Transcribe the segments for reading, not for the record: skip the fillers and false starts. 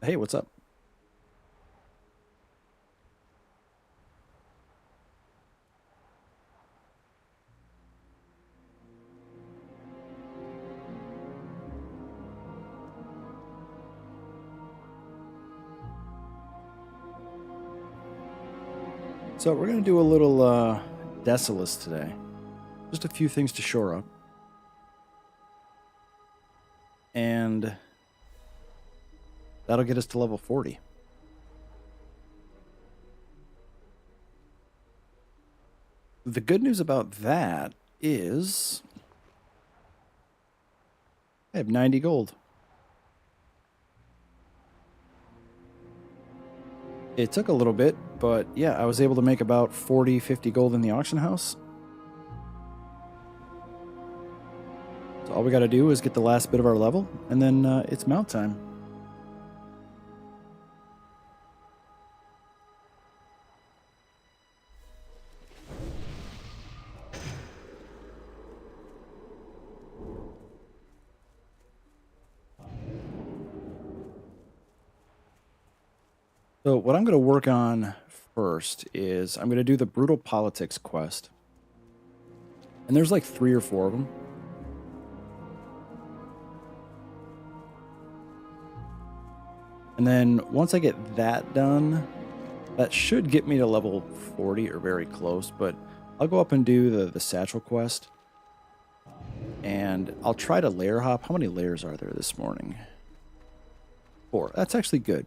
Hey, what's up? So we're gonna do a little Decimus today. Just a few things to shore up. And that'll get us to level 40. The good news about that is I have 90 gold. It took a little bit, but yeah, I was able to make about 40, 50 gold in the auction house. So all we gotta do is get the last bit of our level, and then it's mount time. So what I'm gonna work on first is I'm gonna do the Brutal Politics quest. And there's like 3 or 4 of them. And then once I get that done, that should get me to level 40 or very close, but I'll go up and do the satchel quest. And I'll try to layer hop. How many layers are there this morning? 4. That's actually good.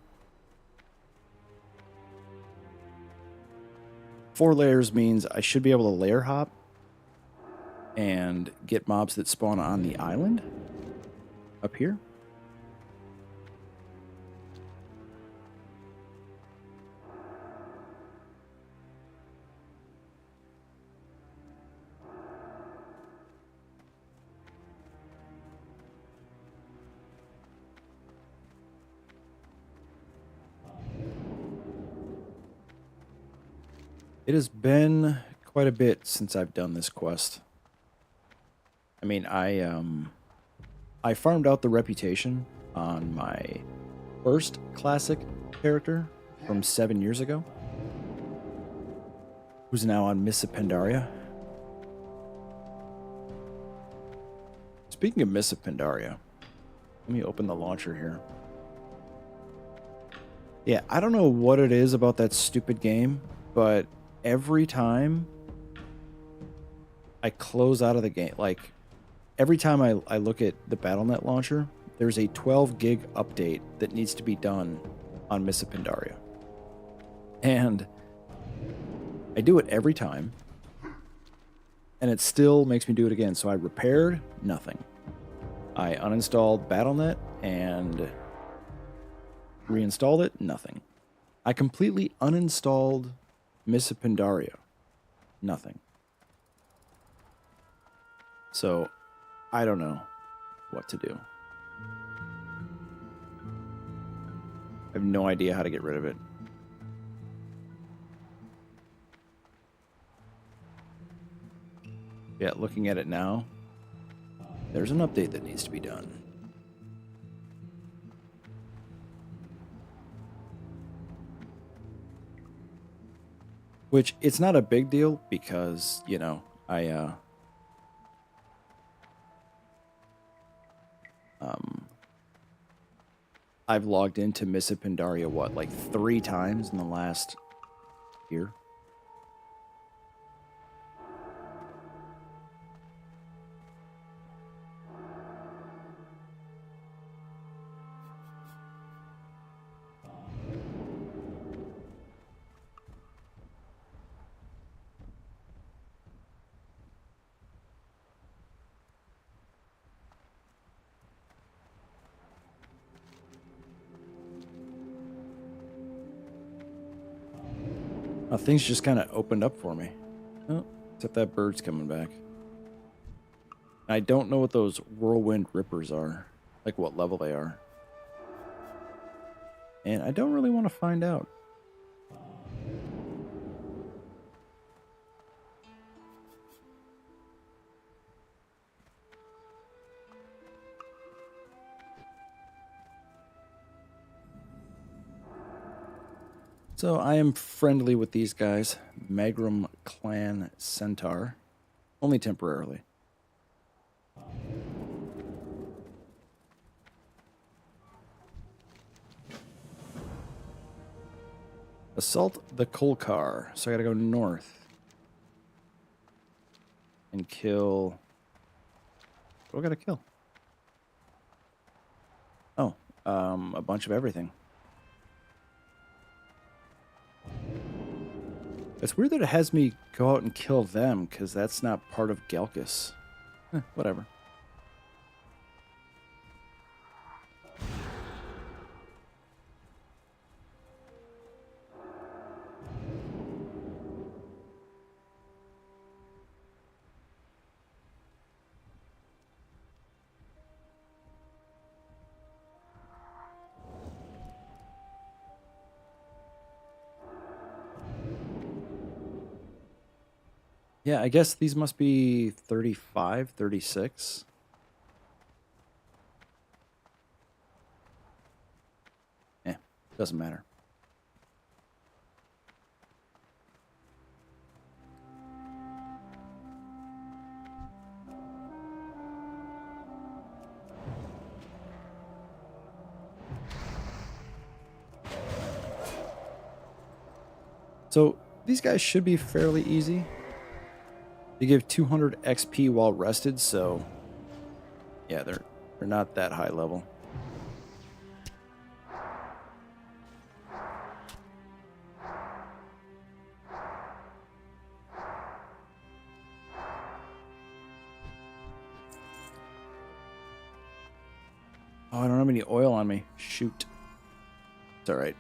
4 layers means I should be able to layer hop and get mobs that spawn on the island up here. It has been quite a bit since I've done this quest. I mean, I farmed out the reputation on my first classic character from 7 years ago, who's now on Miss Pandaria. Speaking of Miss Pandaria, let me open the launcher here. Yeah, I don't know what it is about that stupid game, but every time I close out of the game, like every time I look at the BattleNet launcher, there's a 12 gig update that needs to be done on Miss Pandaria. And I do it every time, and it still makes me do it again. So I repaired nothing. I uninstalled BattleNet and reinstalled it, nothing. I completely uninstalled Miss Pandaria, nothing. So I don't know what to do. I have no idea how to get rid of it. Yeah, looking at it now, there's an update that needs to be done. Which, it's not a big deal because, you know, I've logged into Miss Pandaria, what, like 3 times in the last year? Things just kind of opened up for me. Oh, except that bird's coming back. I don't know what those whirlwind rippers are, like what level they are. And I don't really want to find out. So I am friendly with these guys. Magrum Clan Centaur. Only temporarily. Assault the coal car. So I gotta go north. And kill... What do I gotta kill? Oh, a bunch of everything. It's weird that it has me go out and kill them, because that's not part of Galkus. Whatever. Yeah, I guess these must be 35, 36. Doesn't matter. So these guys should be fairly easy. They give 200 XP while rested, so yeah, they're not that high level. Oh, I don't have any oil on me. Shoot. It's all right.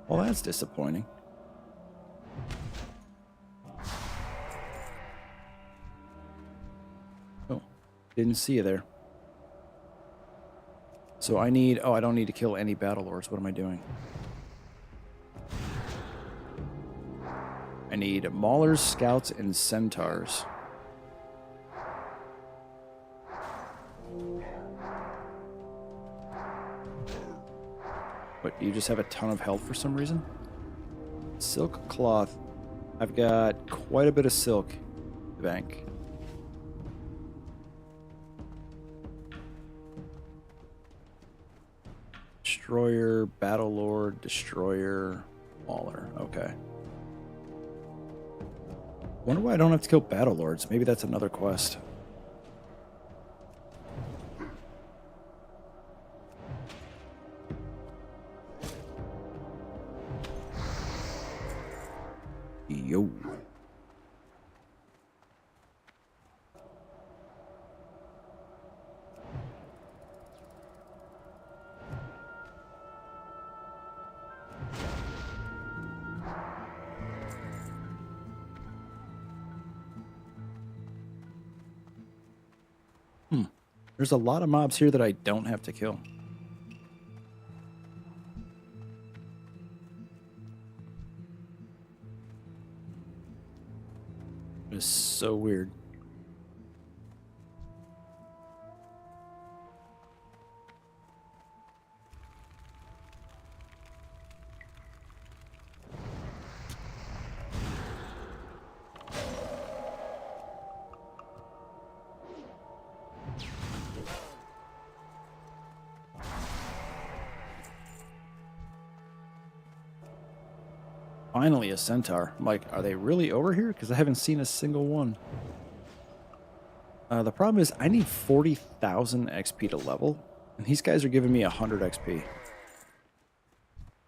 Well, that's disappointing. Oh, didn't see you there. So I need... Oh, I don't need to kill any battle lords. What am I doing? I need maulers, scouts, and centaurs. What, you just have a ton of health for some reason? Silk cloth. I've got quite a bit of silk to bank. Destroyer, battle lord, destroyer, mauler. Okay. Wonder why I don't have to kill battle lords. Maybe that's another quest. Yo. There's a lot of mobs here that I don't have to kill. It's so weird. Finally a centaur. I'm like, are they really over here? Because I haven't seen a single one. The problem is I need 40,000 XP to level, and these guys are giving me 100 XP.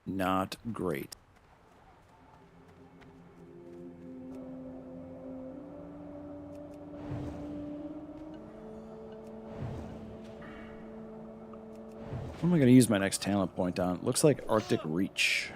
Not great. What am I going to use my next talent point on? Looks like Arctic Reach.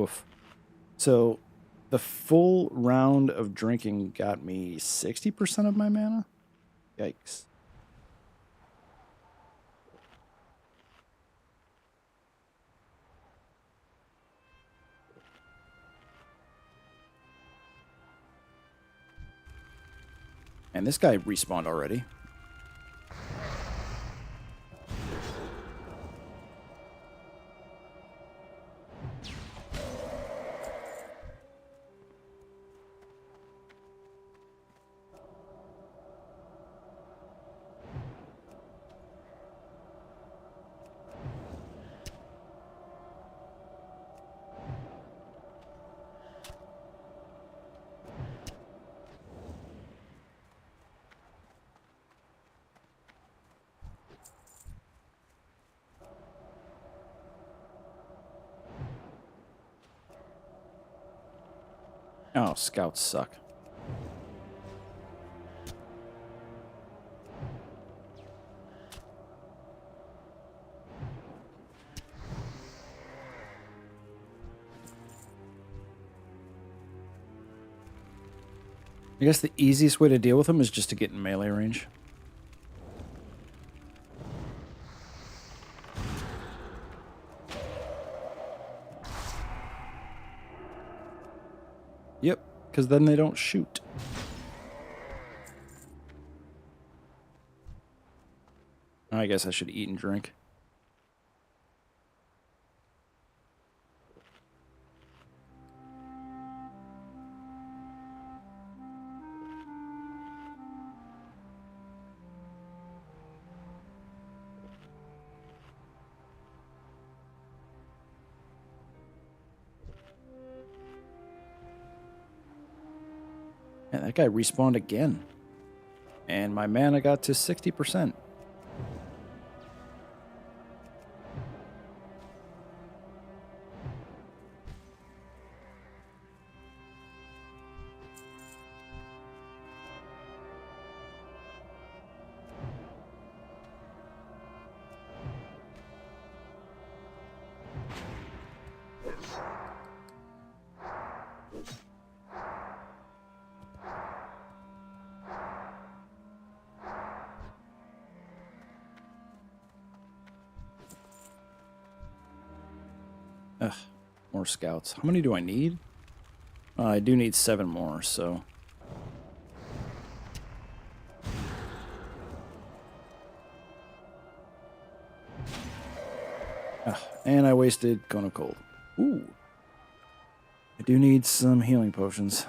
Woof. So the full round of drinking got me 60% of my mana? Yikes. And this guy respawned already. Oh, scouts suck. I guess the easiest way to deal with them is just to get in melee range. Yep, because then they don't shoot. I guess I should eat and drink. And that guy respawned again. And my mana got to 60%. Ugh, more scouts. How many do I need? I do need 7 more, so... Ugh, and I wasted Cone of Cold. Ooh. I do need some healing potions.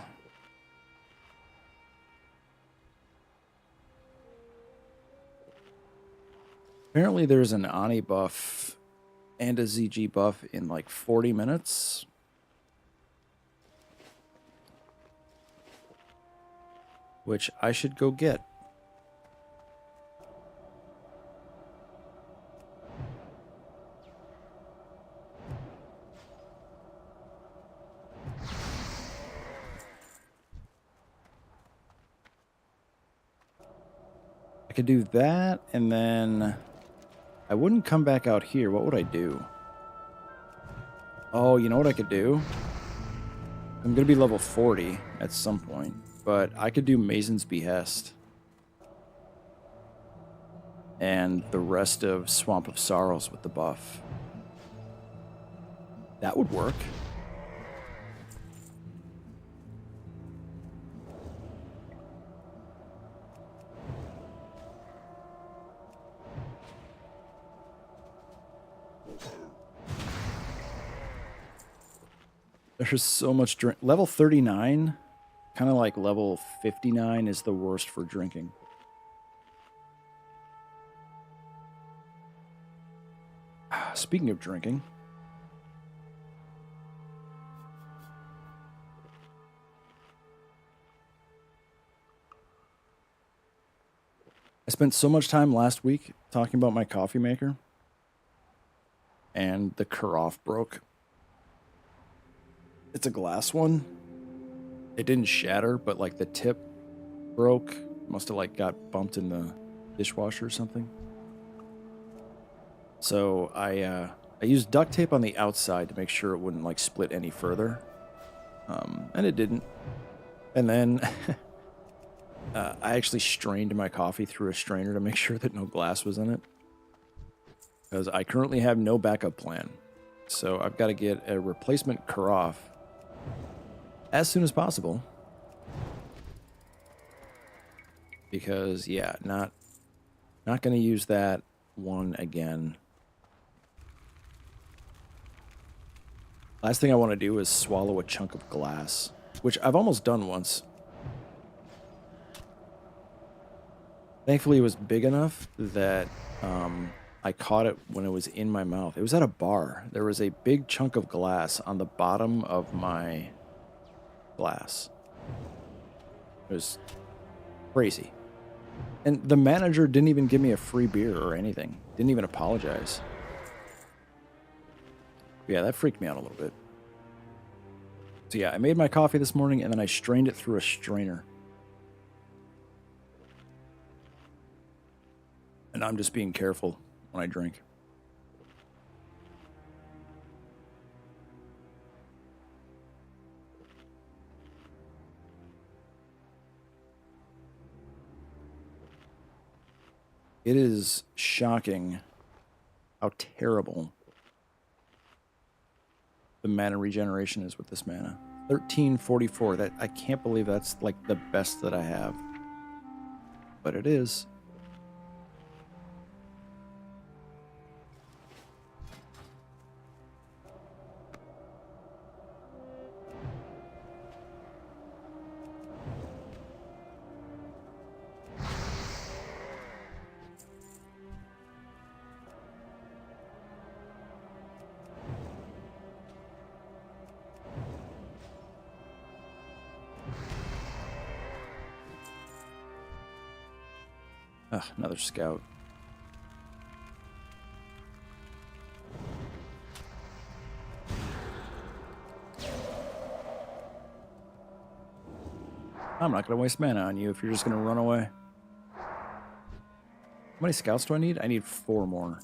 Apparently there's an Ani buff and a ZG buff in like 40 minutes. Which I should go get. I could do that, and then I wouldn't come back out here. What would I do? Oh, you know what I could do? I'm going to be level 40 at some point, but I could do Mazen's Behest. And the rest of Swamp of Sorrows with the buff. That would work. There's so much drink. Level 39, kind of like level 59 is the worst for drinking. Speaking of drinking. I spent so much time last week talking about my coffee maker. And the carafe broke. It's a glass one. It didn't shatter, but like the tip broke. Must have like got bumped in the dishwasher or something. So I I used duct tape on the outside to make sure it wouldn't like split any further. And it didn't. And then I actually strained my coffee through a strainer to make sure that no glass was in it. Because I currently have no backup plan. So I've got to get a replacement carafe as soon as possible. Because, yeah, not going to use that one again. Last thing I want to do is swallow a chunk of glass, which I've almost done once. Thankfully, it was big enough that I caught it when it was in my mouth. It was at a bar. There was a big chunk of glass on the bottom of my glass. It was crazy. And the manager didn't even give me a free beer or anything. Didn't even apologize. Yeah, that freaked me out a little bit. So yeah, I made my coffee this morning and then I strained it through a strainer. And I'm just being careful when I drink. It is shocking how terrible the mana regeneration is with this mana. 1344. That I can't believe that's like the best that I have. But it is. Ugh, another scout. I'm not going to waste mana on you if you're just going to run away. How many scouts do I need? I need 4 more.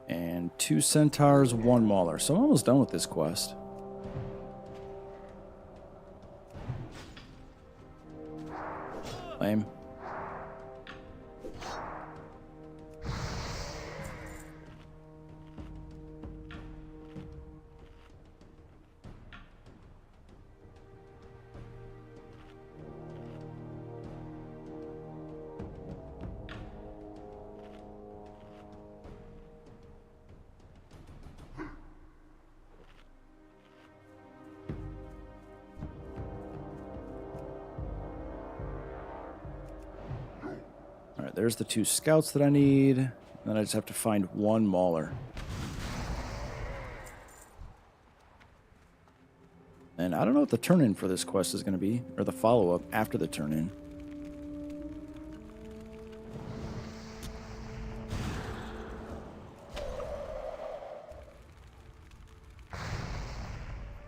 And 2 centaurs, 1 mauler. So I'm almost done with this quest. Lame. Alright, there's the 2 scouts that I need. And then I just have to find 1 mauler. And I don't know what the turn-in for this quest is going to be, or the follow-up after the turn-in.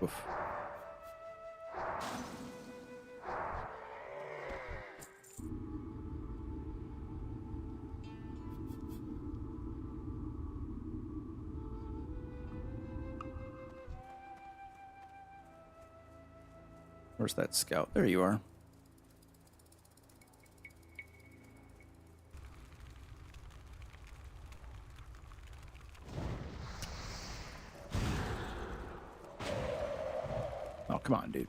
Oof. Where's that scout? There you are. Oh, come on, dude.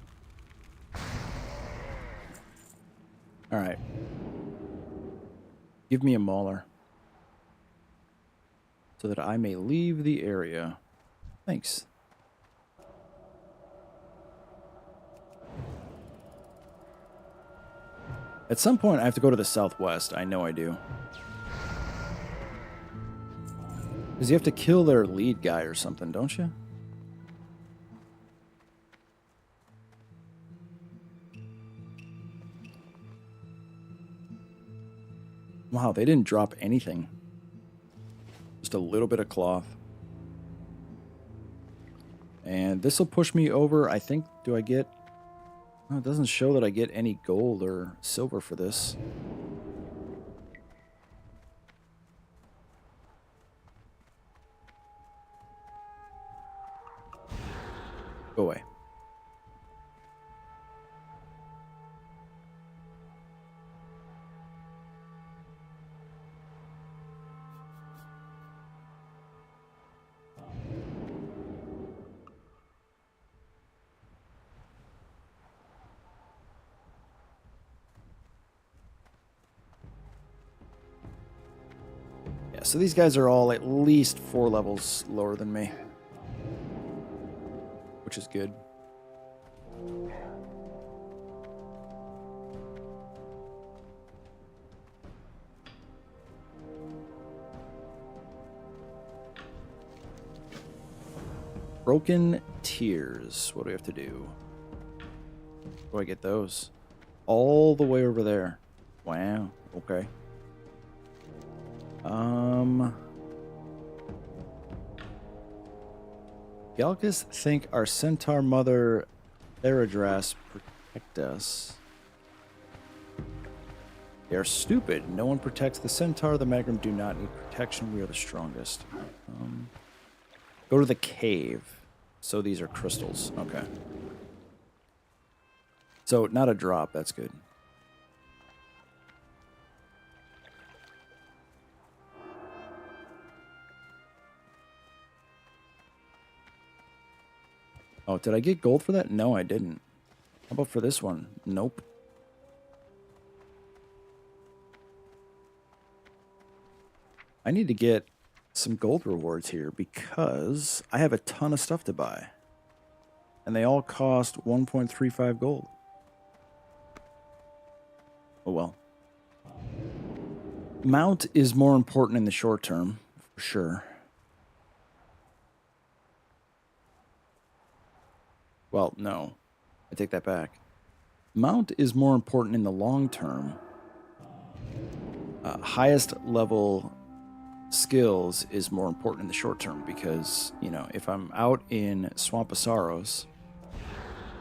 All right. Give me a mauler so that I may leave the area. Thanks. At some point, I have to go to the southwest. I know I do. Because you have to kill their lead guy or something, don't you? Wow, they didn't drop anything. just a little bit of cloth. And this will push me over, I think, do I get... Oh, it doesn't show that I get any gold or silver for this. Go away. So these guys are all at least 4 levels lower than me, which is good. Broken Tears. What do we have to do? How do I get those? All the way over there. Wow. Okay. Galcus think our centaur mother Theradras protect us. They are stupid. No one protects the centaur. The Magrum do not need protection. We are the strongest. Go to the cave. So these are crystals. Okay. So not a drop. That's good. Oh, did I get gold for that? No, I didn't. How about for this one? Nope. I need to get some gold rewards here because I have a ton of stuff to buy. And they all cost 1.35 gold. Oh well. Mount is more important in the short term, for sure. Well, no. I take that back. Mount is more important in the long term. Highest level skills is more important in the short term because, you know, if I'm out in Swamp of Sorrows,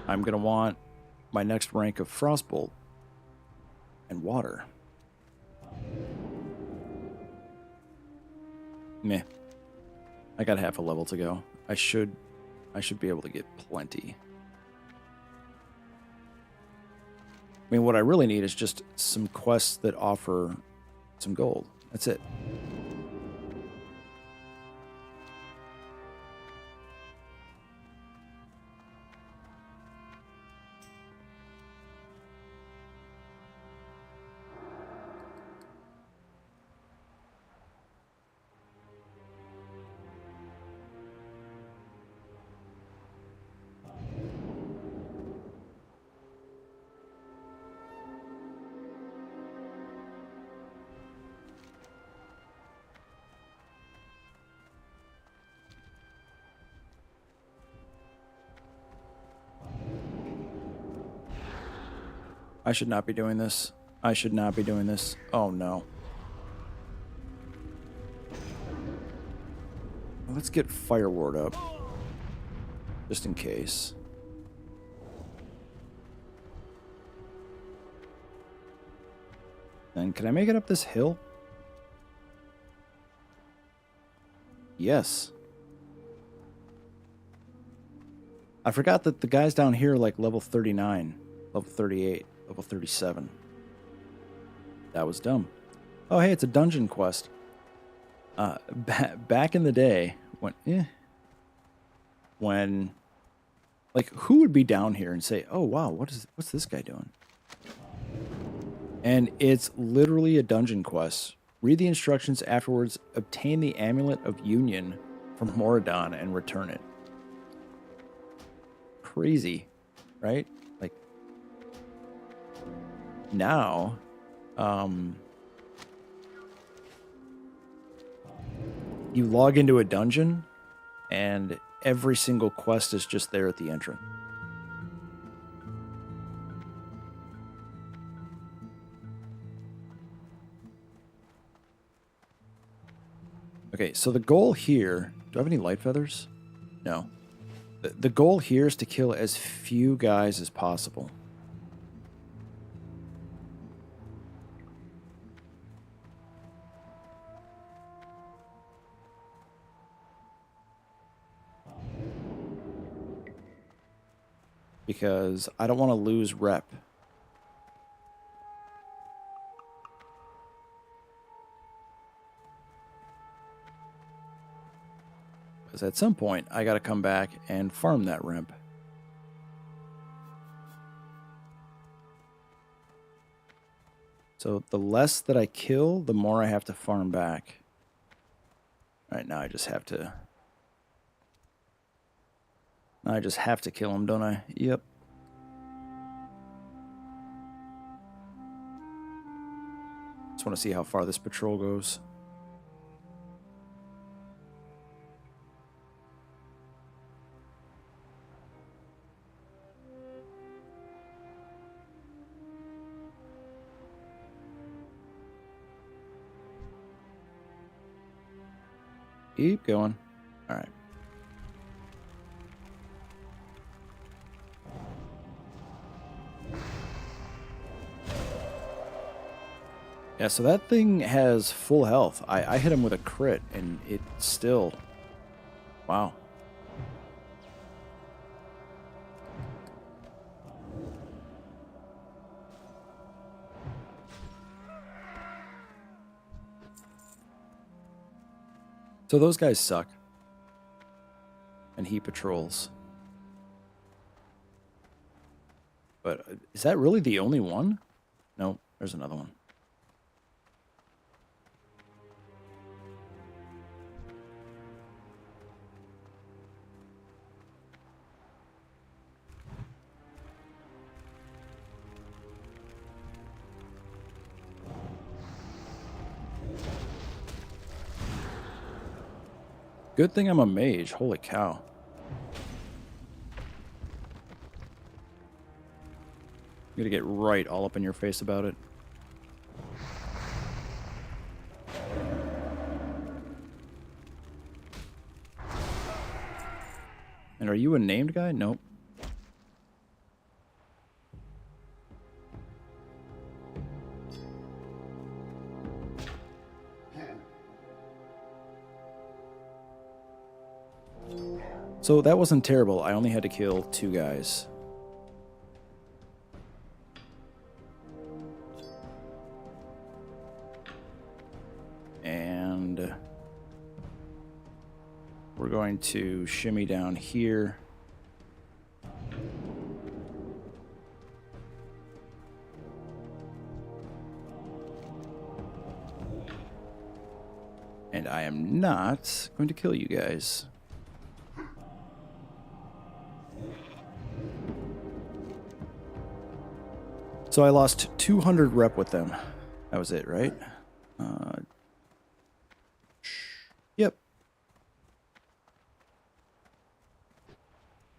I'm going to want my next rank of Frostbolt and water. Meh. I got half a level to go. I should be able to get plenty. I mean, what I really need is just some quests that offer some gold. That's it. I should not be doing this. I should not be doing this. Oh, no. Let's get Fire Ward up. Just in case. And can I make it up this hill? Yes. I forgot that the guys down here are like level 39, level 38. Level 37. That was dumb. Oh, hey, it's a dungeon quest. Back in the day, when, like, who would be down here and say, "Oh, wow, what's this guy doing?" And it's literally a dungeon quest. Read the instructions afterwards. Obtain the Amulet of Union from Moradon and return it. Crazy, right? Like. Now, you log into a dungeon, and every single quest is just there at the entrance. Okay, Okay, so the goal here... Do I have any light feathers? No. The goal here is to kill as few guys as possible. Because I don't want to lose rep. Because at some point, I got to come back and farm that rep. So the less that I kill, the more I have to farm back. All right, now I just have to... Now I just have to kill him, don't I? Yep. Just want to see how far this patrol goes. Keep going. All right. Yeah, so that thing has full health. I hit him with a crit, and it still... Wow. So those guys suck. And he patrols. But is that really the only one? No, there's another one. Good thing I'm a mage. Holy cow. I'm gonna get right all up in your face about it. And are you a named guy? Nope. So that wasn't terrible. I only had to kill 2 guys. And we're going to shimmy down here. And I am not going to kill you guys. So I lost 200 rep with them. That was it, right? Yep.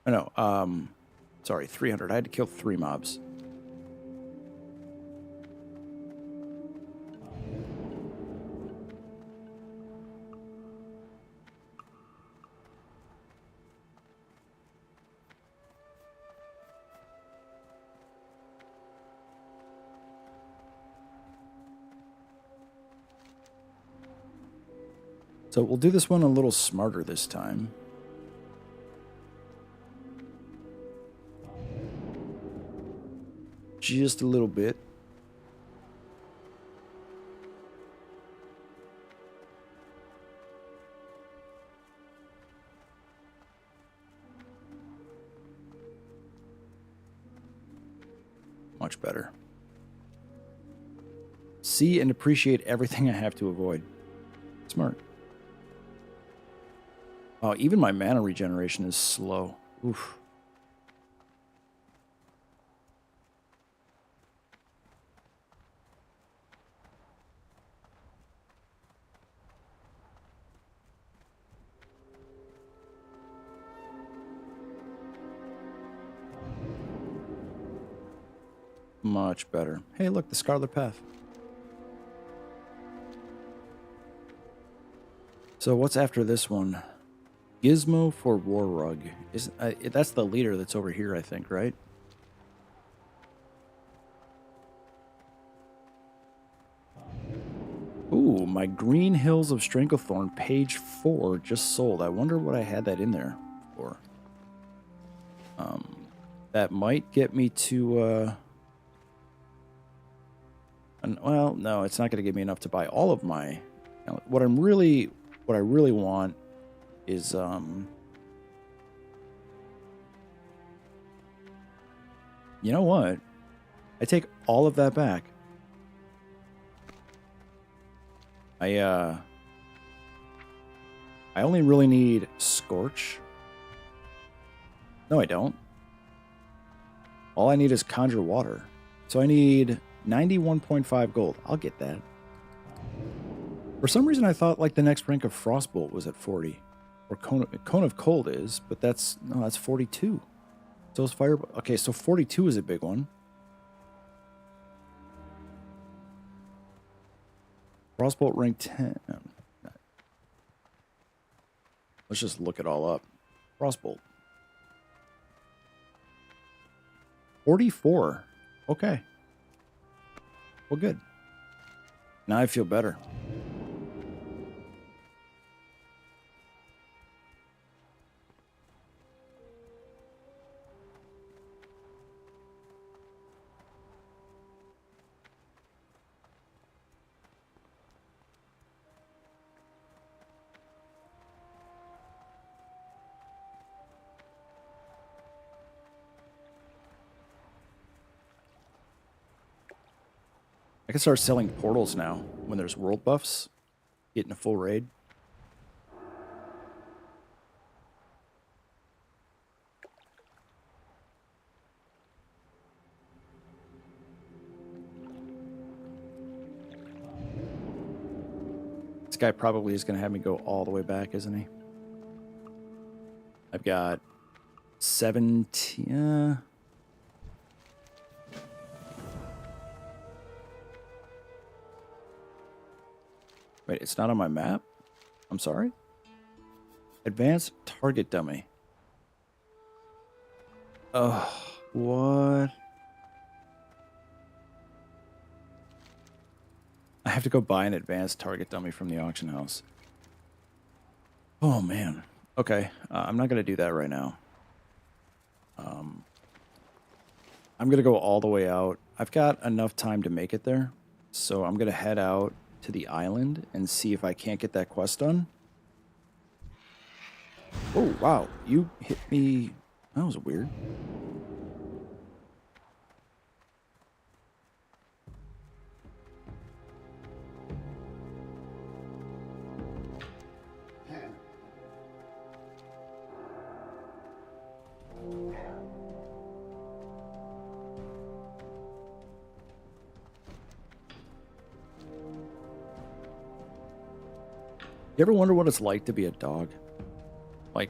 Oh, no, sorry, 300. I had to kill 3 mobs. So we'll do this one a little smarter this time. Just a little bit. Much better. See and appreciate everything I have to avoid. Smart. Oh, even my mana regeneration is slow. Oof. Much better. Hey, look, the Scarlet Path. So what's after this one? Gizmo for War Rug. That's the leader that's over here, I think, right? Ooh, my Green Hills of Stranglethorn, page 4, just sold. I wonder what I had that in there for. That might get me to, well, no, it's not going to give me enough to buy all of my, what I really want is, you know what? I take all of that back. I only really need Scorch. No, I don't. All I need is Conjure Water. So I need 91.5 gold. I'll get that. For some reason, I thought like the next rank of Frostbolt was at 40. Or Cone of Cold is, but that's 42. So is Fire... Okay, so 42 is a big one. Frostbolt rank 10. Let's just look it all up. Frostbolt. 44. Okay. Well, good. Now I feel better. I can start selling portals now when there's world buffs. Getting a full raid. This guy probably is going to have me go all the way back, isn't he? I've got 17... Wait, it's not on my map? I'm sorry? Advanced target dummy. Ugh, what? I have to go buy an advanced target dummy from the auction house. Oh, man. Okay, I'm not going to do that right now. I'm going to go all the way out. I've got enough time to make it there, so I'm going to head out to the island and see if I can't get that quest done. Oh, wow. You hit me. That was weird. You ever wonder what it's like to be a dog? Like,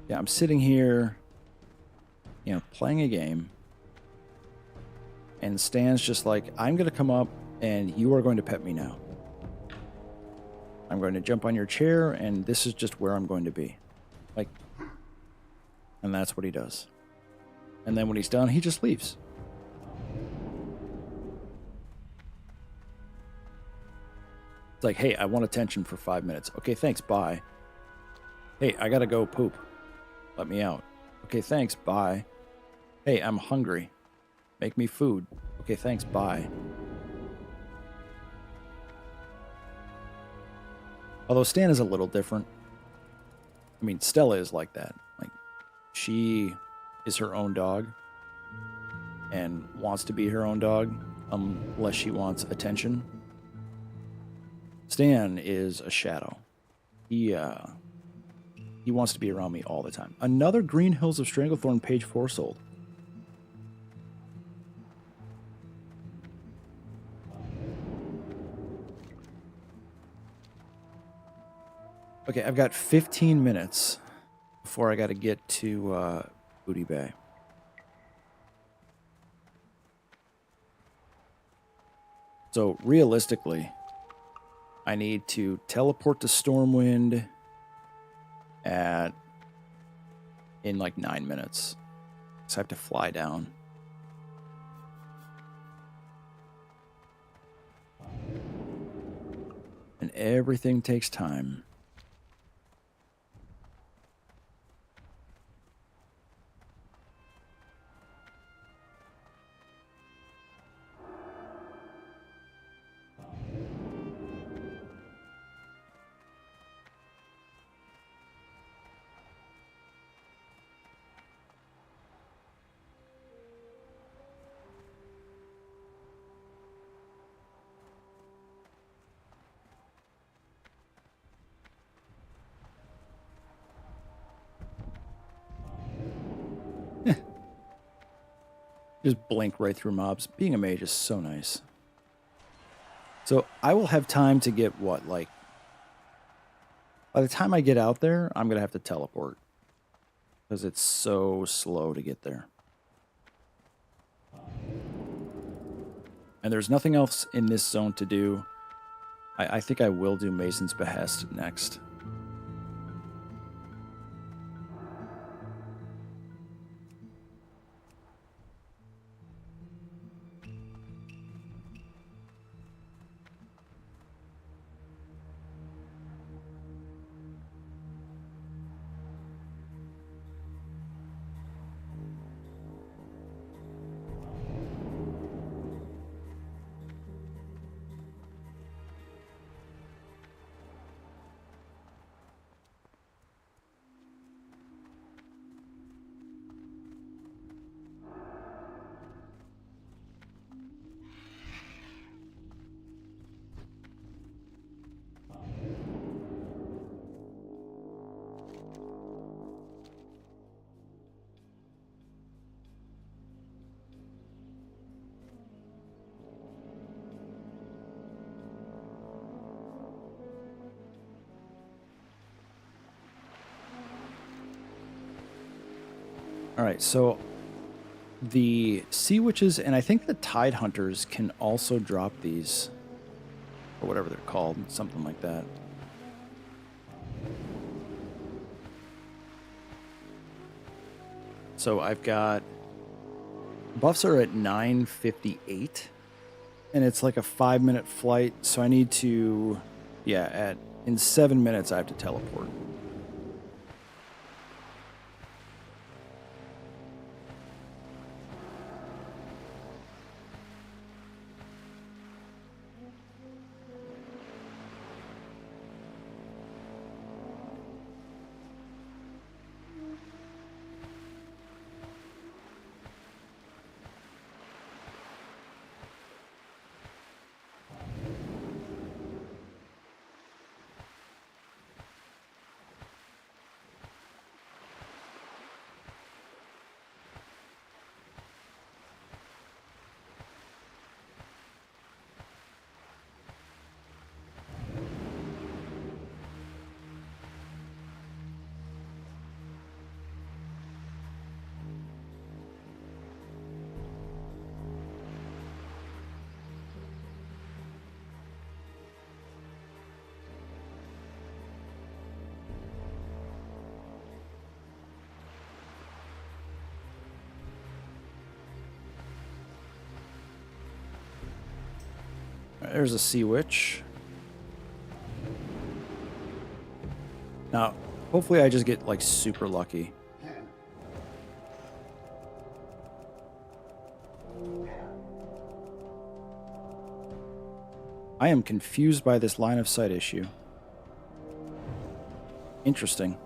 yeah, I'm sitting here, you know, playing a game, and Stan's just like, I'm going to come up, and you are going to pet me now. I'm going to jump on your chair, and this is just where I'm going to be. Like, and that's what he does. And then when he's done, he just leaves. It's like, hey, I want attention for 5 minutes. Okay, thanks, bye. Hey, I gotta go poop. Let me out. Okay, thanks, bye. Hey, I'm hungry. Make me food. Okay, thanks, bye. Although Stan is a little different. I mean, Stella is like that. Like, she is her own dog and wants to be her own dog unless she wants attention. Stan is a shadow. He wants to be around me all the time. Another Green Hills of Stranglethorn, page 4 sold. Okay, I've got 15 minutes before I got to get to Booty Bay. So realistically, I need to teleport to Stormwind in like 9 minutes. So I have to fly down. And everything takes time. Just blink right through mobs. Being a mage is so nice. So I will have time to get what, like... By the time I get out there, I'm going to have to teleport. Because it's so slow to get there. And there's nothing else in this zone to do. I think I will do Mason's Behest next. All right, so the Sea Witches and I think the Tide Hunters can also drop these, or whatever they're called, something like that. So I've got buffs are at 958, and it's like a 5-minute flight. So I need to, yeah, in 7 minutes I have to teleport. There's a Sea Witch. Now, hopefully I just get, like, super lucky. I am confused by this line of sight issue. Interesting.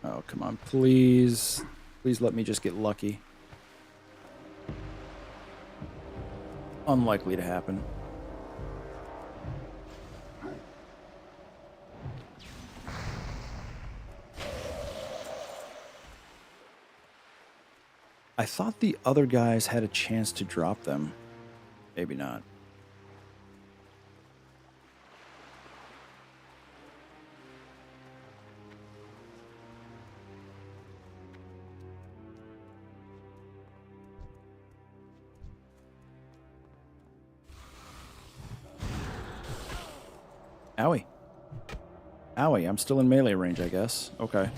Oh, come on, please. Please let me just get lucky. Unlikely to happen. I thought the other guys had a chance to drop them. Maybe not. Owie. Owie, I'm still in melee range, I guess. Okay.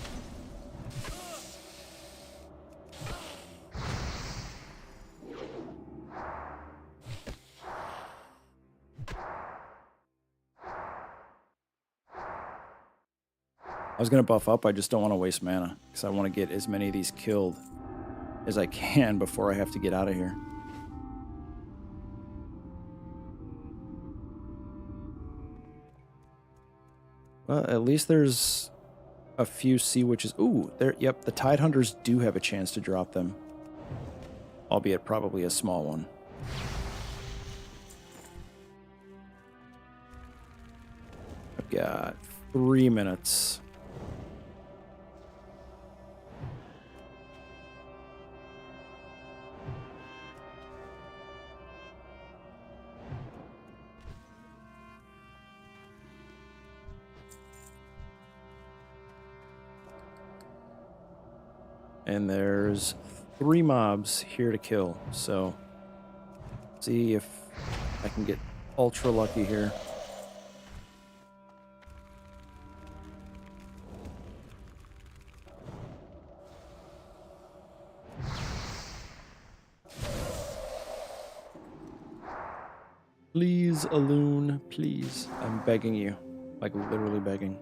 I was going to buff up, I just don't want to waste mana, because I want to get as many of these killed as I can before I have to get out of here. Well, at least there's a few sea witches. Ooh, there. Yep, the Tide Hunters do have a chance to drop them. Albeit probably a small one. I've got 3 minutes. And there's 3 mobs here to kill, so see if I can get ultra lucky here. Please, Aloon, please. I'm begging you. Like, literally begging.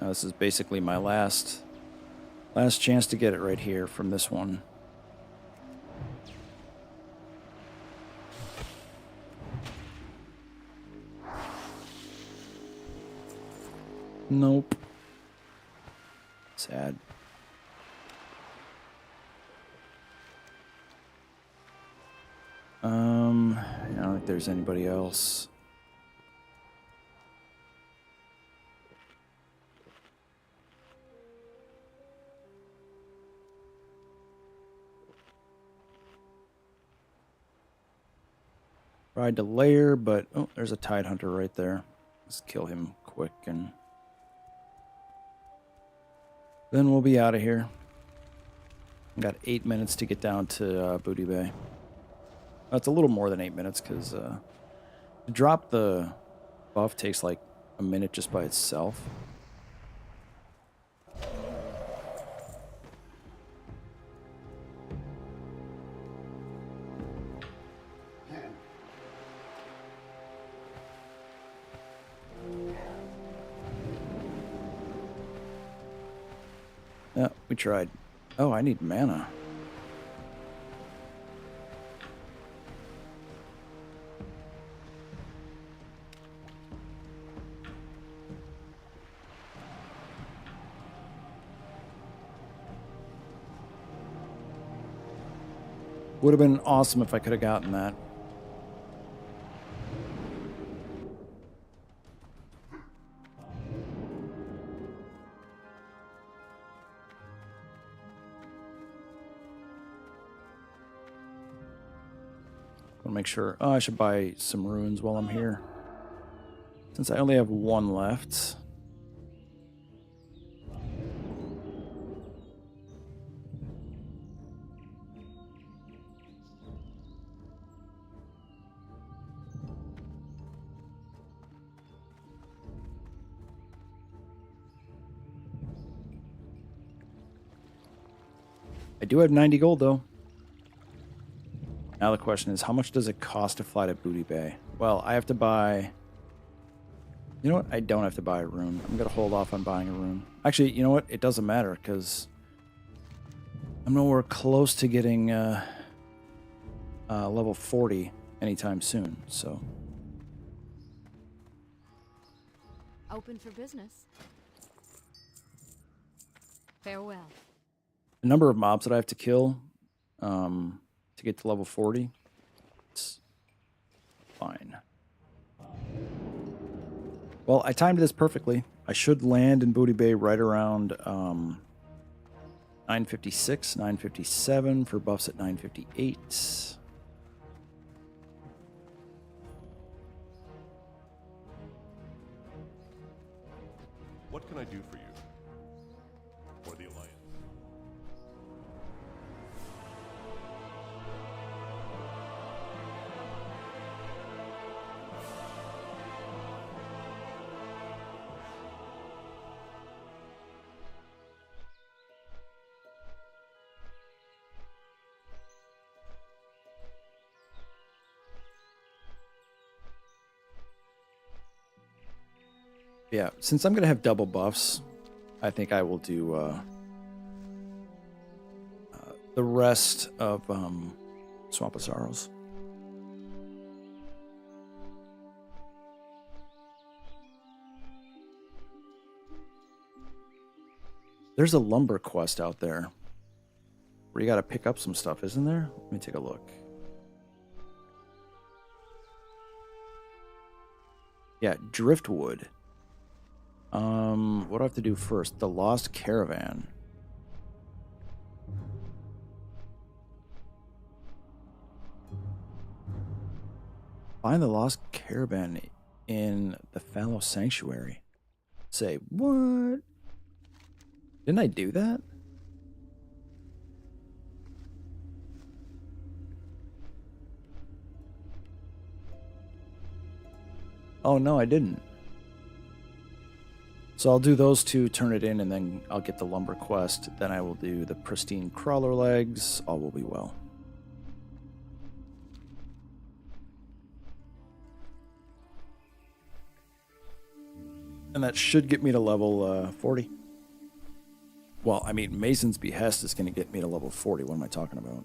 Now, this is basically my last chance to get it right here from this one. Nope. Sad. I don't think there's anybody else. Tried to layer, but oh, there's a Tide Hunter right there. Let's kill him quick and then we'll be out of here. Got 8 minutes to get down to Booty Bay. That's a little more than 8 minutes because to drop the buff takes like a minute just by itself. Yeah, we tried. Oh, I need mana. Would have been awesome if I could have gotten that. I'll make sure. Oh, I should buy some runes while I'm here. Since I only have 1 left. I do have 90 gold, though. Now the question is, how much does it cost to fly to Booty Bay? Well, I have to buy You know what? I don't have to buy a rune. I'm going to hold off on buying a rune. Actually, you know what? It doesn't matter because I'm nowhere close to getting level 40 anytime soon, so... Open for business. Farewell. The number of mobs that I have to kill to get to level 40, it's fine. Well, I timed this perfectly. I should land in Booty Bay right around 9:56, 9:57 for buffs at 9:58. What can I do for you? Or the Alliance? Yeah, since I'm going to have double buffs, I think I will do the rest of Swamp of Sorrows. There's a lumber quest out there where you got to pick up some stuff, isn't there? Let me take a look. Yeah, driftwood. What do I have to do first? The Lost Caravan. Find the Lost Caravan in the Fallow Sanctuary. Say, what? Didn't I do that? Oh, no, I didn't. So I'll do those two, turn it in, and then I'll get the lumber quest. Then I will do the pristine crawler legs. All will be well. And that should get me to level 40. Well, I mean, Mason's Behest is going to get me to level 40. What am I talking about?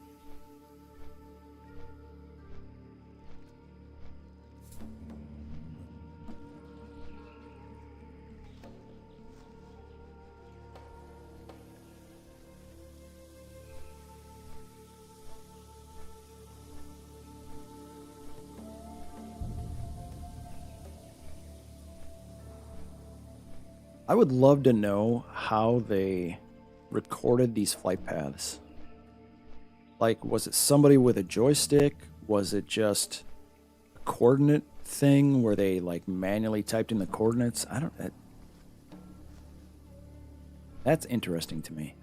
I would love to know how they recorded these flight paths. Like, was it somebody with a joystick? Was it just a coordinate thing where they, like, manually typed in the coordinates? I don't... That's interesting to me.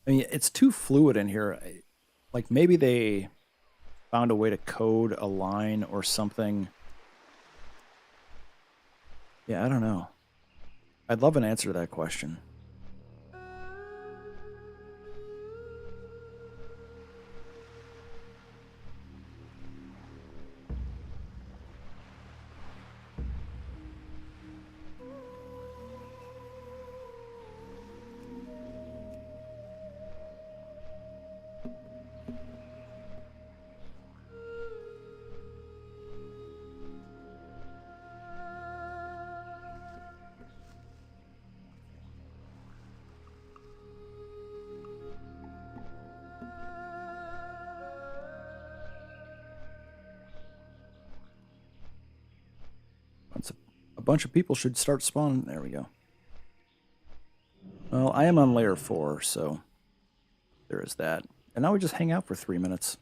I mean, it's too fluid in here. Like, maybe they found a way to code a line or something. Yeah, I don't know. I'd love an answer to that question. A bunch of people should start spawning. There we go. Well, I am on layer 4, so there is that. And now we just hang out for 3 minutes.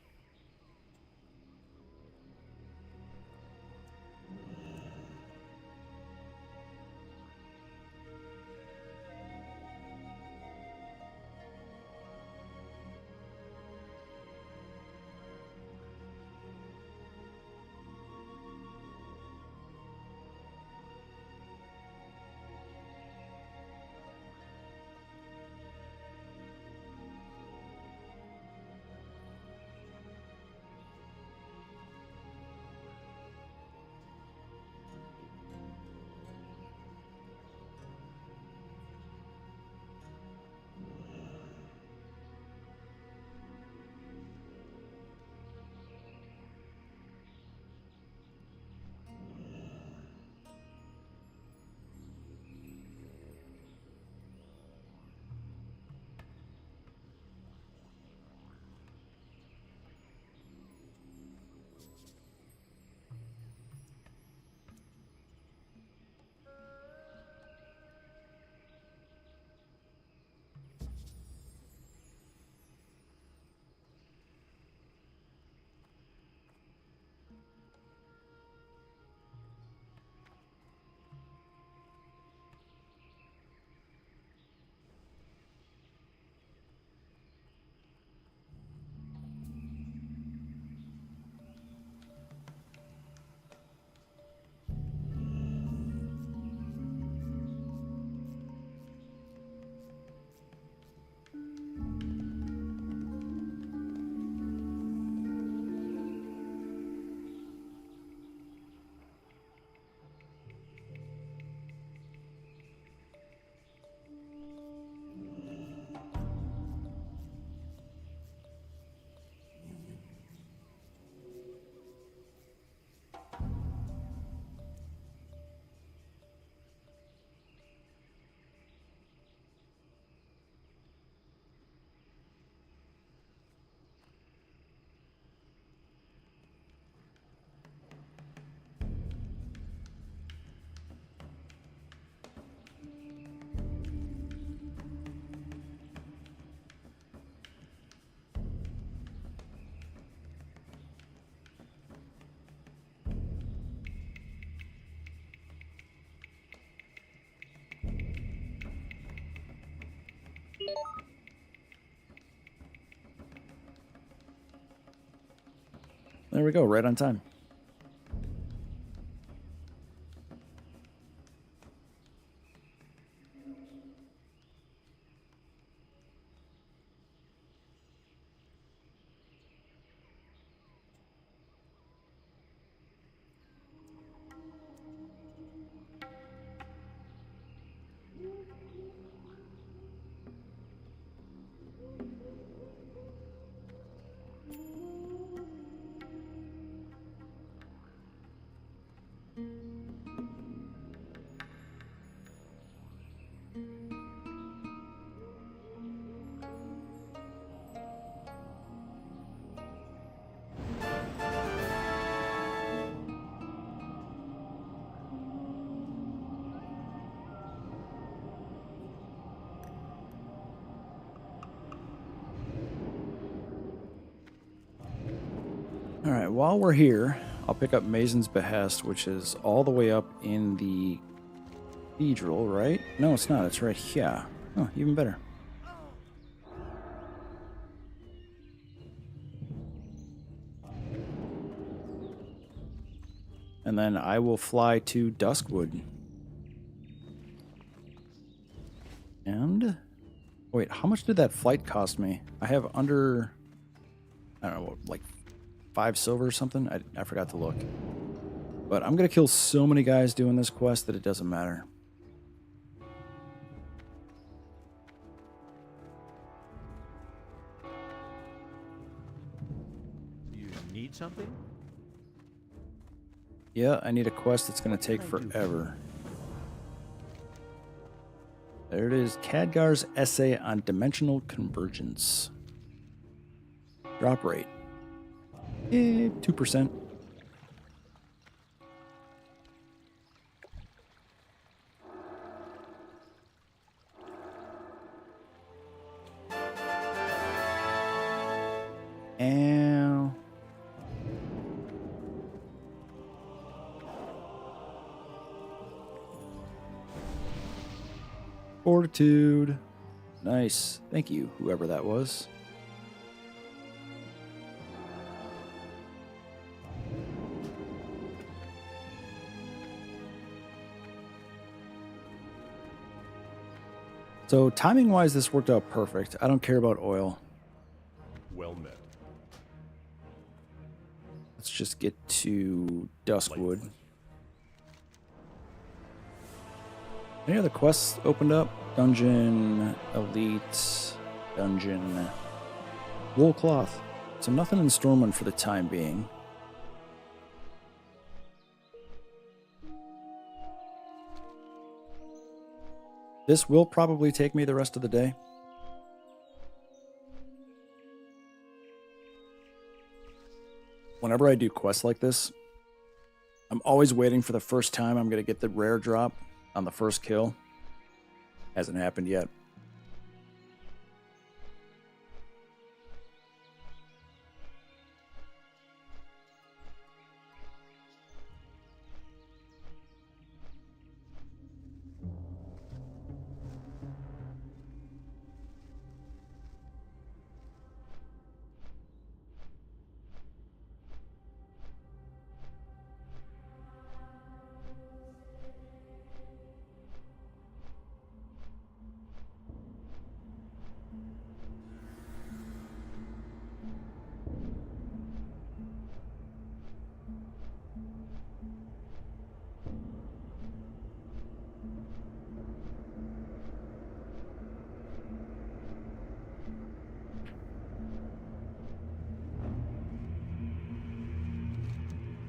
we go, right on time. All right, while we're here, I'll pick up Mazen's Behest, which is all the way up in the cathedral, right? No, it's not. It's right here. Oh, even better. And then I will fly to Duskwood. And... wait, how much did that flight cost me? I have under... I don't know, like 5 silver or something? I forgot to look. But I'm going to kill so many guys doing this quest that it doesn't matter. You need something? Yeah, I need a quest that's going to take forever. There it is. Khadgar's essay on dimensional convergence. Drop rate. 2%. And... Fortitude. Nice. Thank you, whoever that was. So timing-wise, this worked out perfect. I don't care about oil. Well met. Let's just get to Duskwood. Any other quests opened up? Dungeon, Elite, Dungeon, Wool Cloth. So nothing in Stormwind for the time being. This will probably take me the rest of the day. Whenever I do quests like this, I'm always waiting for the first time I'm going to get the rare drop on the first kill. Hasn't happened yet.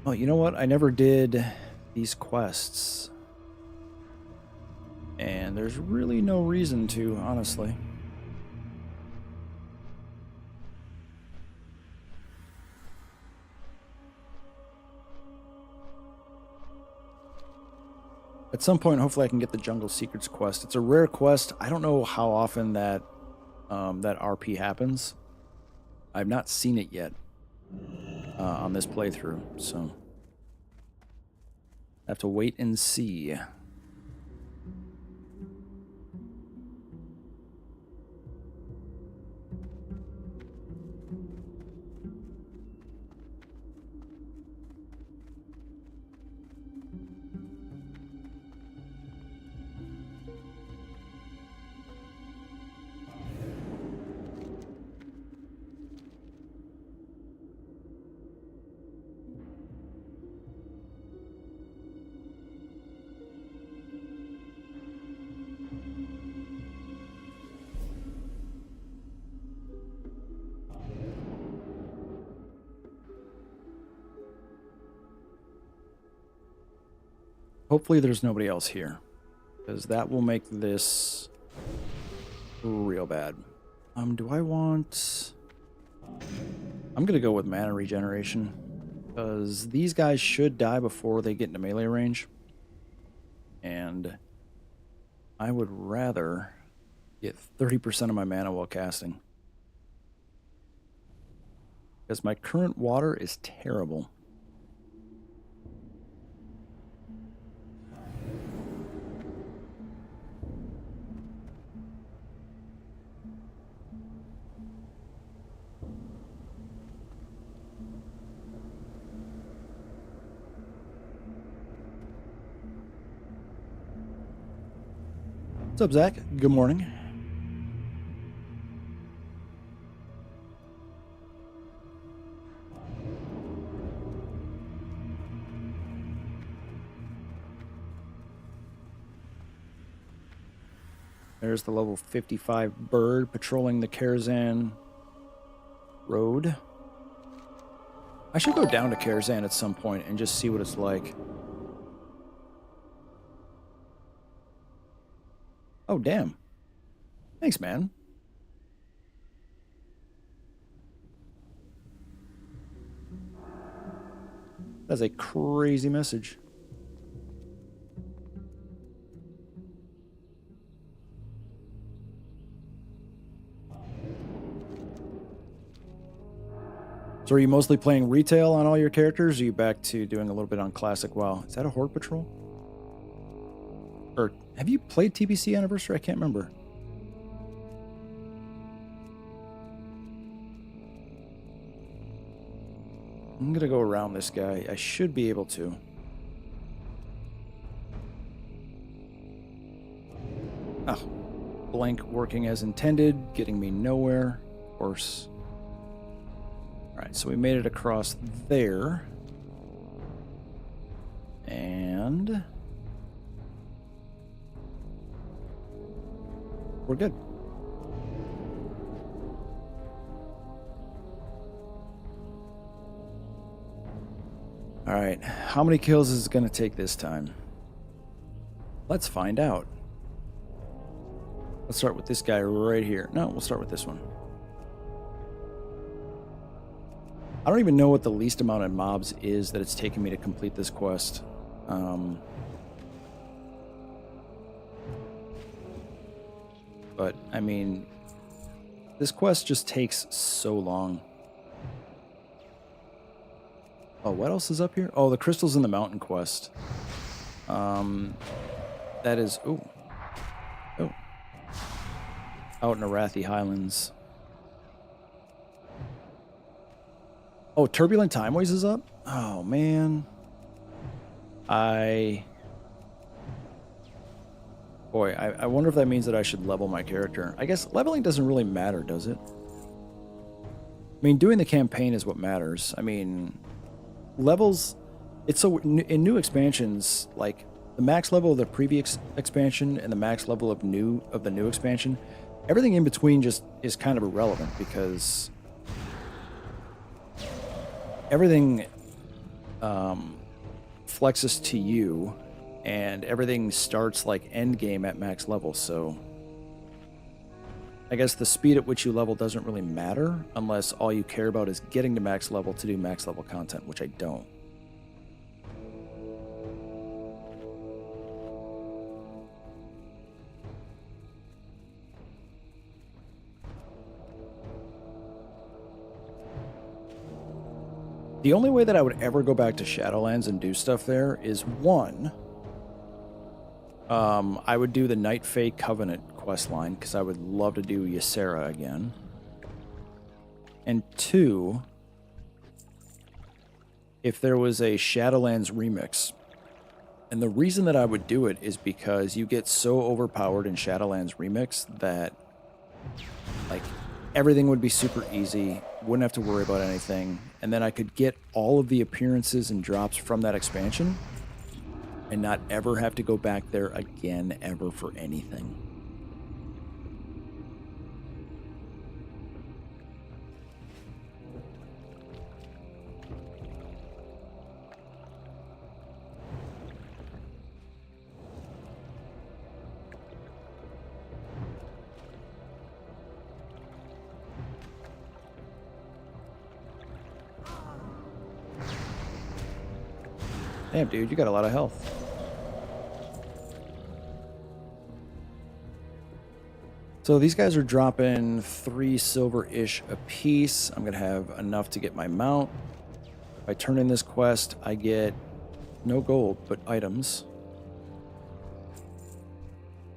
Oh, you know what? I never did these quests. And there's really no reason to, honestly. At some point, hopefully I can get the Jungle Secrets quest. It's a rare quest. I don't know how often that RP happens. I've not seen it yet on this playthrough, so I have to wait and see. Hopefully there's nobody else here, because that will make this real bad. Do I want... I'm going to go with mana regeneration, because these guys should die before they get into melee range. And I would rather get 30% of my mana while casting, because my current water is terrible. What's up, Zach? Good morning. There's the level 55 bird patrolling the Karazhan road. I should go down to Karazhan at some point and just see what it's like. Oh, damn. Thanks, man. That's a crazy message. So are you mostly playing retail on all your characters, or are you back to doing a little bit on Classic WoW? Is that a Horde Patrol? Or have you played TBC Anniversary? I can't remember. I'm going to go around this guy. I should be able to. Oh, blank working as intended, getting me nowhere. Of course. Alright, so we made it across there. And we're good. Alright, how many kills is it going to take this time? Let's find out. Let's start with this guy right here. No, we'll start with this one. I don't even know what the least amount of mobs is that it's taken me to complete this quest. But, I mean, this quest just takes so long. Oh, what else is up here? Oh, the crystals in the mountain quest. That is... Oh. Out in Arathi Highlands. Oh, Turbulent Timeways is up? Oh, man. Boy, I wonder if that means that I should level my character. I guess leveling doesn't really matter, does it? I mean, doing the campaign is what matters. I mean, levels... It's so... In new expansions, like, the max level of the previous expansion and the max level of the new expansion, everything in between just is kind of irrelevant, because... everything flexes to you, and everything starts like end game at max level, so I guess the speed at which you level doesn't really matter unless all you care about is getting to max level to do max level content, which I don't. The only way that I would ever go back to Shadowlands and do stuff there is, one, I would do the Night Fae Covenant questline, because I would love to do Ysera again. And two, if there was a Shadowlands remix. And the reason that I would do it is because you get so overpowered in Shadowlands remix that, like, everything would be super easy, wouldn't have to worry about anything, and then I could get all of the appearances and drops from that expansion and not ever have to go back there again ever for anything. Damn, dude, you got a lot of health. So these guys are dropping 3 silver-ish a piece. I'm going to have enough to get my mount. If I turn in this quest, I get no gold, but items.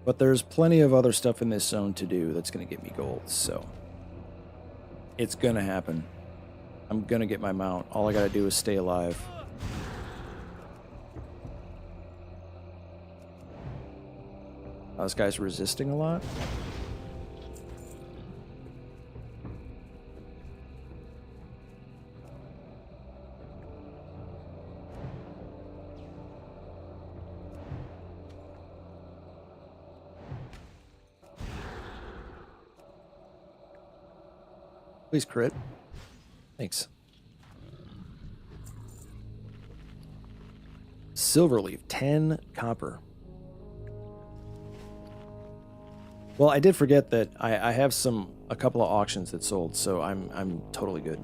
But there's plenty of other stuff in this zone to do that's going to get me gold, so it's going to happen. I'm going to get my mount. All I got to do is stay alive. Oh, this guy's resisting a lot. Please crit. Thanks. Silver leaf, 10 copper. Well, I did forget that I have a couple of auctions that sold, so I'm totally good.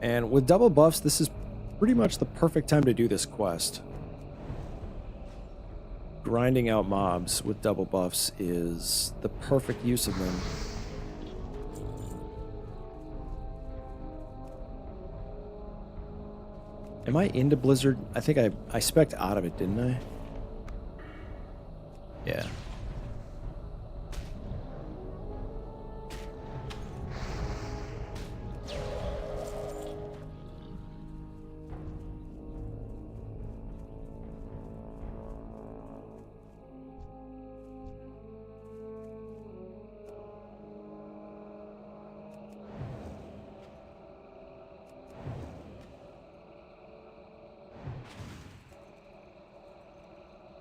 And with double buffs, this is pretty much the perfect time to do this quest. Grinding out mobs with double buffs is the perfect use of them. Am I into Blizzard? I think I spec'd out of it, didn't I? Yeah.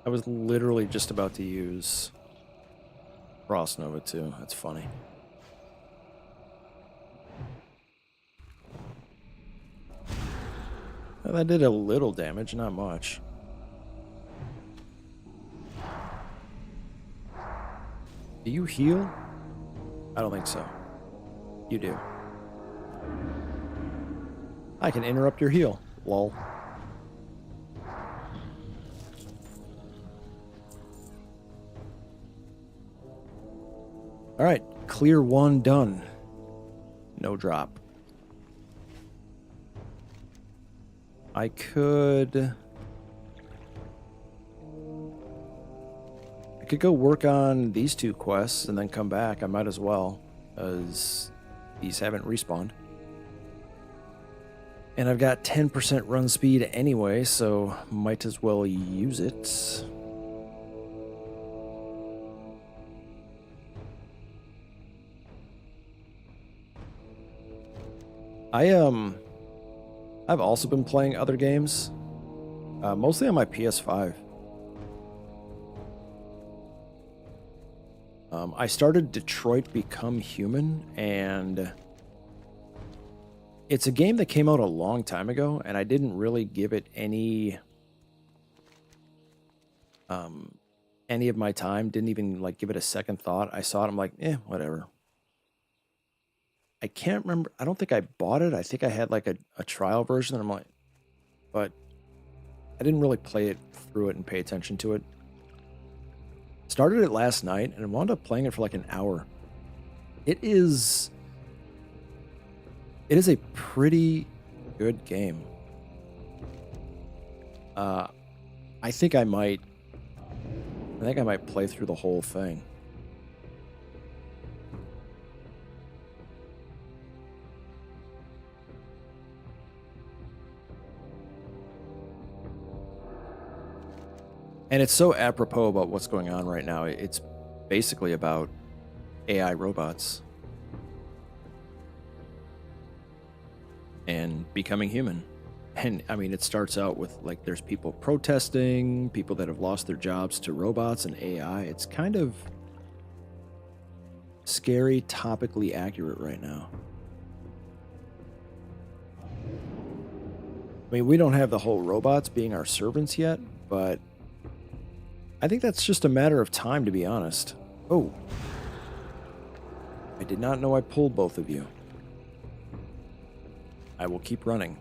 I was literally just about to use Frost Nova too. That's funny. Well, that did a little damage, not much. Do you heal? I don't think so. You do. I can interrupt your heal. Lol. All right, clear 1 done. No drop. I could go work on these 2 quests and then come back. I might as well, as these haven't respawned. And I've got 10% run speed anyway, so might as well use it. I've also been playing other games, mostly on my PS5. I started Detroit Become Human, and it's a game that came out a long time ago, and I didn't really give it any of my time. Didn't even like give it a second thought. I saw it, I'm like, whatever. I can't remember. I don't think I bought it. I think I had like a trial version. And I'm like, but I didn't really play it through it and pay attention to it. Started it last night and I wound up playing it for like an hour. It is a pretty good game. I think I might play through the whole thing. And it's so apropos about what's going on right now. It's basically about AI robots and becoming human. And I mean, it starts out with like there's people protesting, people that have lost their jobs to robots and AI. It's kind of scary, topically accurate right now. I mean, we don't have the whole robots being our servants yet, but I think that's just a matter of time, to be honest. Oh. I did not know I pulled both of you. I will keep running.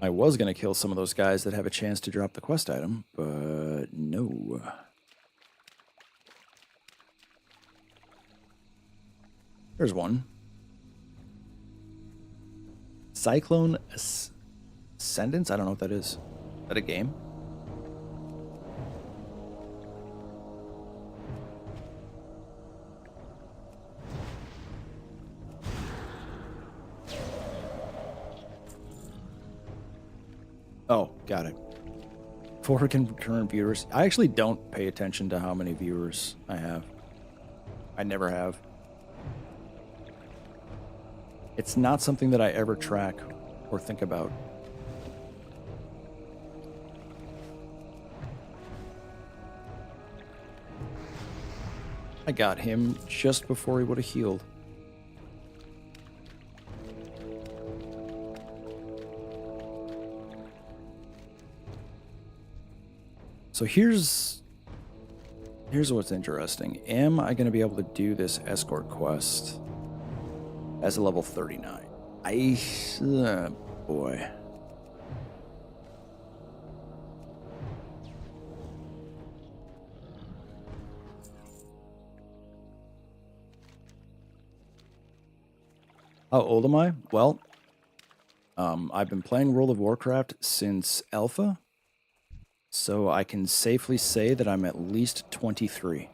I was going to kill some of those guys that have a chance to drop the quest item, but no. There's one. Cyclone Ascendance? I don't know what that is. Is that a game? Oh, got it. 4 concurrent viewers. I actually don't pay attention to how many viewers I have. I never have. It's not something that I ever track or think about. I got him just before he would have healed. So here's what's interesting. Am I going to be able to do this escort quest as a level 39? Boy. How old am I? Well, I've been playing World of Warcraft since Alpha, so I can safely say that I'm at least 23.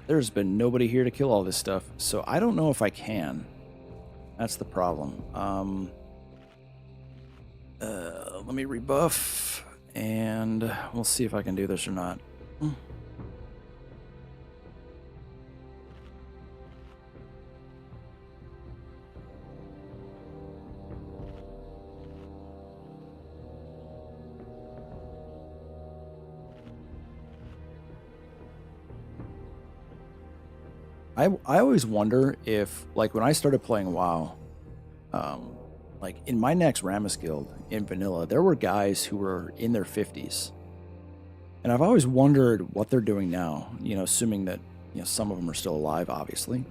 There's been nobody here to kill all this stuff, so I don't know if I can. That's the problem. Let me rebuff, and we'll see if I can do this or not. I always wonder if, like, when I started playing WoW, like, in my next Ramus guild in vanilla, there were guys who were in their 50s. And I've always wondered what they're doing now, you know, assuming that, you know, some of them are still alive, obviously,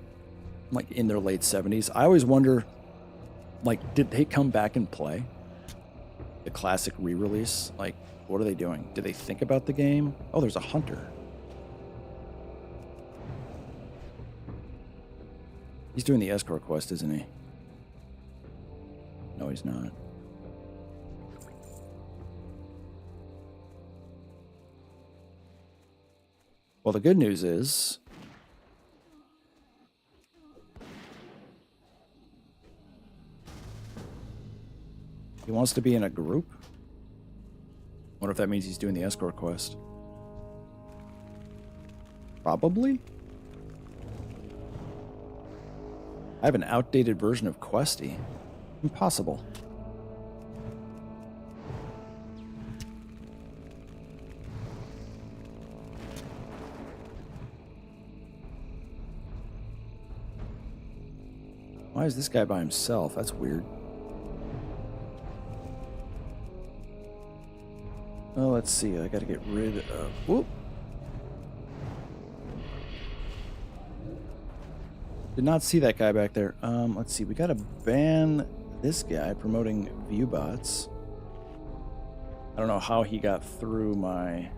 like in their late 70s. I always wonder, like, did they come back and play the classic re-release? Like, what are they doing? Do they think about the game? Oh, there's a hunter. He's doing the escort quest, isn't he? No, he's not. Well, the good news is he wants to be in a group. Wonder if that means he's doing the escort quest. Probably. I have an outdated version of Questy. Impossible. Why is this guy by himself? That's weird. Oh, let's see. I gotta get rid of... Whoop! Did not see that guy back there. Let's see. We gotta ban this guy promoting view bots. I don't know how he got through my...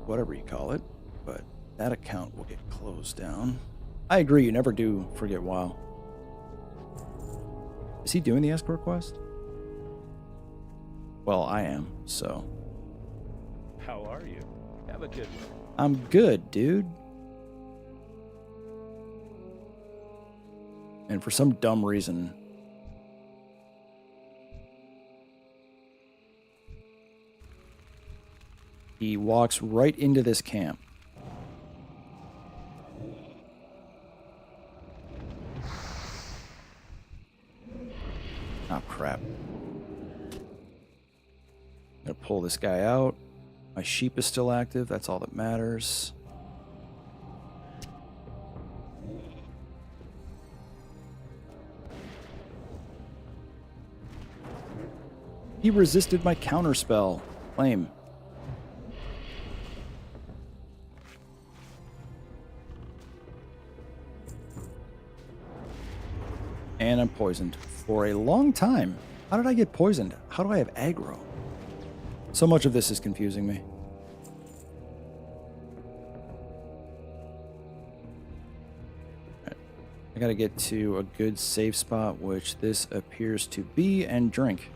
whatever you call it, but that account will get closed down. I agree, you never do forget WoW. Is he doing the escort quest? Well, I am, so... How are you? Have a good one. I'm good, dude. And for some dumb reason... He walks right into this camp. Oh, crap. I'm gonna pull this guy out. My sheep is still active. That's all that matters. He resisted my counterspell. Lame. And I'm poisoned for a long time. How did I get poisoned? How do I have aggro? So much of this is confusing me. Alright. I gotta get to a good safe spot, which this appears to be, and drink.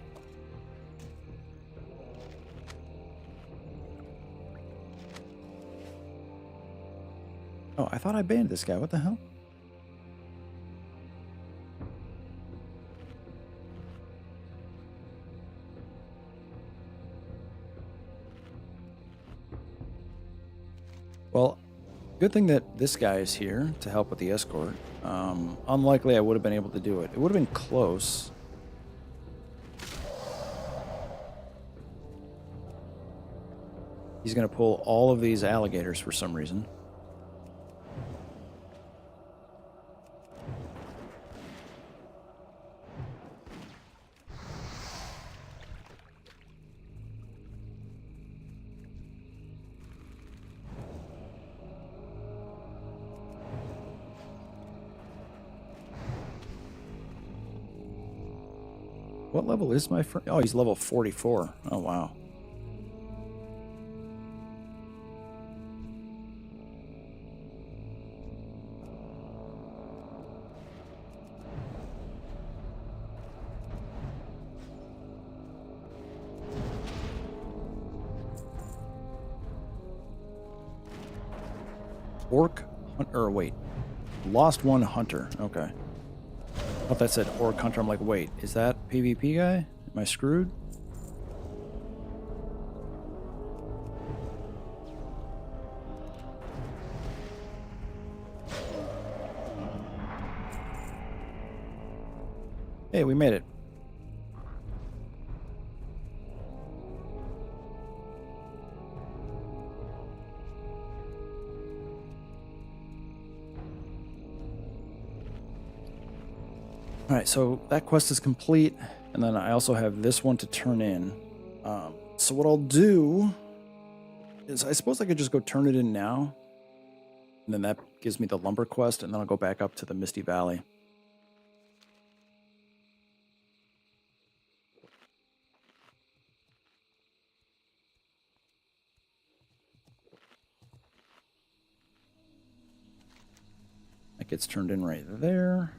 Oh, I thought I banned this guy. What the hell? Well, good thing that this guy is here to help with the escort. Unlikely I would have been able to do it. It would have been close. He's going to pull all of these alligators for some reason. What level is my friend? Oh, he's level 44. Oh, wow. Orc hunter, or wait. Lost one hunter. Okay. I thought that said orc hunter. I'm like, wait, is that PvP guy? Am I screwed? Hey, we made it. All right, so that quest is complete, and then I also have this one to turn in. So what I'll do is I suppose I could just go turn it in now, and then that gives me the lumber quest, and then I'll go back up to the Misty Valley. That gets turned in right there.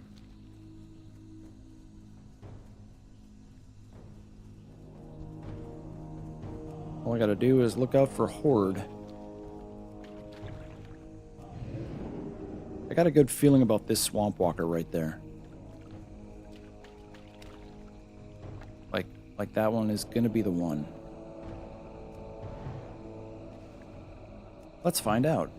All I gotta do is look out for Horde. I got a good feeling about this Swamp Walker right there. Like that one is gonna be the one. Let's find out.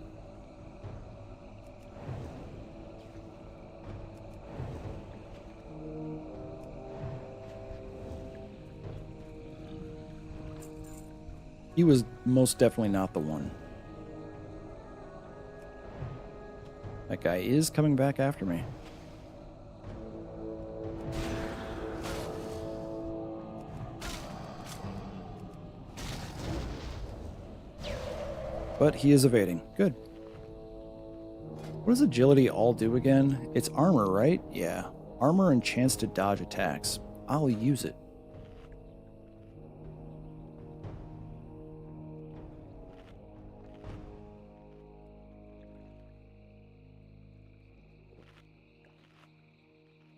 He was most definitely not the one. That guy is coming back after me. But he is evading. Good. What does agility all do again? It's armor, right? Yeah. Armor and chance to dodge attacks. I'll use it.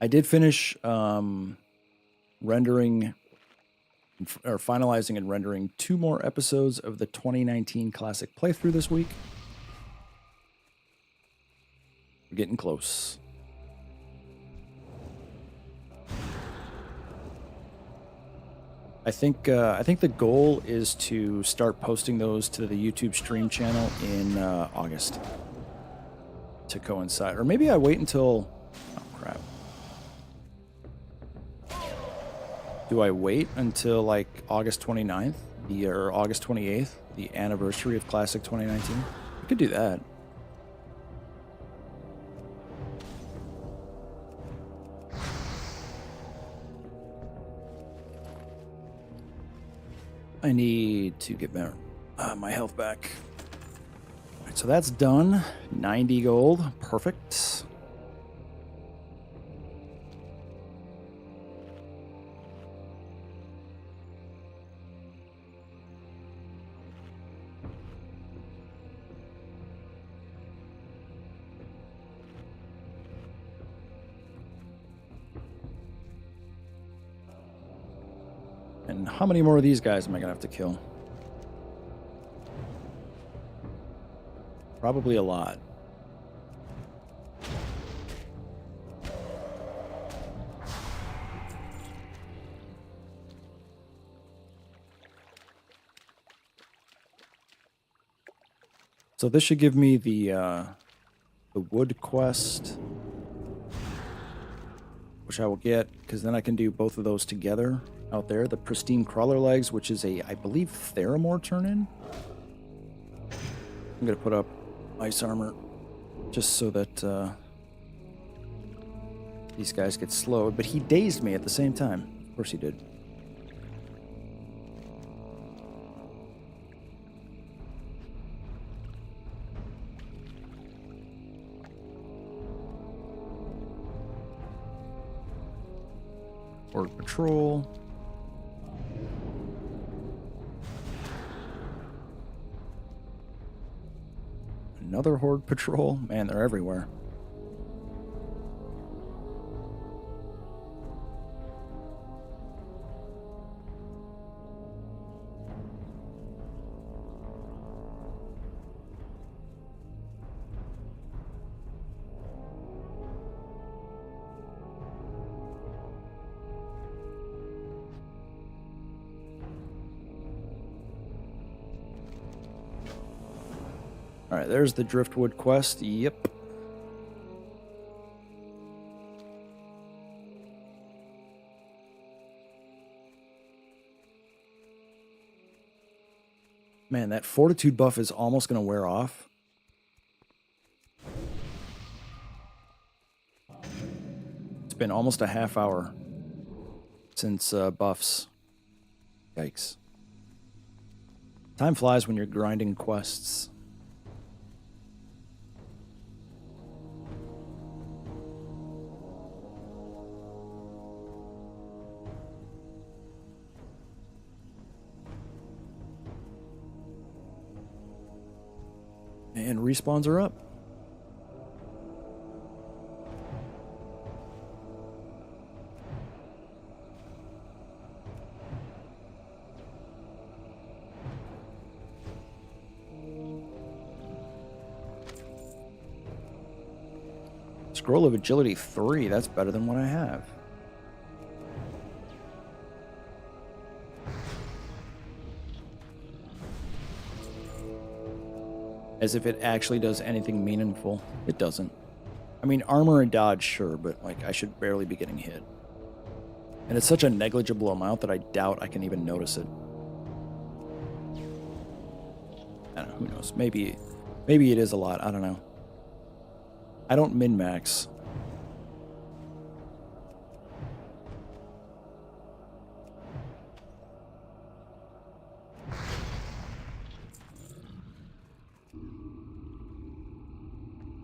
I did finish rendering or finalizing and rendering 2 more episodes of the 2019 Classic playthrough this week. We're getting close. I think the goal is to start posting those to the YouTube stream channel in August to coincide, or maybe I wait until. Oh crap! Do I wait until like August 29th, or August 28th, the anniversary of Classic 2019? I could do that. I need to get my health back. All right, so that's done. 90 gold. Perfect. And how many more of these guys am I going to have to kill? Probably a lot. So this should give me the wood quest, which I will get, because then I can do both of those together out there. The pristine crawler legs, which is a, I believe, Theramore turn-in. I'm going to put up ice armor just so that these guys get slowed. But he dazed me at the same time. Of course he did. Horde patrol. Another horde patrol. Man, they're everywhere. All right, there's the Driftwood quest. Yep. Man, that fortitude buff is almost going to wear off. It's been almost a half hour since buffs. Yikes. Time flies when you're grinding quests. And respawns are up. Scroll of Agility 3, that's better than what I have. As if it actually does anything meaningful. It doesn't. I mean, armor and dodge, sure, but like I should barely be getting hit. And it's such a negligible amount that I doubt I can even notice it. I don't know, who knows? Maybe it is a lot, I don't know. I don't min-max.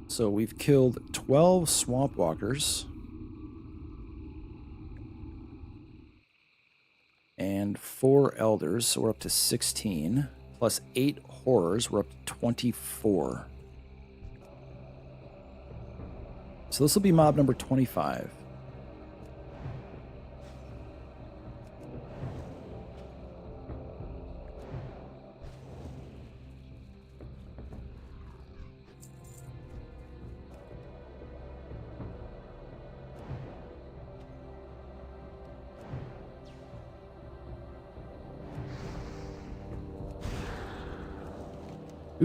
So we've killed 12 swamp walkers. And 4 elders, so we're up to 16. Plus 8 horrors, we're up to 24. So this will be mob number 25.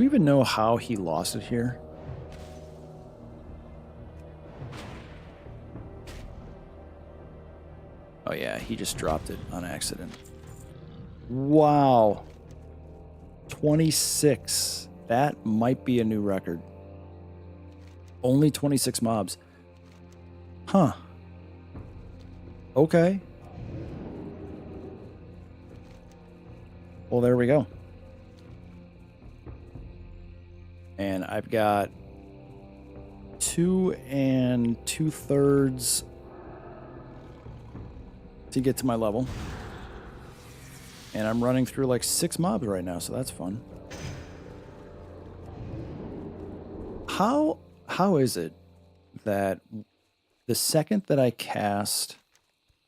we even know how he lost it here? Oh yeah, he just dropped it on accident. Wow. 26. That might be a new record. Only 26 mobs. Huh. Okay. Well, there we go. And I've got 2 2/3 to get to my level. And I'm running through like 6 mobs right now, so that's fun. How is it that the second that I cast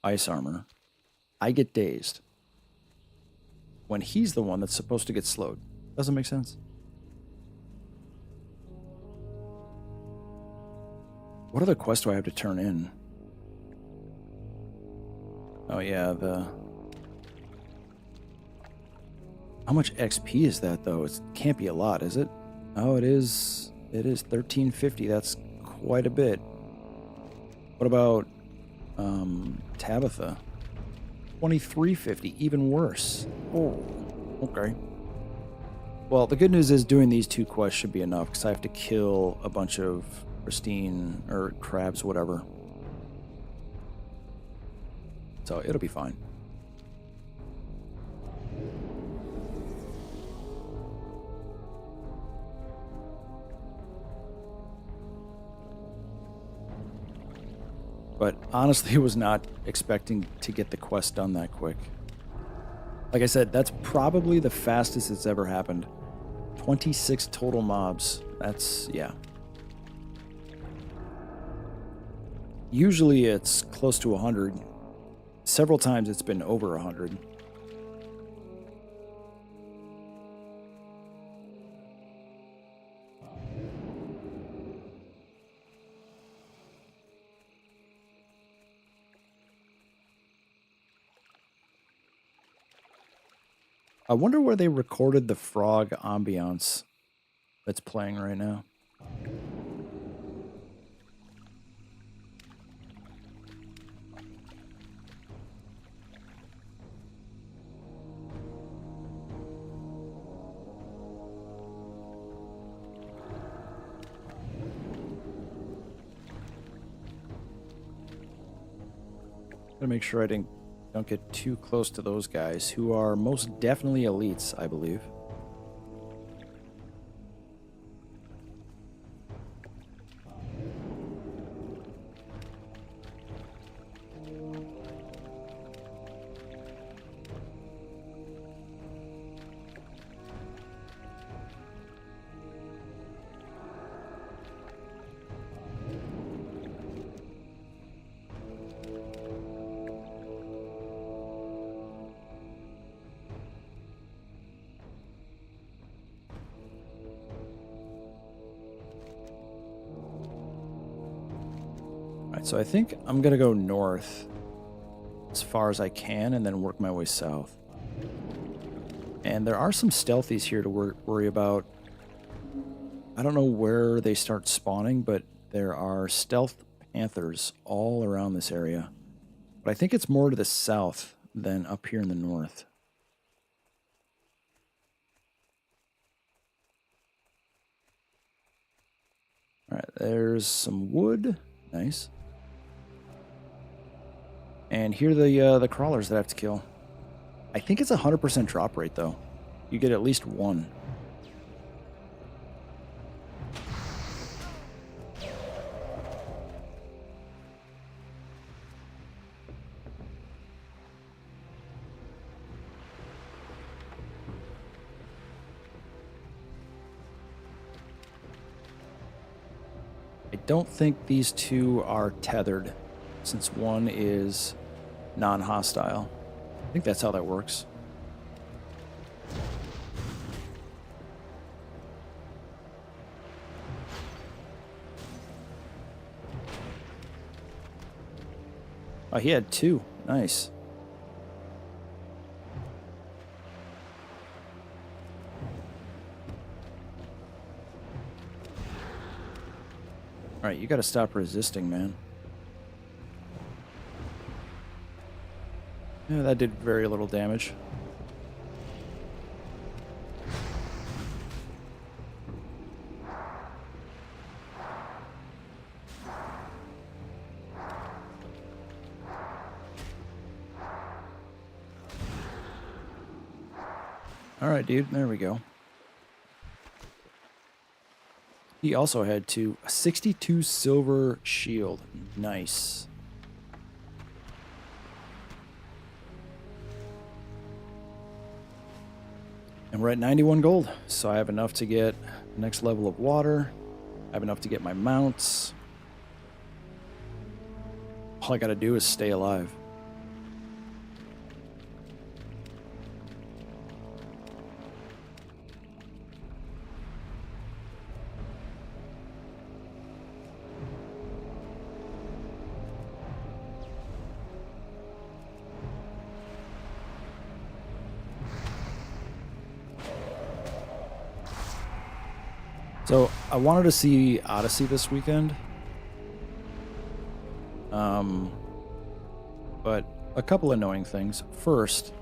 Ice Armor, I get dazed when he's the one that's supposed to get slowed? Doesn't make sense. What other quest do I have to turn in? Oh yeah, how much XP is that though? It can't be a lot, is it? Oh, it is. It is 1350. That's quite a bit. What about Tabitha? 2350, even worse. Oh, okay. Well, the good news is doing these 2 quests should be enough because I have to kill a bunch of pristine or crabs, whatever. So it'll be fine. But honestly, I was not expecting to get the quest done that quick. Like I said, that's probably the fastest it's ever happened. 26 total mobs. That's, yeah. Usually it's close to 100. Several times it's been over 100. I wonder where they recorded the frog ambiance that's playing right now. Gotta make sure I don't get too close to those guys, who are most definitely elites, I believe. So I think I'm going to go north as far as I can and then work my way south. And there are some stealthies here to worry about. I don't know where they start spawning, but there are stealth panthers all around this area. But I think it's more to the south than up here in the north. All right, there's some wood. Nice. And here are the crawlers that I have to kill. I think it's 100% drop rate, though. You get at least one. I don't think these two are tethered, since one is non-hostile. I think that's how that works. Oh, he had 2. Nice. Alright, you gotta stop resisting, man. Yeah, that did very little damage. Alright, dude, there we go. He also had a 62 silver shield. Nice. And we're at 91 gold, so I have enough to get the next level of water. I have enough to get my mounts. All I gotta do is stay alive. So I wanted to see Odyssey this weekend. But a couple annoying things. First,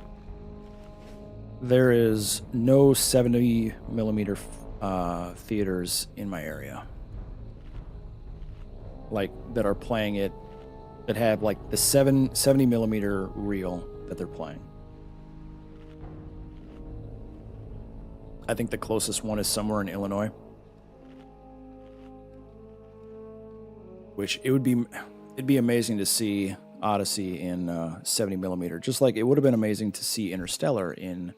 there is no 70 millimeter theaters in my area. Like, that are playing it, that have like the 70 millimeter reel that they're playing. I think the closest one is somewhere in Illinois. Which it'd be amazing to see Odyssey in 70 millimeter, just like it would have been amazing to see Interstellar in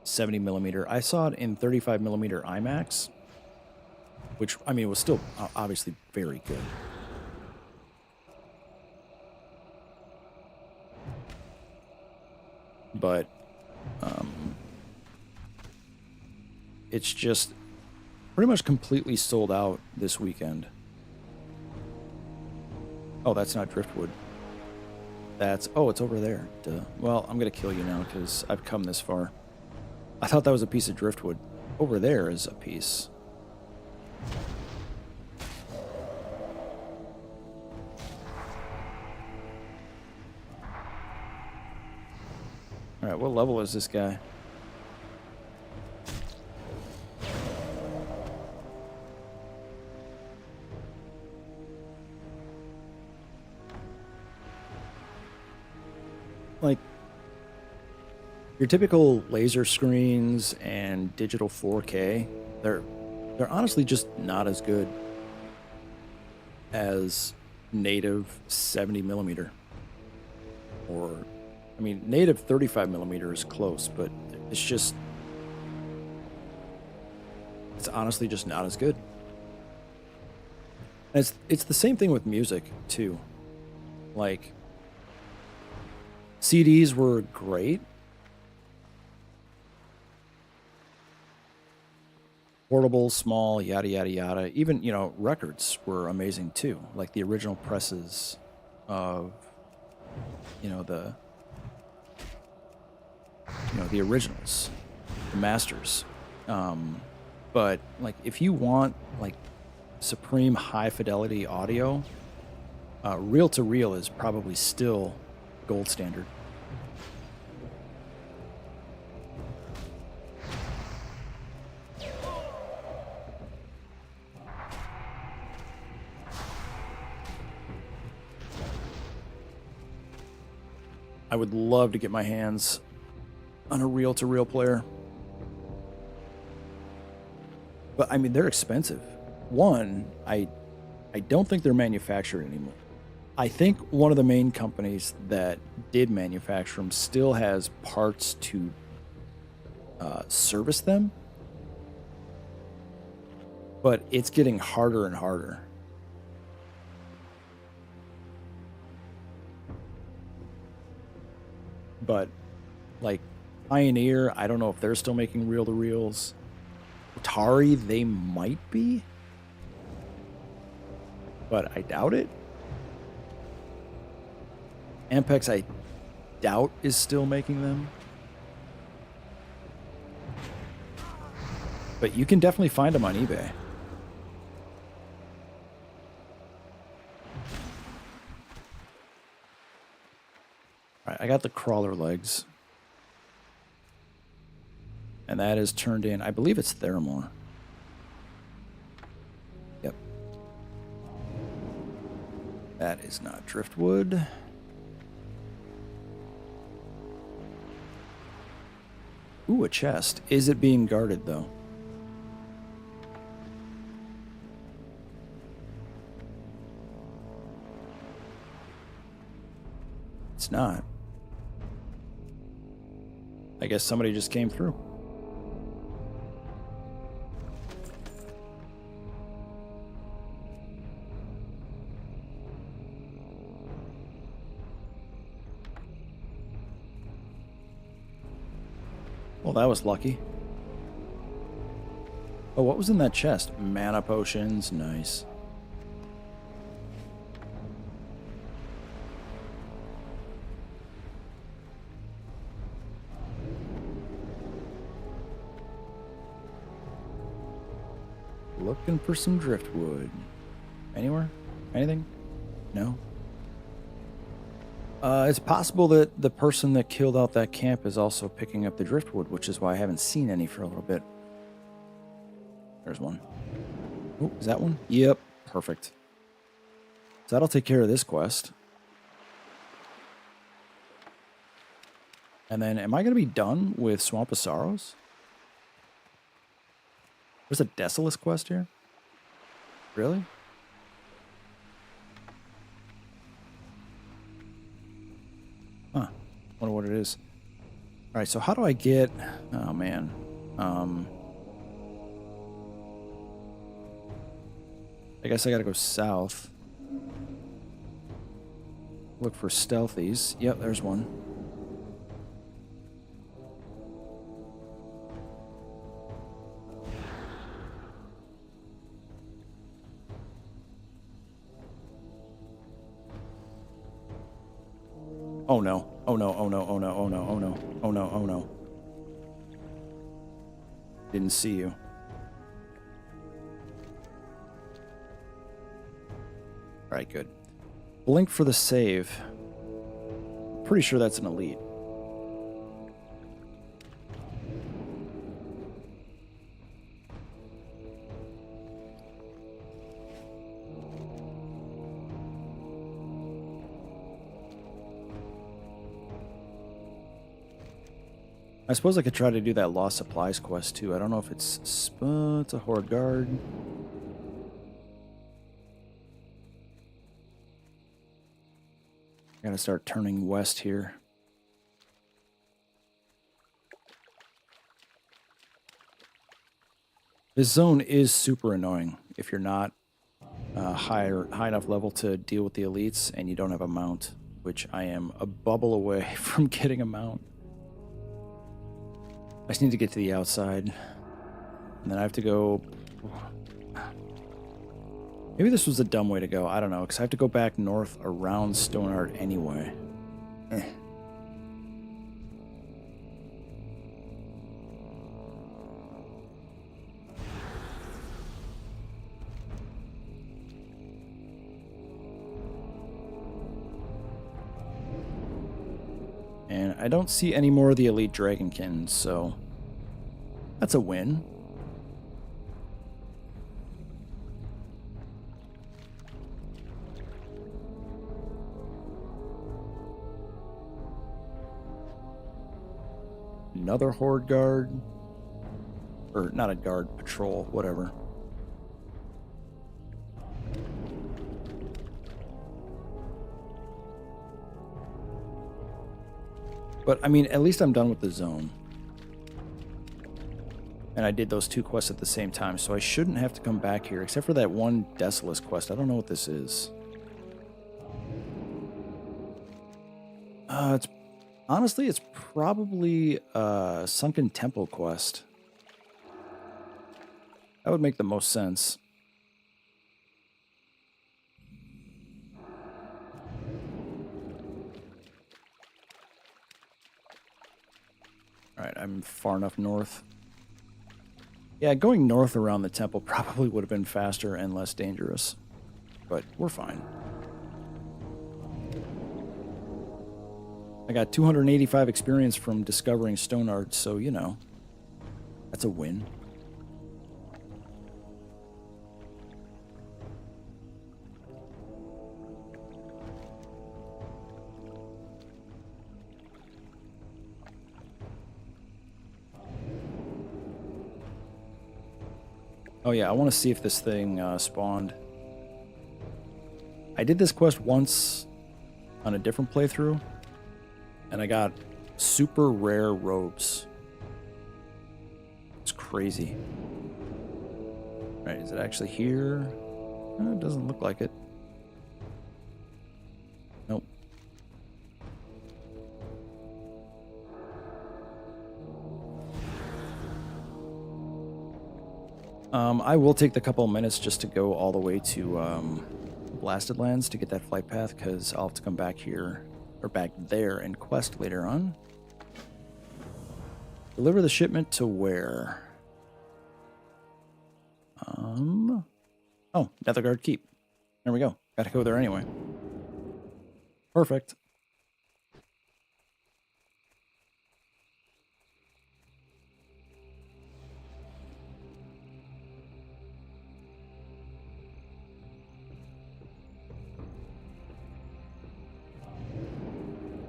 70 millimeter. I saw it in 35 millimeter IMAX, which I mean was still obviously very good. But it's just pretty much completely sold out this weekend. Oh, that's not driftwood. Oh, it's over there. Duh. Well, I'm gonna kill you now because I've come this far. I thought that was a piece of driftwood. Over there is a piece. Alright, what level is this guy? Like, your typical laser screens and digital 4K, they're honestly just not as good as native 70 millimeter. Or, I mean, native 35 millimeter is close, but it's honestly just not as good. And it's the same thing with music too. Like, CDs were great. Portable, small, yada, yada, yada. Even, records were amazing too. Like the original presses of, the originals, the masters. But like, if you want like supreme high fidelity audio, reel to reel is probably still gold standard. I would love to get my hands on a reel-to-reel player. But, I mean, they're expensive. One, I don't think they're manufactured anymore. I think one of the main companies that did manufacture them still has parts to service them. But it's getting harder and harder. But, like, Pioneer, I don't know if they're still making reel-to-reels. Atari, they might be. But I doubt it. Ampex, I doubt, is still making them. But you can definitely find them on eBay. Alright, I got the crawler legs. And that is turned in. I believe it's Theramore. Yep. That is not driftwood. Ooh, a chest. Is it being guarded, though? It's not. I guess somebody just came through. Well, that was lucky. Oh, what was in that chest? Mana potions. Nice. Looking for some driftwood. Anywhere? Anything? No? It's possible that the person that killed out that camp is also picking up the driftwood, which is why I haven't seen any for a little bit. There's one. Oh, is that one? Yep, perfect. So that'll take care of this quest. And then, am I going to be done with Swamp of Sorrows? There's a Desolace quest here? Really? Huh. Wonder what it is. Alright, so how do I get... Oh, man. I guess I gotta go south. Look for stealthies. Yep, there's one. Oh no. Oh no, oh no, oh no, oh no, oh no, oh no, oh no. Didn't see you. Alright, good. Blink for the save. Pretty sure that's an elite. I suppose I could try to do that Lost Supplies quest too. I don't know if it's... it's a Horde Guard. I gotta start turning west here. This zone is super annoying if you're not high enough level to deal with the elites and you don't have a mount, which I am a bubble away from getting a mount. I just need to get to the outside. And then I have to go... Maybe this was a dumb way to go. I don't know, because I have to go back north around Stoneheart anyway. And I don't see any more of the Elite Dragonkin, so that's a win. Another Horde Guard. Or not a guard, patrol, whatever. But, I mean, at least I'm done with the zone. And I did those two quests at the same time, so I shouldn't have to come back here, except for that one Desolace quest. I don't know what this is. Honestly, it's probably a Sunken Temple quest. That would make the most sense. Alright, I'm far enough north. Yeah, going north around the temple probably would have been faster and less dangerous. But we're fine. I got 285 experience from discovering stone art, so, you know, that's a win. Oh yeah, I want to see if this thing spawned. I did this quest once on a different playthrough, and I got super rare robes. It's crazy. Alright, is it actually here? It doesn't look like it. Nope. I will take the couple of minutes just to go all the way to Blasted Lands to get that flight path, because I'll have to come back here, or back there, and quest later on. Deliver the shipment to where? Oh, Netherguard Keep. There we go. Gotta go there anyway. Perfect.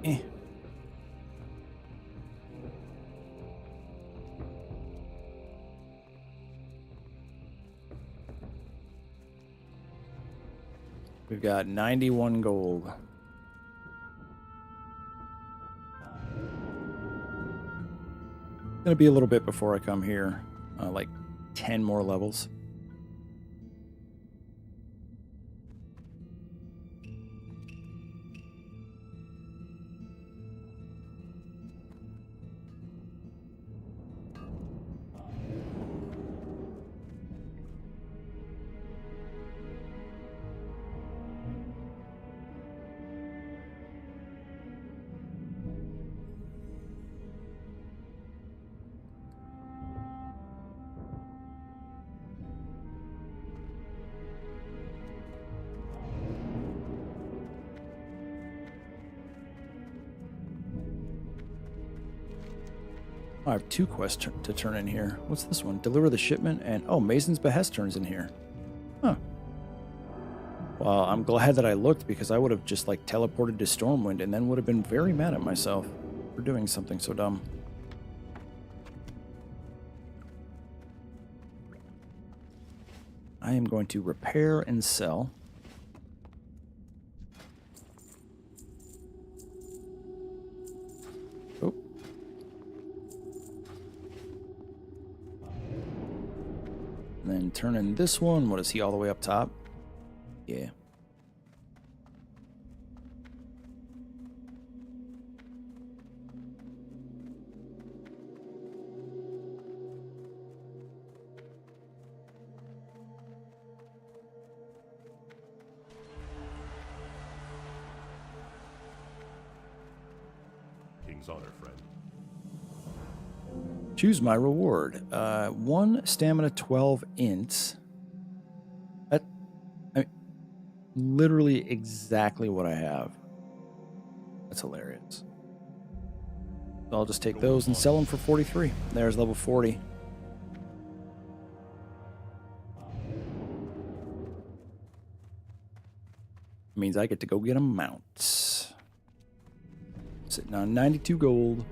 Eh. We've got 91 gold. It's gonna be a little bit before I come here, like 10 more levels. I have 2 quests to turn in here. What's this one? Deliver the shipment and... Oh, Mason's Behest turns in here. Huh. Well, I'm glad that I looked, because I would have just, like, teleported to Stormwind and then would have been very mad at myself for doing something so dumb. I am going to repair and sell. Oh. And then turn in this one. What is he, all the way up top? Yeah. King's honor, friend. Choose my reward. 1 stamina, 12 int. That, I mean, literally exactly what I have. That's hilarious. So I'll just take those and sell them for 43. There's level 40. Means I get to go get a mount. Sitting on 92 gold.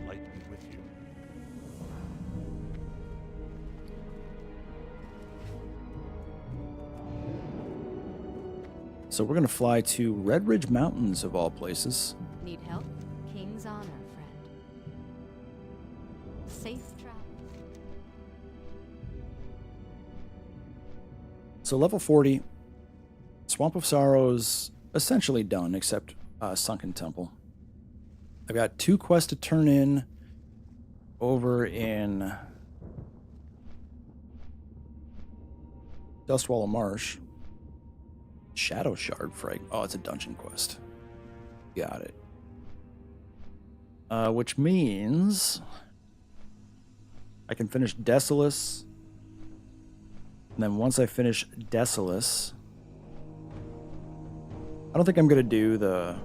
Light be with you. So we're going to fly to Red Ridge Mountains, of all places. Need help? King's honor, friend. Safe travel. So level 40. Swamp of Sorrows essentially done, except Sunken Temple. I've got 2 quests to turn in over in Dustwallow Marsh. Shadow Shard Frag. Oh, it's a dungeon quest. Got it. Which means I can finish Desolus. And then once I finish Desolus, I don't think I'm gonna do the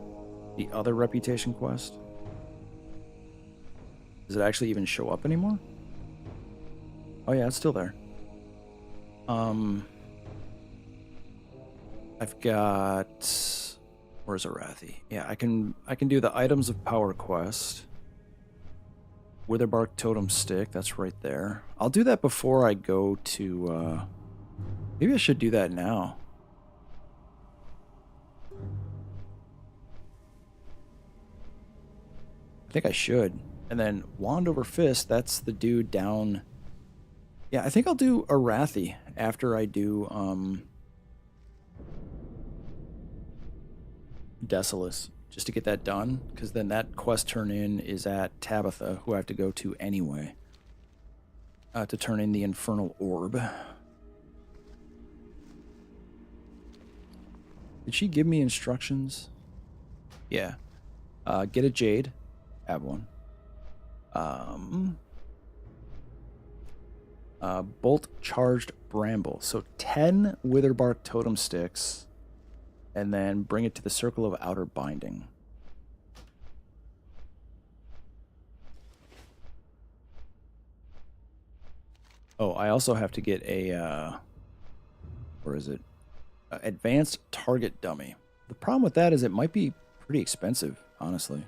other reputation quest. Does it actually even show up anymore? Oh yeah, it's still there. I've got, where's Arathi? Yeah, I can do the items of power quest. Witherbark totem stick, that's right there. I'll do that before I go to maybe I should do that now. I think I should. And then Wand over Fist, that's the dude down. Yeah, I think I'll do Arathi after I do Desolus, just to get that done, because then that quest turn in is at Tabitha, who I have to go to anyway, to turn in the Infernal Orb. Did she give me instructions? Yeah. Get a Jade. Have one. Bolt Charged Bramble. So 10 Witherbark Totem Sticks, and then bring it to the Circle of Outer Binding. Oh, I also have to get a, where is it? Advanced Target Dummy. The problem with that is it might be pretty expensive, honestly.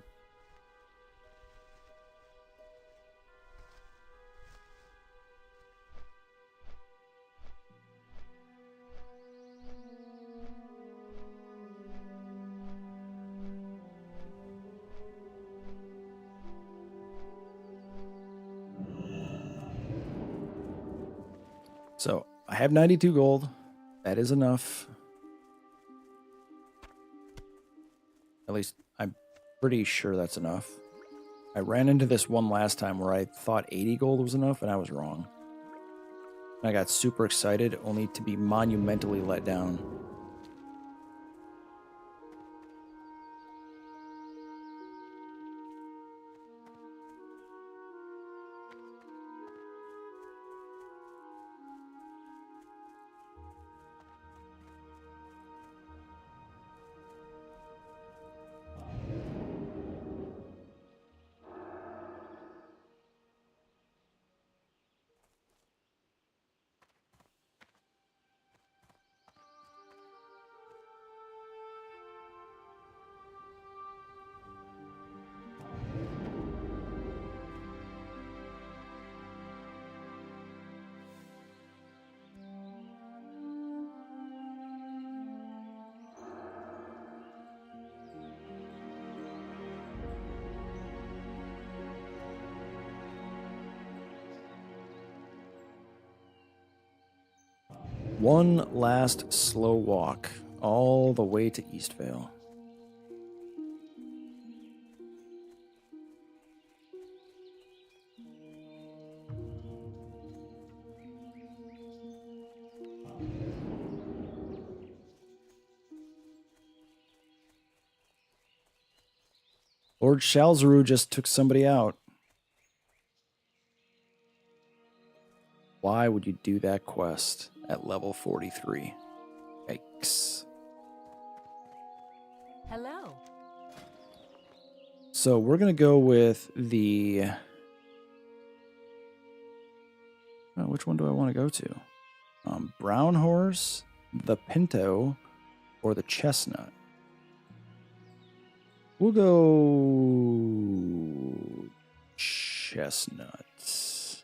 So I have 92 gold. That is enough. At least I'm pretty sure that's enough. I ran into this one last time where I thought 80 gold was enough, and I was wrong. I got super excited, only to be monumentally let down. One last slow walk all the way to Eastvale. Lord Shalzaru just took somebody out. Why would you do that quest at level 43? Yikes. Hello. So we're going to go with the... which one do I want to go to? Brown Horse, the Pinto, or the Chestnut? We'll go... Chestnuts.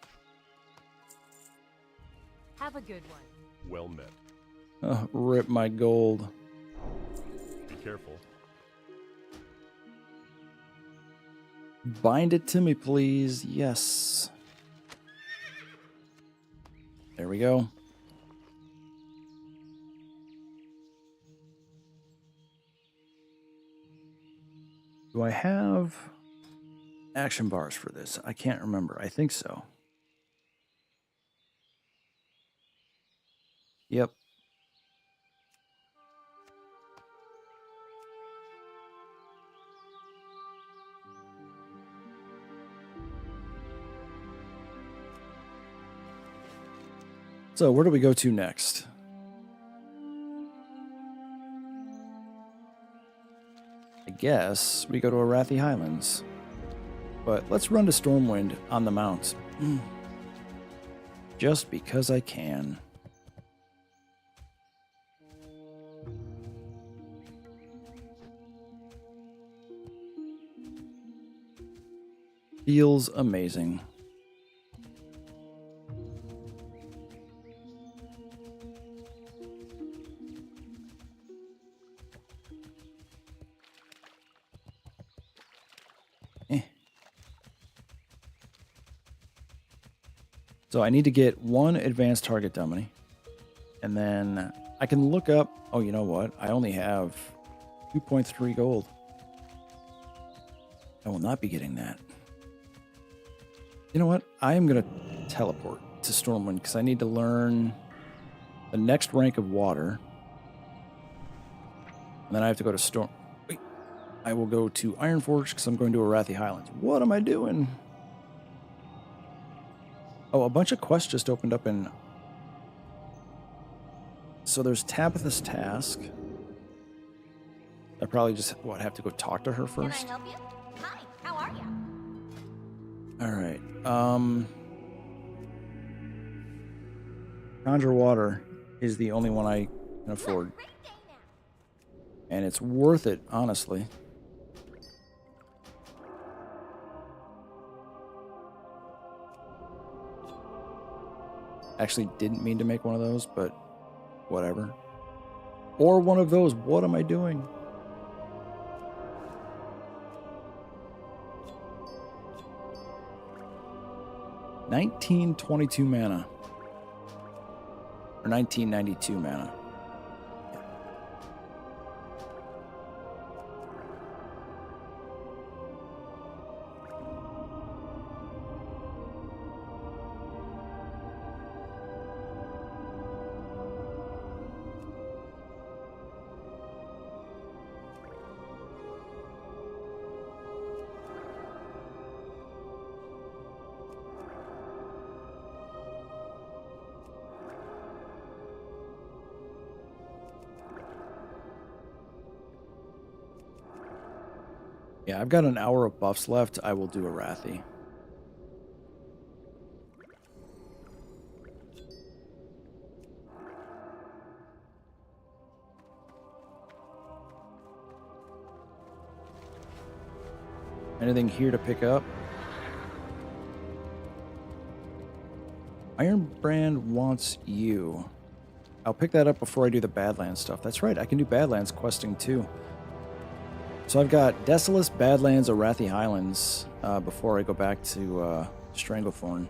Have a good one. Well met. Oh, rip my gold. Be careful. Bind it to me, please. Yes. There we go. Do I have action bars for this? I can't remember. I think so. Yep. So where do we go to next? guess we go to Arathi Highlands. But let's run to Stormwind on the mount. Just because I can. Feels amazing. So I need to get one advanced target dummy. And then I can look up... Oh, you know what? I only have 2.3 gold. I will not be getting that. You know what? I am going to teleport to Stormwind because I need to learn the next rank of water. And then I have to go to Storm... Wait. I will go to Ironforge because I'm going to Arathi Highlands. What am I doing? Oh, a bunch of quests just opened up in... So there's Tabitha's task. I probably just have to go talk to her first. Can I help you? Hi, how are you? All right. Conjure Water is the only one I can afford. Great day now. And it's worth it, honestly. Actually didn't mean to make one of those, but whatever. Or one of those. What am I doing? $19.22 mana. Or 1992 mana. Yeah, I've got an hour of buffs left. I will do Arathi. Anything here to pick up? Ironbrand wants you. I'll pick that up before I do the Badlands stuff. That's right, I can do Badlands questing too. So I've got Desolus, Badlands, Arathi Highlands before I go back to Stranglethorn.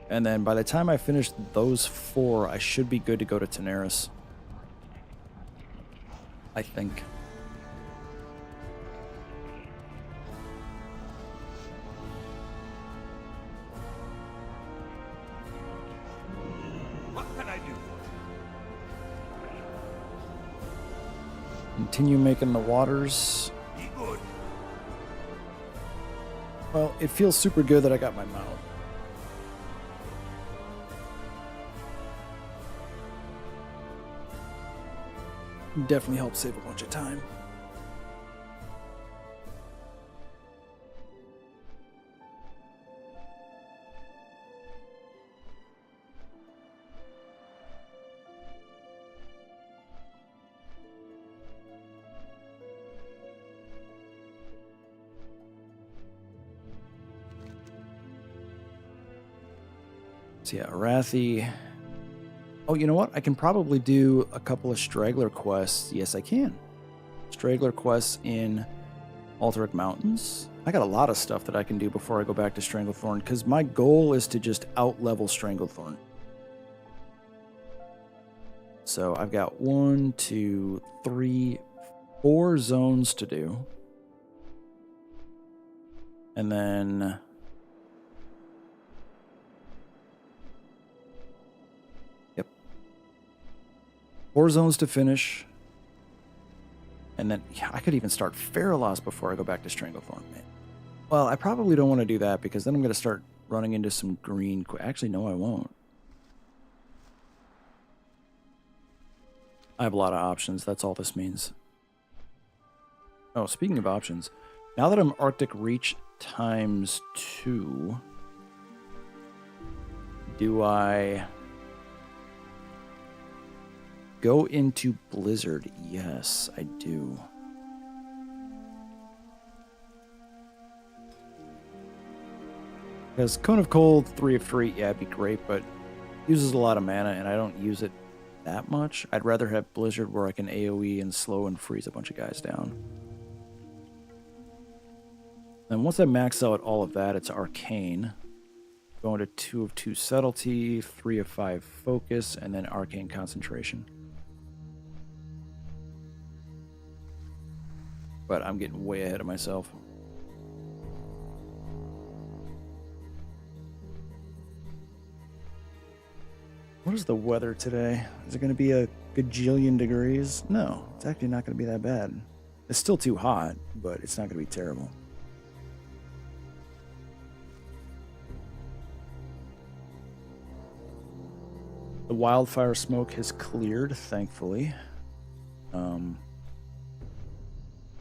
And then by the time I finish those 4, I should be good to go to Tenaris. I think. What can I do for you? Continue making the waters. Be good. Well, it feels super good that I got my mount. Definitely helps save a bunch of time. So yeah, Arathi. Oh, you know what? I can probably do a couple of straggler quests. Yes, I can. Straggler quests in Alterac Mountains. I got a lot of stuff that I can do before I go back to Stranglethorn, because my goal is to just out-level Stranglethorn. So I've got 1, 2, 3, 4 zones to do. And then... Yep. 4 zones to finish. And then, yeah, I could even start Faralos before I go back to Stranglethorn. Man. Well, I probably don't want to do that, because then I'm going to start running into some green... Actually, no, I won't. I have a lot of options. That's all this means. Oh, speaking of options, now that I'm Arctic Reach times 2, do I go into Blizzard? Yes, I do. Because Cone of Cold, 3 of 3, yeah, it'd be great, but uses a lot of mana, and I don't use it that much. I'd rather have Blizzard where I can AoE and slow and freeze a bunch of guys down. And once I max out all of that, it's Arcane. Going to 2 of 2 Subtlety, 3 of 5 Focus, and then Arcane Concentration. But I'm getting way ahead of myself. What is the weather today? Is it going to be a gajillion degrees? No, it's actually not going to be that bad. It's still too hot, but it's not going to be terrible. The wildfire smoke has cleared, thankfully.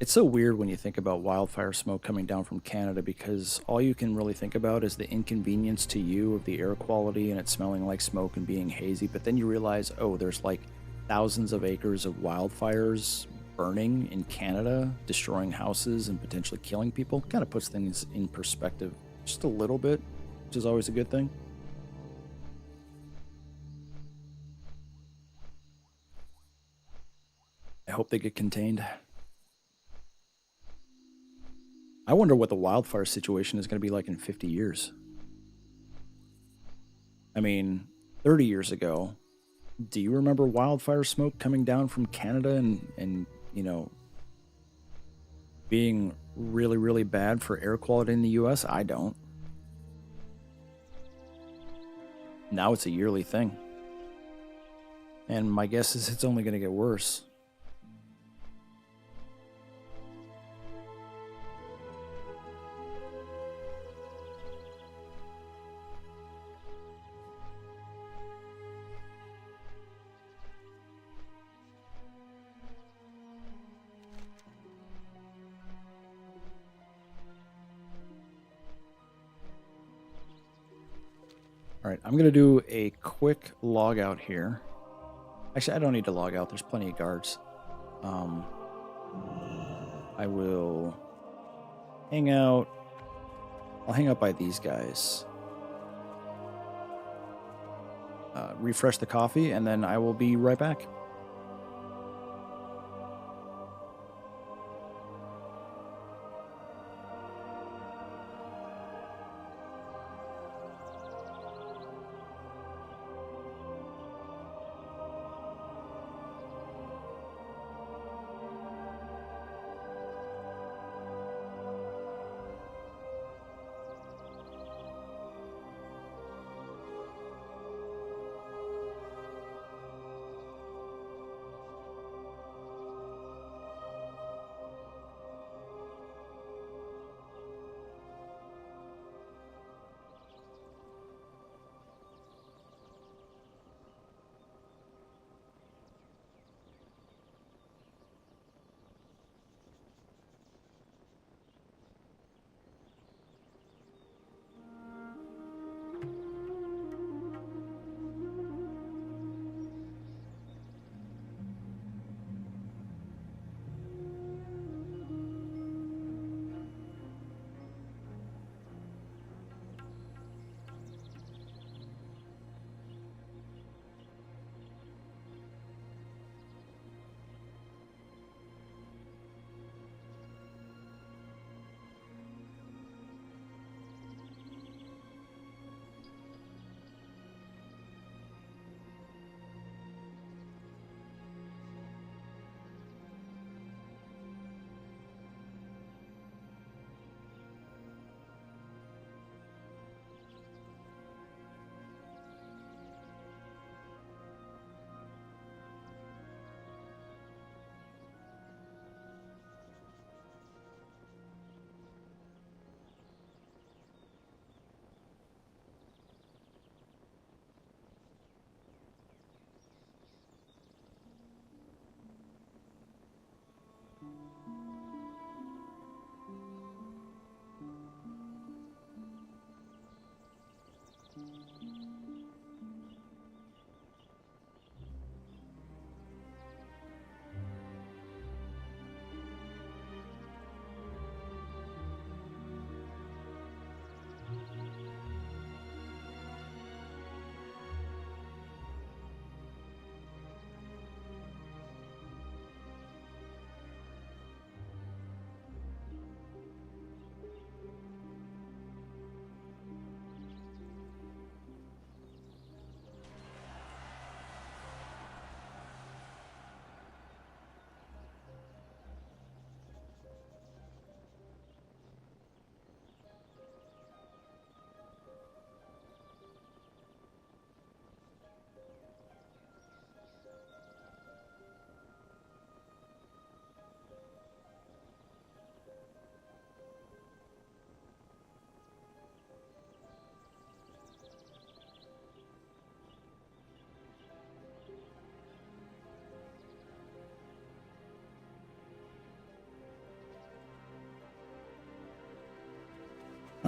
It's so weird when you think about wildfire smoke coming down from Canada because all you can really think about is the inconvenience to you of the air quality and it smelling like smoke and being hazy. But then you realize, oh, there's like thousands of acres of wildfires burning in Canada, destroying houses and potentially killing people. Kind of puts things in perspective just a little bit, which is always a good thing. I hope they get contained. I wonder what the wildfire situation is going to be like in 50 years. I mean, 30 years ago, do you remember wildfire smoke coming down from Canada and you know, being really, really bad for air quality in the US? I don't. Now it's a yearly thing. And my guess is it's only going to get worse. All right, I'm going to do a quick log out here. Actually, I don't need to log out. There's plenty of guards. I will hang out. I'll hang out by these guys. Refresh the coffee, and then I will be right back.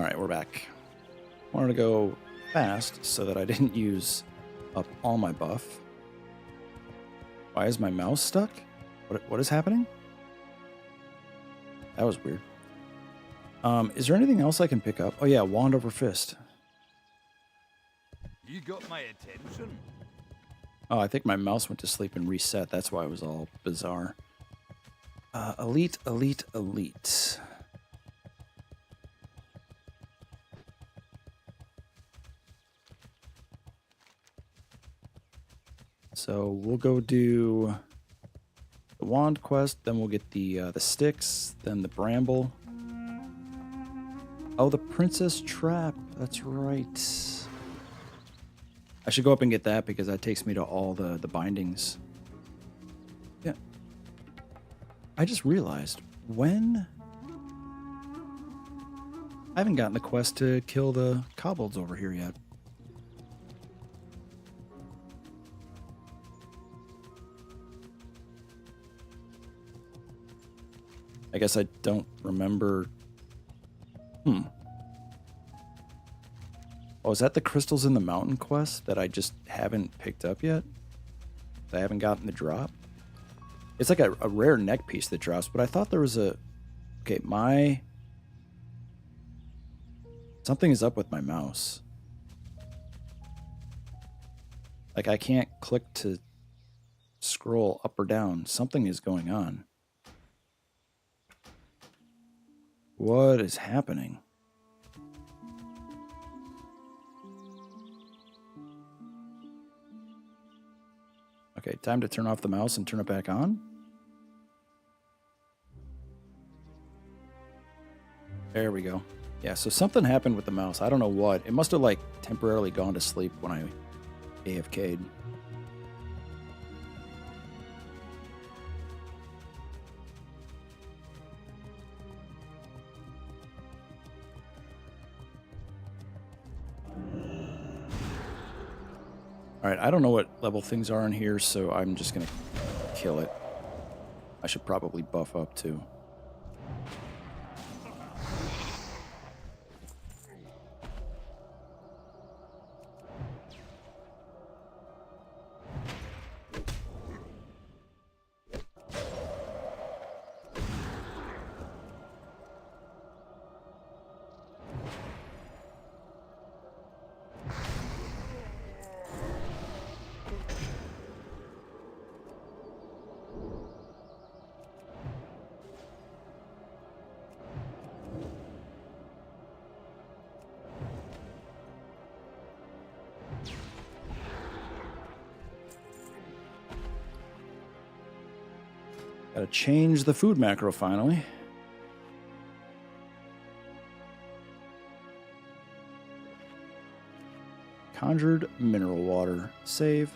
All right, we're back. Wanted to go fast so that I didn't use up all my buff. Why is my mouse stuck? What is happening? That was weird. Is there anything else I can pick up? Oh yeah, wand over fist. You got my attention. Oh, I think my mouse went to sleep and reset. That's why it was all bizarre. Elite, elite, elite. So we'll go do the wand quest, then we'll get the sticks, then the bramble. Oh, the princess trap. That's right. I should go up and get that because that takes me to all the bindings. Yeah. I just realized when I haven't gotten the quest to kill the kobolds over here yet. I guess I don't remember. Oh, is that the crystals in the mountain quest that I just haven't picked up yet? I haven't gotten the drop? It's like a rare neck piece that drops, but I thought there was a... Okay, something is up with my mouse. Like, I can't click to scroll up or down. Something is going on. What is happening? Okay, time to turn off the mouse and turn it back on. There we go. Yeah, so something happened with the mouse. I don't know what. It must have, like, temporarily gone to sleep when I AFK'd. Alright, I don't know what level things are in here, so I'm just gonna kill it. I should probably buff up, too. Gotta change the food macro finally. Conjured mineral water. Save.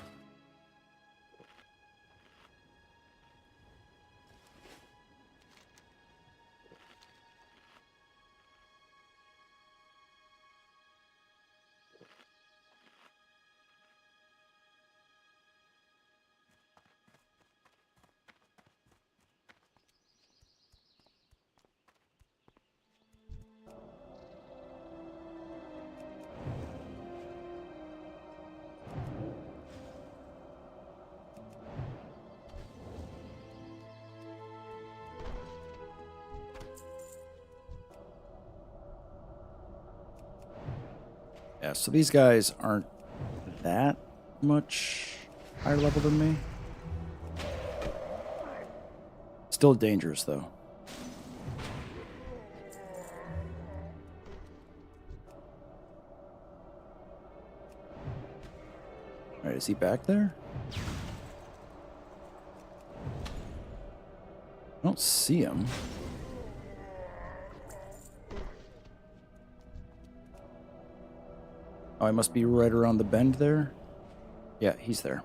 Yeah, so these guys aren't that much higher level than me. Still dangerous, though. Alright, is he back there? I don't see him. Oh, he must be right around the bend there. Yeah, he's there.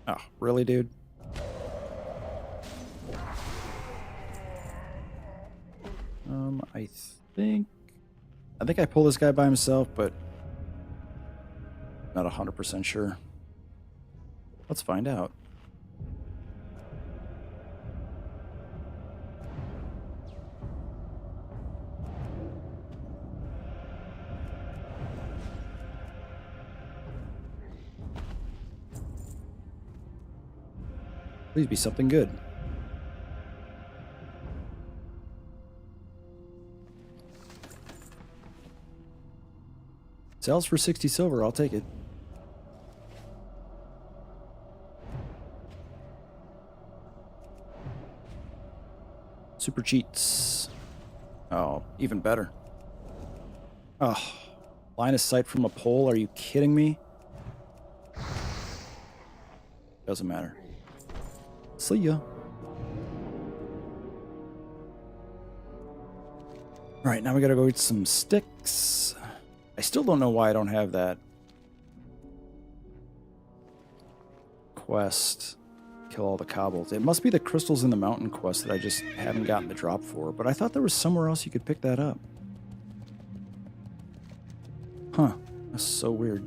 Oh, really, dude? I think I pull this guy by himself, but not 100% sure. Let's find out. Please be something good. Sells for 60 silver, I'll take it. Super cheats. Oh, even better. Oh, line of sight from a pole, are you kidding me? Doesn't matter. See ya. Alright, now we gotta go get some sticks. I still don't know why I don't have that quest. Kill all the cobbles. It must be the crystals in the mountain quest that I just haven't gotten the drop for, but I thought there was somewhere else you could pick that up. Huh. That's so weird.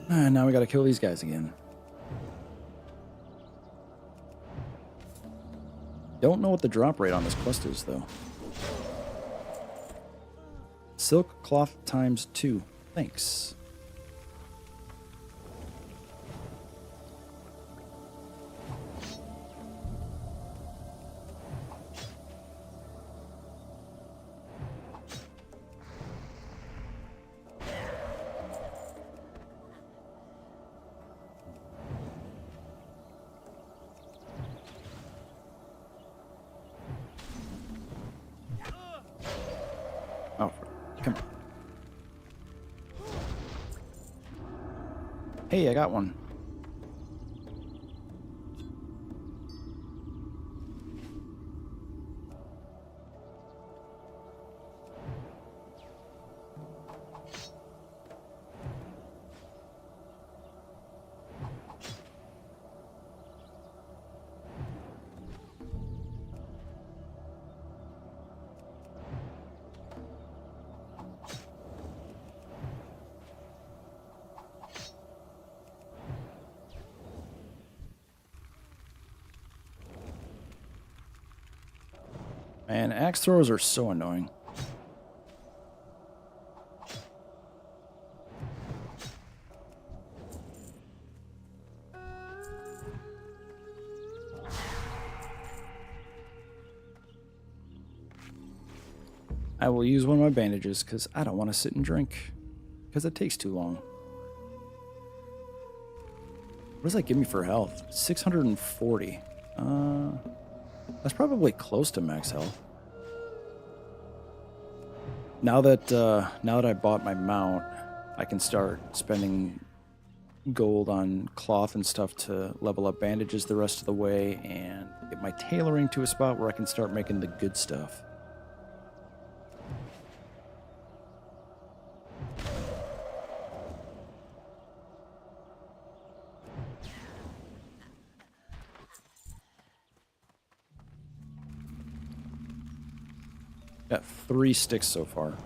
And now we gotta kill these guys again. Don't know what the drop rate on this quest is, though. Silk cloth times 2. Thanks. Oh, come on. Hey, I got one. Man, axe throwers are so annoying. I will use one of my bandages because I don't want to sit and drink because it takes too long. What does that give me for health? 640. That's probably close to max health. Now that I bought my mount, I can start spending gold on cloth and stuff to level up bandages the rest of the way and get my tailoring to a spot where I can start making the good stuff. Got 3 sticks so far.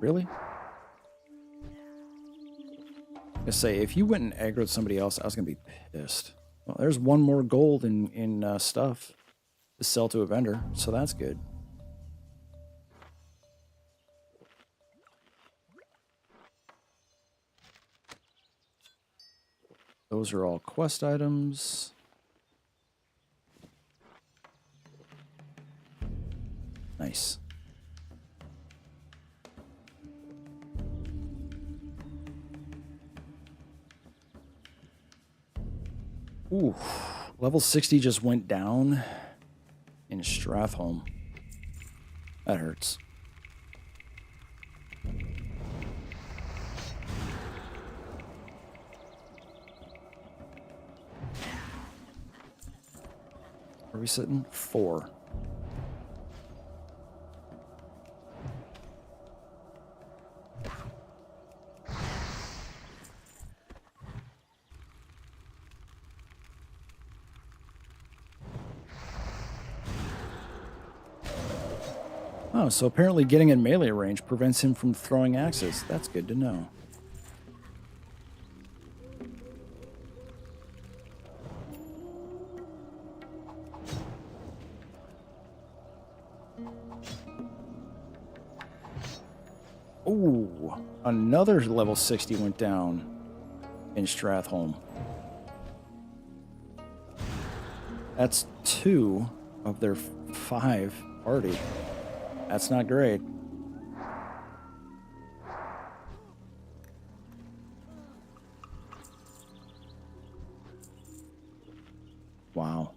Really? I say, if you went and aggroed somebody else, I was gonna be pissed. Well, there's one more gold in stuff to sell to a vendor, so that's good. Those are all quest items. Nice. Ooh, level 60 just went down in Strathholm. That hurts. Where are we sitting? 4. Oh, so apparently getting in melee range prevents him from throwing axes. That's good to know. Ooh, another level 60 went down in Strathholm. That's 2 of their 5 already. That's not great. Wow.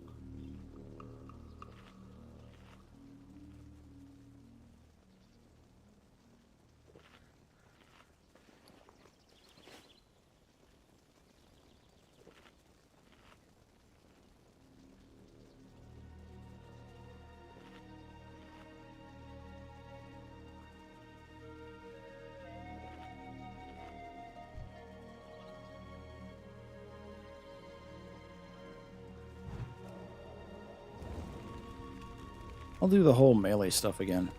I'll do the whole melee stuff again.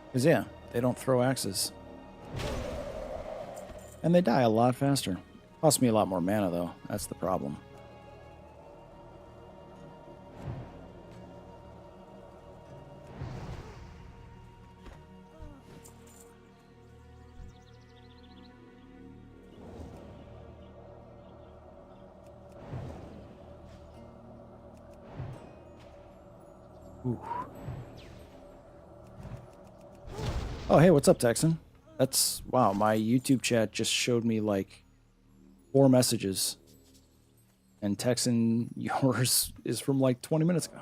Because, yeah, they don't throw axes. And they die a lot faster. Costs me a lot more mana, though. That's the problem. Ooh. Oh, hey, what's up, Texan? That's, wow, my YouTube chat just showed me like 4 messages. And Texan, yours is from like 20 minutes ago.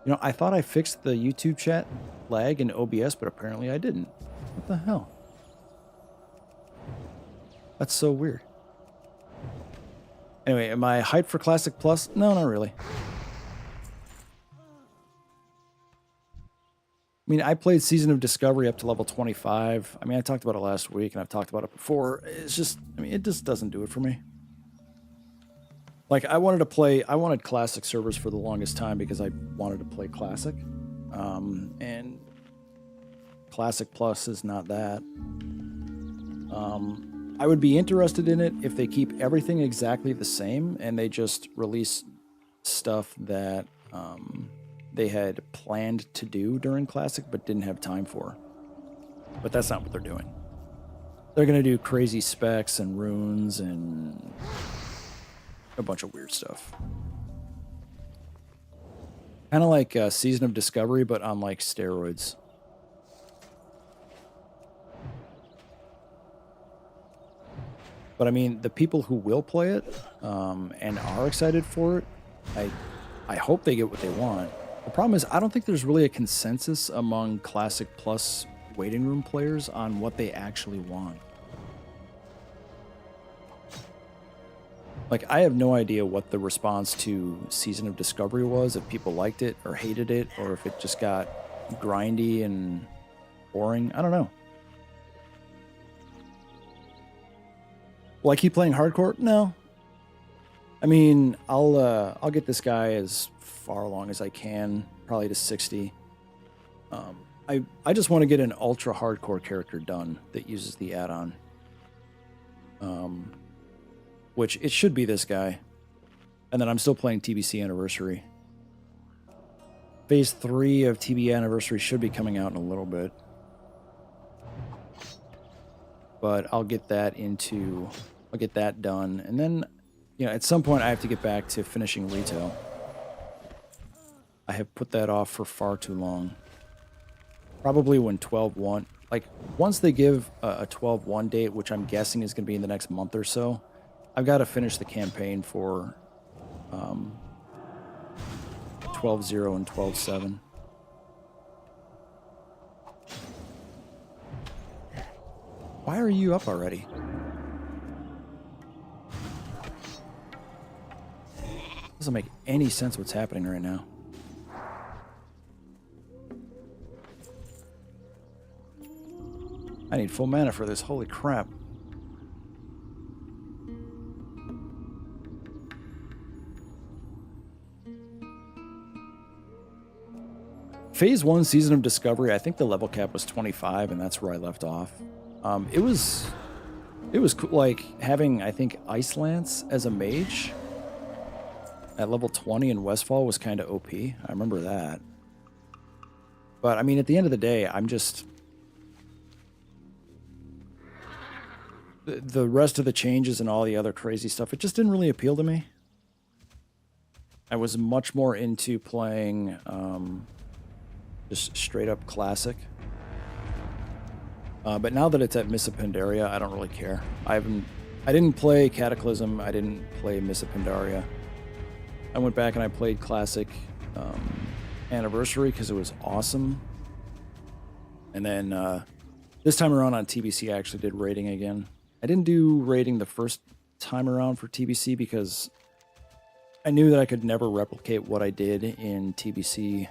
You know, I thought I fixed the YouTube chat lag in OBS, but apparently I didn't. What the hell? That's so weird. Anyway, am I hyped for Classic Plus? No, not really. I mean, I played Season of Discovery up to level 25. I mean, I talked about it last week, and I've talked about it before. It's just, I mean, it just doesn't do it for me. Like, I wanted Classic servers for the longest time because I wanted to play Classic. And Classic Plus is not that. I would be interested in it if they keep everything exactly the same and they just release stuff that they had planned to do during Classic but didn't have time for. But that's not what they're doing. They're going to do crazy specs and runes and a bunch of weird stuff. Kind of like Season of Discovery, but on like steroids. But I mean, the people who will play it and are excited for it, I hope they get what they want. The problem is, I don't think there's really a consensus among Classic Plus waiting room players on what they actually want. Like, I have no idea what the response to Season of Discovery was, if people liked it or hated it, or if it just got grindy and boring. I don't know. Will I keep playing hardcore? No. I mean, I'll get this guy as far along as I can, probably to 60. I just want to get an ultra hardcore character done that uses the add-on. Which it should be this guy. And then I'm still playing TBC Anniversary. Phase 3 of TB Anniversary should be coming out in a little bit. but I'll get that done, and then, at some point I have to get back to finishing retail. I have put that off for far too long. Probably when 12.1, like once they give a 12.1 date, which I'm guessing is going to be in the next month or so, I've got to finish the campaign for 12.0 and 12.7. Why are you up already? Doesn't make any sense what's happening right now. I need full mana for this, holy crap. Phase 1 Season of Discovery, I think the level cap was 25, and that's where I left off. It was cool, like having, I think, Ice Lance as a mage at level 20 in Westfall was kind of OP. I remember that. But I mean, at the end of the day, I'm just... The rest of the changes and all the other crazy stuff, it just didn't really appeal to me. I was much more into playing just straight up classic. But now that it's at Miss Pandaria, I don't really care. I didn't play Cataclysm. I didn't play Miss Pandaria. I went back and I played Classic Anniversary because it was awesome. And then this time around on TBC, I actually did raiding again. I didn't do raiding the first time around for TBC because I knew that I could never replicate what I did in TBC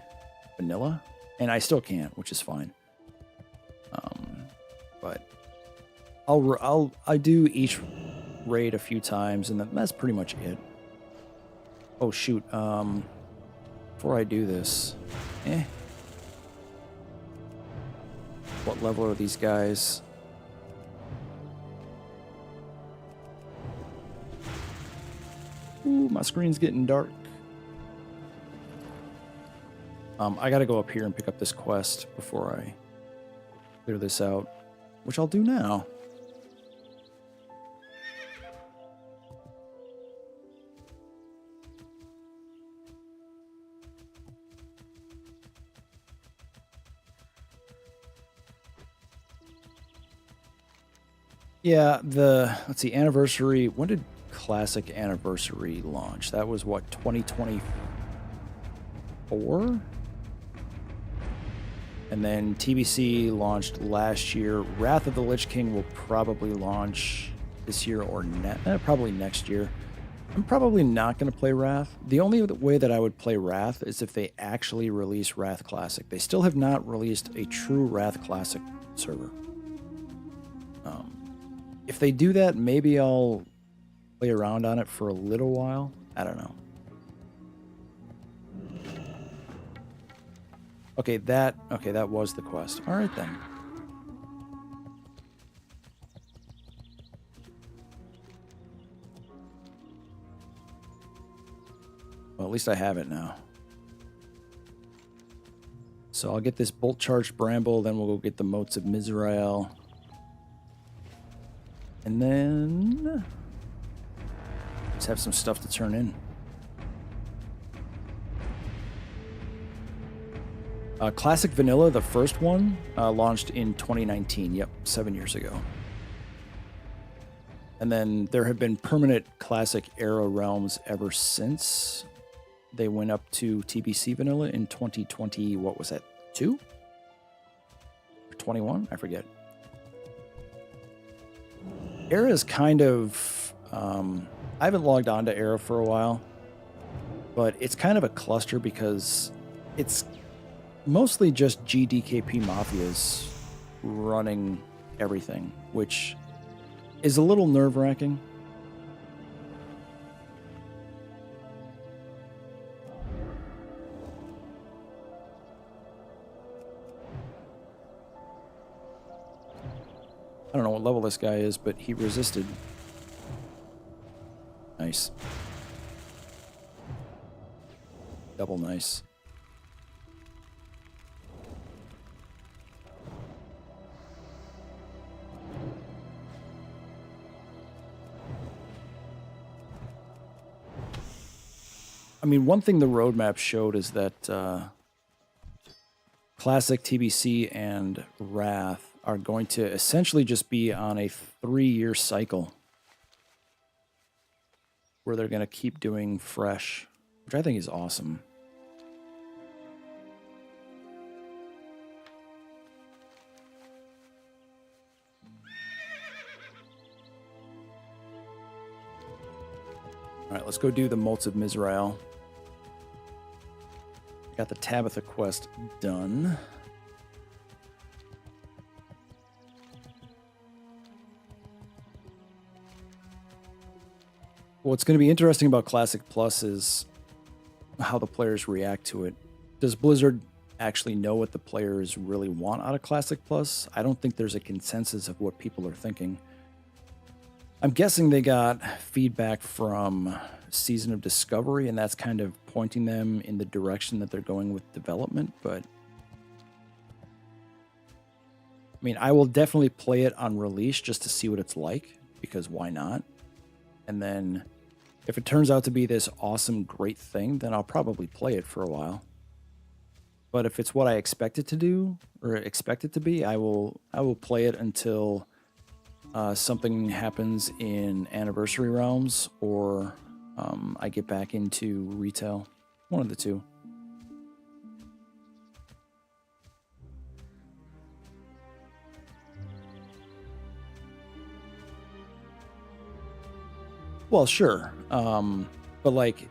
Vanilla, and I still can't, which is fine. But I do each raid a few times, and that's pretty much it. Oh shoot! Before I do this, what level are these guys? Ooh, my screen's getting dark. I gotta go up here and pick up this quest before I clear this out, which I'll do now. Yeah, let's see, Anniversary, when did Classic Anniversary launch? That was what, 2024? And then TBC launched last year. Wrath of the Lich King will probably launch this year or probably next year. I'm probably not going to play Wrath. The only way that I would play Wrath is if they actually release Wrath Classic. They still have not released a true Wrath Classic server. If they do that, maybe I'll play around on it for a little while. I don't know. Okay, that was the quest. All right then. Well, at least I have it now. So I'll get this bolt charged bramble, then we'll go get the motes of Mizrael. And then just have some stuff to turn in. Classic Vanilla, the first one, launched in 2019. Yep, 7 years ago. And then there have been permanent Classic Era realms ever since. They went up to TBC Vanilla in 2020. What was that? 2? Or 21? I forget. Era is kind of... I haven't logged on to Era for a while. But it's kind of a cluster because it's mostly just GDKP mafias running everything, which is a little nerve-wracking. I don't know what level this guy is, but he resisted. Nice. Double nice. I mean, one thing the roadmap showed is that Classic, TBC, and Wrath are going to essentially just be on a 3-year cycle where they're going to keep doing fresh, which I think is awesome. All right, let's go do the Motes of Mizrael. Got the Tabitha quest done. What's going to be interesting about Classic Plus is how the players react to it. Does Blizzard actually know what the players really want out of Classic Plus? I don't think there's a consensus of what people are thinking. I'm guessing they got feedback from Season of Discovery, and that's kind of pointing them in the direction that they're going with development, but I mean, I will definitely play it on release just to see what it's like, because why not? And then if it turns out to be this awesome, great thing, then I'll probably play it for a while. But if it's what I expect it to do, or expect it to be, I will play it until something happens in Anniversary Realms, or I get back into retail. One of the two. Well, sure. But like,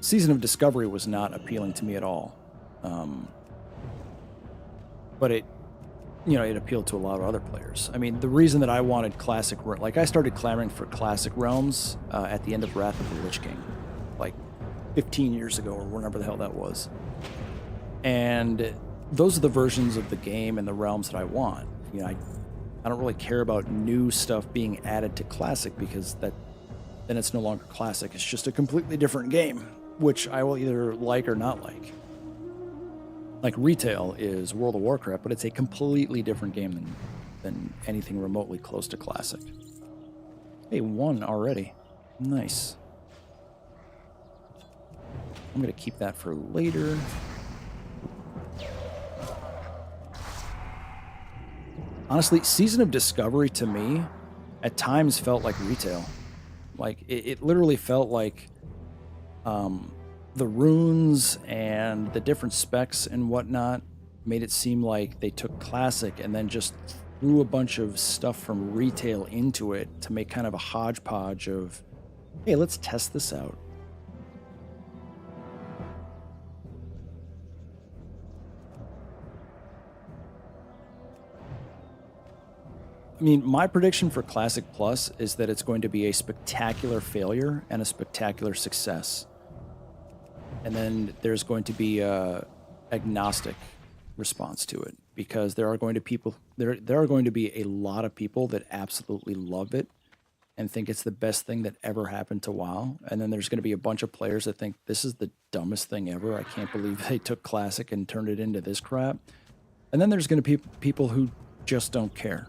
Season of Discovery was not appealing to me at all. But it, it appealed to a lot of other players. I mean, the reason that I wanted Classic, like I started clamoring for Classic Realms at the end of Wrath of the Lich King, like 15 years ago or whenever the hell that was. And those are the versions of the game and the realms that I want. I don't really care about new stuff being added to Classic, because then it's no longer Classic. It's just a completely different game, which I will either like or not like. Like retail is World of Warcraft, but it's a completely different game than anything remotely close to Classic. Hey, 1 already. Nice. I'm going to keep that for later. Honestly, Season of Discovery to me at times felt like retail. Like it literally felt like the runes and the different specs and whatnot made it seem like they took Classic and then just threw a bunch of stuff from retail into it to make kind of a hodgepodge of, hey, let's test this out. I mean, my prediction for Classic Plus is that it's going to be a spectacular failure and a spectacular success. And then there's going to be a agnostic response to it, because there are going to be a lot of people that absolutely love it and think it's the best thing that ever happened to WoW. And then there's going to be a bunch of players that think this is the dumbest thing ever. I can't believe they took Classic and turned it into this crap. And then there's going to be people who just don't care.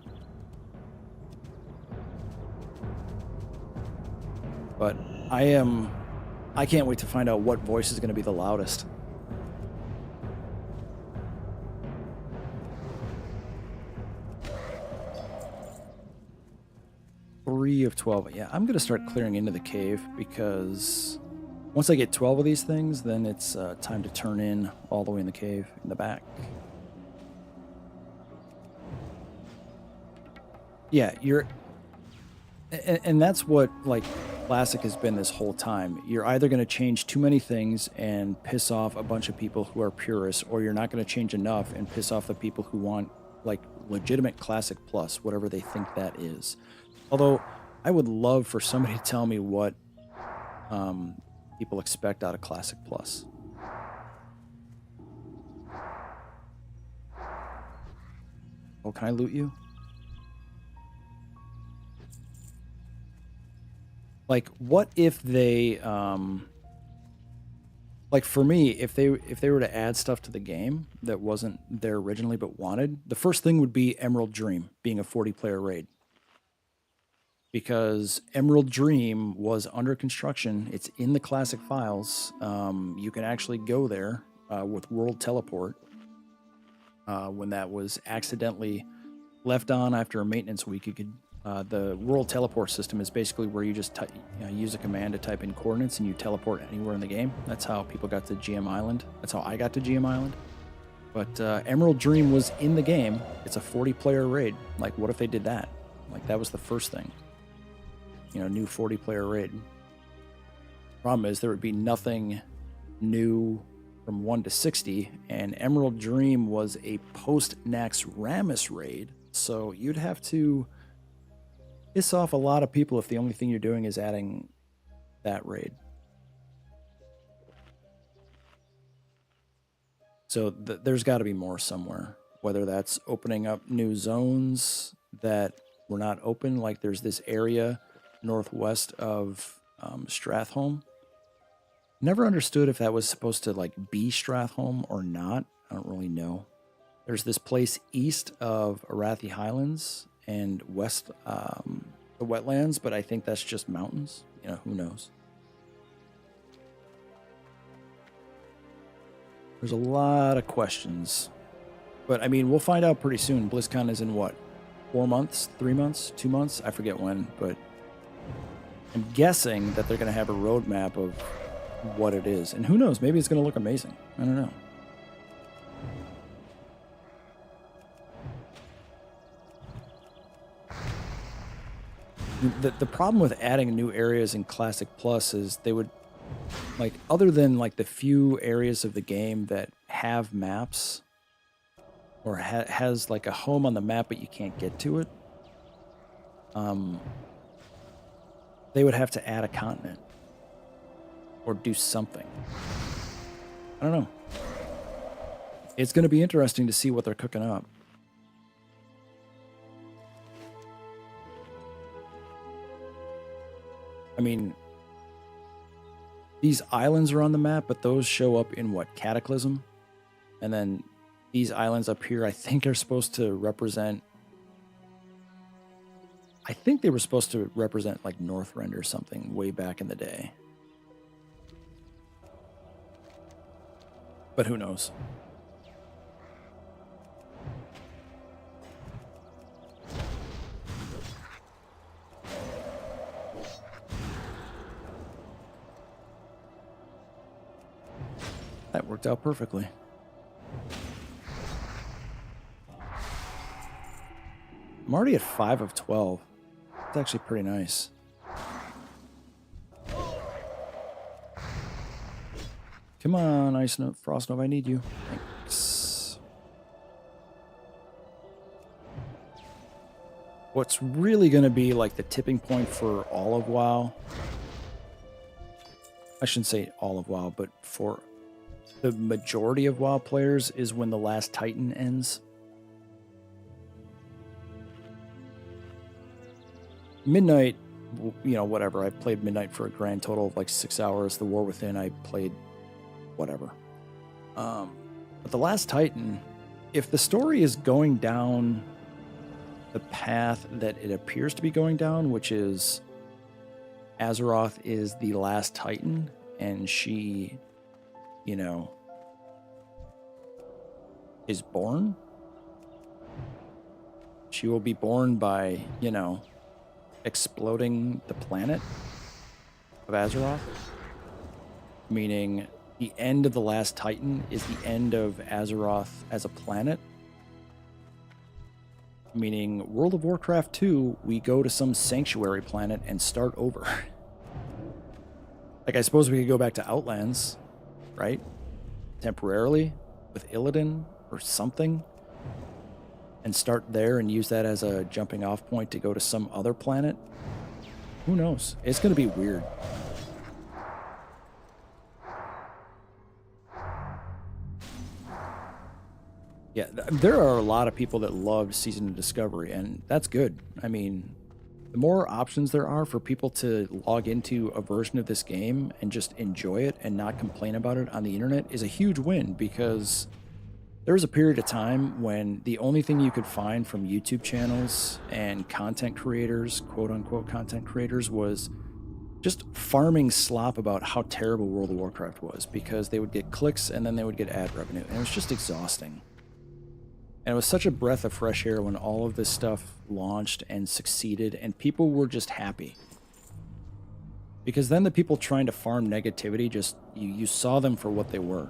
But I can't wait to find out what voice is going to be the loudest. Three of 12. Yeah, I'm going to start clearing into the cave, because once I get 12 of these things, then it's time to turn in all the way in the cave in the back. Yeah, and that's what, like, Classic has been this whole time. You're either going to change too many things and piss off a bunch of people who are purists, or you're not going to change enough and piss off the people who want, like, legitimate Classic Plus, whatever they think that is. Although, I would love for somebody to tell me what people expect out of Classic Plus. Oh, can I loot you? Like, what if they, like for me, if they were to add stuff to the game that wasn't there originally but wanted, the first thing would be Emerald Dream being a 40-player raid. because Emerald Dream was under construction. It's in the classic files. You can actually go there with World Teleport when that was accidentally left on after a maintenance week. You could the World Teleport system is basically where you just use a command to type in coordinates and you teleport anywhere in the game. That's how people got to GM Island. That's how I got to GM Island. But Emerald Dream was in the game. It's a 40-player raid. Like, what if they did that? Like, that was the first thing. New 40-player raid. Problem is, there would be nothing new from 1 to 60, and Emerald Dream was a post-Naxxramas raid, so you'd have to piss off a lot of people if the only thing you're doing is adding that raid. So there's got to be more somewhere, whether that's opening up new zones that were not open, like there's this area northwest of Stratholme. Never understood if that was supposed to like be Stratholme or not. I don't really know. There's this place east of Arathi Highlands and west the wetlands, but I think that's just mountains. Who knows? There's a lot of questions. But, I mean, we'll find out pretty soon. BlizzCon is in what? 4 months? 3 months? 2 months? I forget when, but I'm guessing that they're going to have a roadmap of what it is. And who knows? Maybe it's going to look amazing. I don't know. The problem with adding new areas in Classic Plus is they would, like, other than like the few areas of the game that have maps or has like a home on the map but you can't get to it, they would have to add a continent or do something. I don't know. It's going to be interesting to see what they're cooking up. I mean, these islands are on the map, but those show up in what? Cataclysm? And then these islands up here, I think, are supposed to represent... I think they were supposed to represent, like, Northrend or something way back in the day. But who knows? That worked out perfectly. I'm already at 5 of 12. It's actually pretty nice. Come on, Ice Nova, Frost Nova, I need you. Thanks. What's really going to be like the tipping point for all of WoW, I shouldn't say all of WoW, but for the majority of WoW players, is when the last Titan ends. Midnight, whatever. I played Midnight for a grand total of like 6 hours. The War Within, I played whatever. But the last Titan, if the story is going down the path that it appears to be going down, which is Azeroth is the last Titan, and she, is born. She will be born by, exploding the planet of Azeroth. Meaning the end of the last Titan is the end of Azeroth as a planet. Meaning World of Warcraft 2, we go to some sanctuary planet and start over. Like, I suppose we could go back to Outlands, right? Temporarily, with Illidan or something, and start there and use that as a jumping off point to go to some other planet. Who knows? It's going to be weird. Yeah, there are a lot of people that loved Season of Discovery, and that's good. I mean, the more options there are for people to log into a version of this game and just enjoy it and not complain about it on the internet is a huge win, because There was a period of time when the only thing you could find from YouTube channels and content creators, quote unquote content creators, was just farming slop about how terrible World of Warcraft was because they would get clicks and then they would get ad revenue. And it was just exhausting. And it was such a breath of fresh air when all of this stuff launched and succeeded and people were just happy. Because then the people trying to farm negativity, just you saw them for what they were.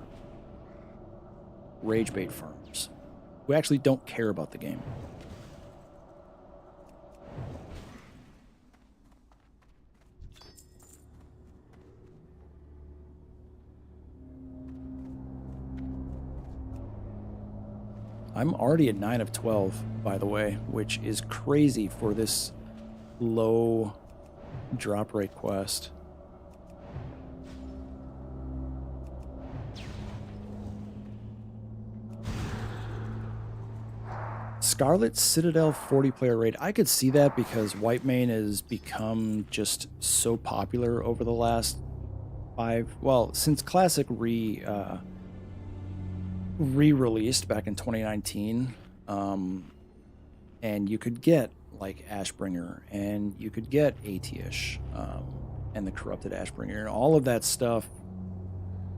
Rage bait farmers who actually don't care about the game. I'm already at 9 of 12, by the way, which is crazy for this low drop rate quest. Scarlet Citadel 40-player raid. I could see that because Whitemane has become just so popular over the last since Classic re-released back in 2019. And you could get like Ashbringer, and you could get Atish, and the Corrupted Ashbringer, and all of that stuff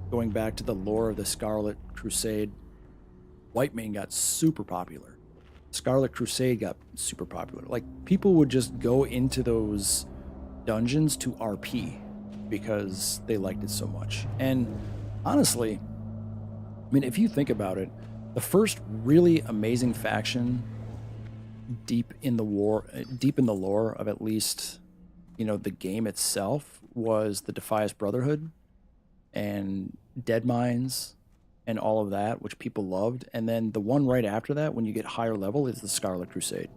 going back to the lore of the Scarlet Crusade. Whitemane got super popular. Scarlet Crusade got super popular. Like, people would just go into those dungeons to RP because they liked it so much. And honestly, I mean, if you think about it, the first really amazing faction deep in the lore of at least, you know, the game itself was the Defias Brotherhood and Deadmines and all of that, which people loved. And then the one right after that, when you get higher level, is the Scarlet Crusade.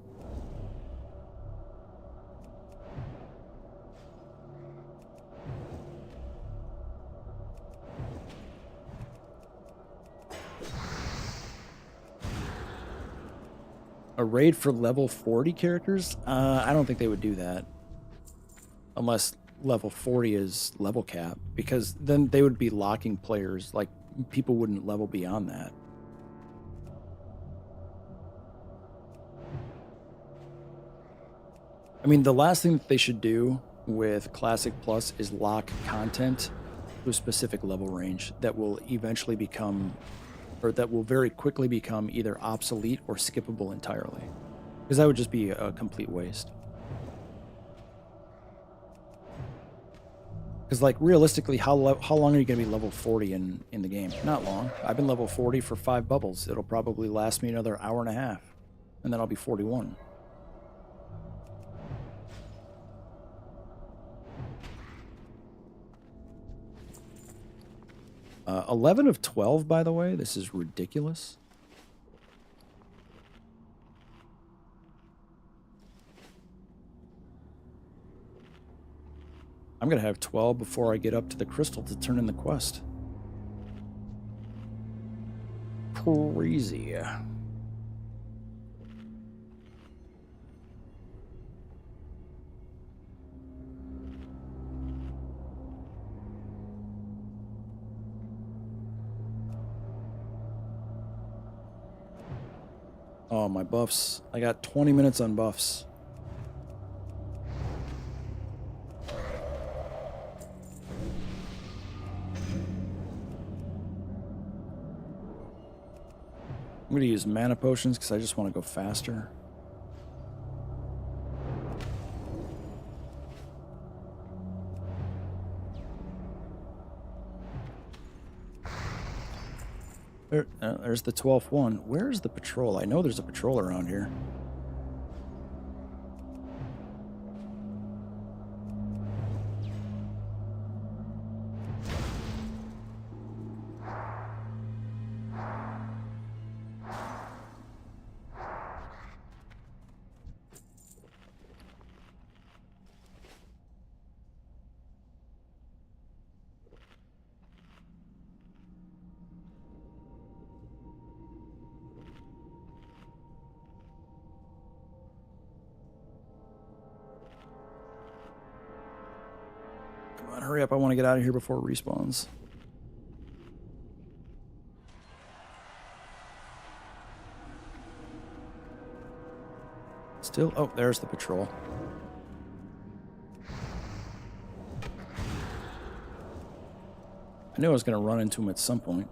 A raid for level 40 characters? I don't think they would do that. Unless level 40 is level cap, because then they would be locking players. Like, people wouldn't level beyond that. I mean, the last thing that they should do with Classic Plus is lock content to a specific level range that will eventually become, or that will very quickly become, either obsolete or skippable entirely. Because that would just be a complete waste. Because, like, realistically, how long are you going to be level 40 in the game? Not long. I've been level 40 for 5 bubbles. It'll probably last me another hour and a half. And then I'll be 41. Uh, 11 of 12, by the way. This is ridiculous. I'm going to have 12 before I get up to the crystal to turn in the quest. Crazy. Oh, my buffs. I got 20 minutes on buffs. I'm going to use mana potions because I just want to go faster. There's the 12th one. Where's the patrol? I know there's a patrol around here. Come on, hurry up. I want to get out of here before it respawns. Still, oh, there's the patrol. I knew I was going to run into him at some point.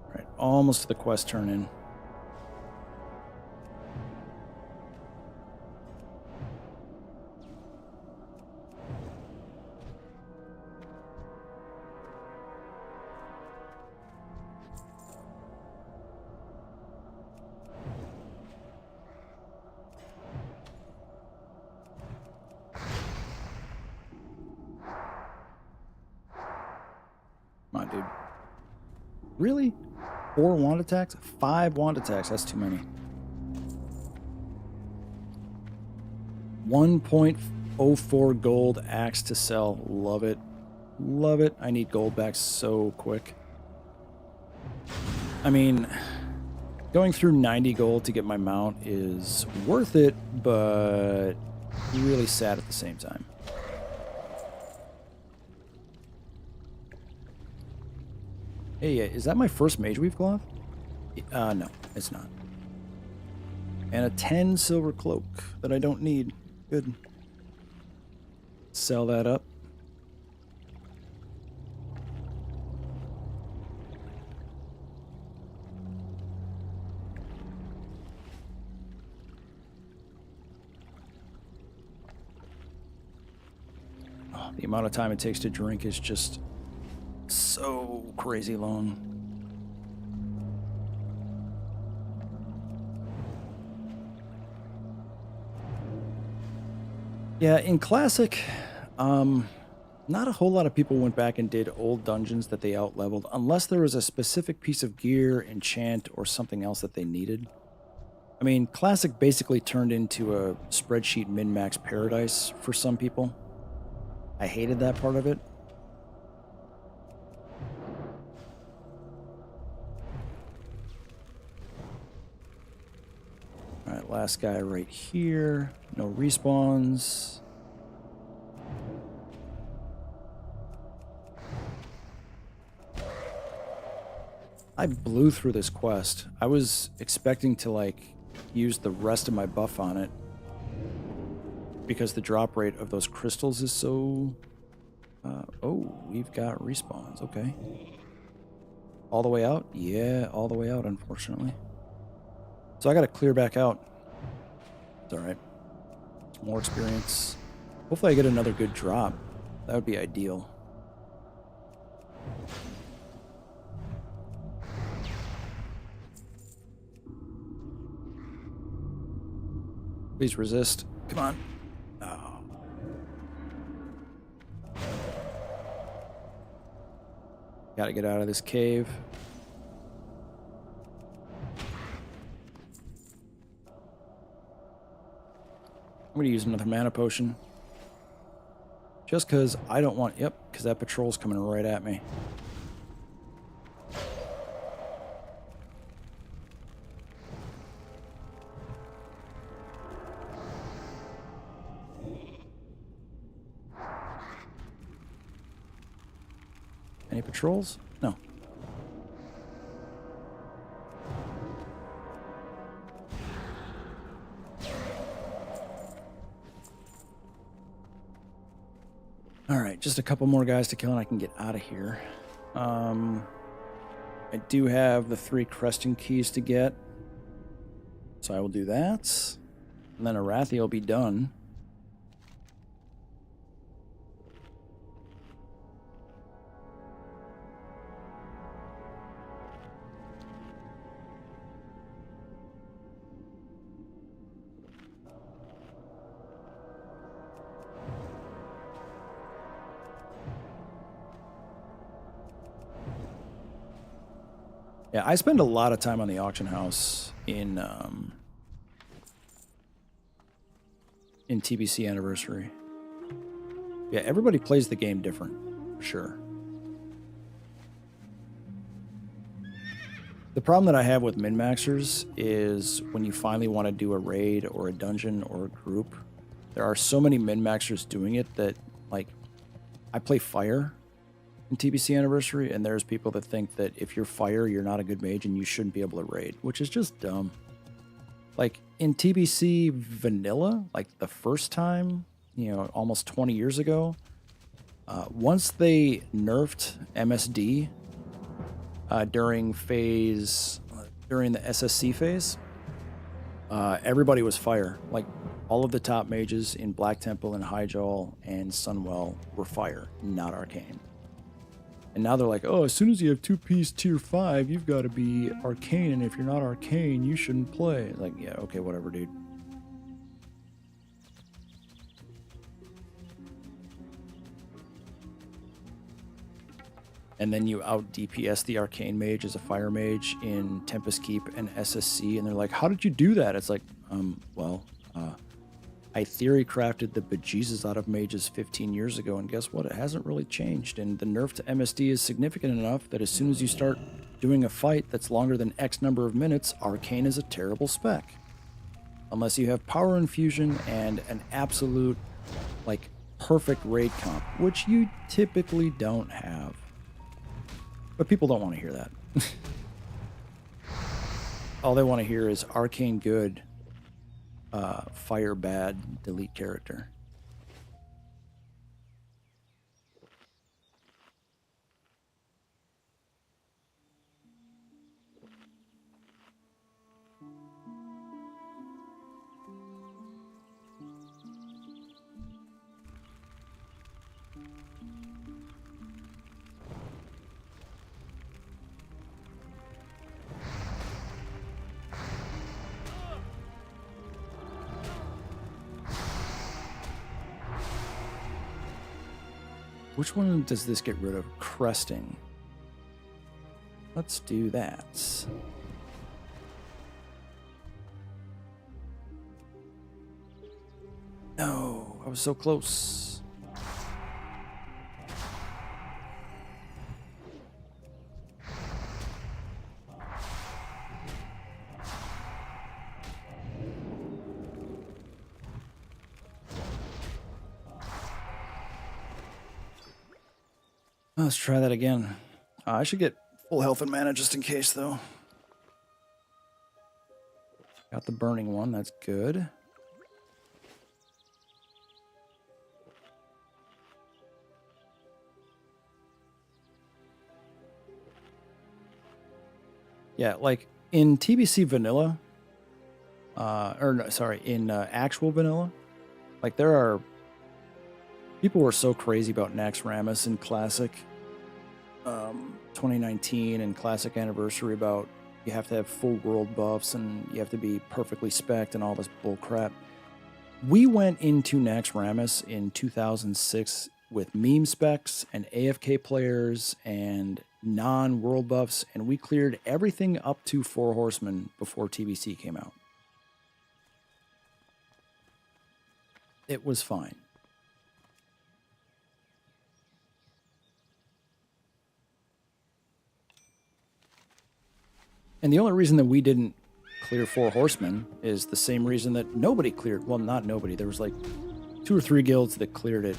All right, almost to the quest turn in. Come on, dude. Really? 4 wand attacks? 5 wand attacks. That's too many. 1.04 gold axe to sell. Love it. Love it. I need gold back so quick. I mean, going through 90 gold to get my mount is worth it, but really sad at the same time. Hey, is that my first Mage Weave cloth? No, it's not. And a 10 silver cloak that I don't need. Good. Sell that up. Oh, the amount of time it takes to drink is just so crazy long. Yeah, in Classic, not a whole lot of people went back and did old dungeons that they out-leveled, unless there was a specific piece of gear, enchant, or something else that they needed. I mean, Classic basically turned into a spreadsheet min-max paradise for some people. I hated that part of it. Alright, last guy right here. No respawns. I blew through this quest. I was expecting to, like, use the rest of my buff on it because the drop rate of those crystals is so... oh, we've got respawns. Okay. All the way out? Yeah, all the way out, unfortunately. So I gotta clear back out. It's alright. More experience. Hopefully I get another good drop. That would be ideal. Please resist. Come on. Oh. Gotta get out of this cave. I'm gonna use another mana potion. Just because I don't want... Yep, because that patrol's coming right at me. Any patrols? No. Alright, just a couple more guys to kill and I can get out of here. I do have the 3 cresting keys to get. So I will do that. And then Arathi will be done. Yeah, I spend a lot of time on the auction house in TBC Anniversary. Yeah, everybody plays the game different, for sure. The problem that I have with min-maxers is when you finally want to do a raid or a dungeon or a group, there are so many min-maxers doing it that, like, I play Fire in TBC Anniversary, and there's people that think that if you're Fire, you're not a good mage and you shouldn't be able to raid, which is just dumb. Like, in TBC Vanilla, like the first time, you know, almost 20 years ago, once they nerfed MSD during the SSC phase, everybody was Fire. Like, all of the top mages in Black Temple and Hyjal and Sunwell were Fire, not Arcane. And now they're like, oh, as soon as you have 2-piece tier 5, you've got to be Arcane, and if you're not Arcane, you shouldn't play. Like, yeah, okay, whatever, dude. And then you out DPS the Arcane Mage as a Fire Mage in Tempest Keep and SSC, and they're like, how did you do that? It's like, I theory crafted the bejesus out of mages 15 years ago, and guess what? It hasn't really changed, and the nerf to MSD is significant enough that as soon as you start doing a fight that's longer than X number of minutes, Arcane is a terrible spec. Unless you have Power Infusion and an absolute, like, perfect raid comp, which you typically don't have. But people don't want to hear that. All they want to hear is Arcane good, Fire bad, delete character. Which one does this get rid of? Cresting. Let's do that. No, I was so close. Let's try that again. I should get full health and mana just in case, though. Got the burning one. That's good. Yeah, like in TBC Vanilla, in actual Vanilla, like there are people were so crazy about Naxxramas in Classic 2019 and Classic Anniversary about you have to have full world buffs and you have to be perfectly spec'd and all this bull crap. We went into Naxxramas in 2006 with meme specs and AFK players and non-world buffs, and we cleared everything up to 4 Horsemen before TBC came out. It was fine. And the only reason that we didn't clear 4 Horsemen is the same reason that nobody cleared. Well, not nobody. There was like 2 or 3 guilds that cleared it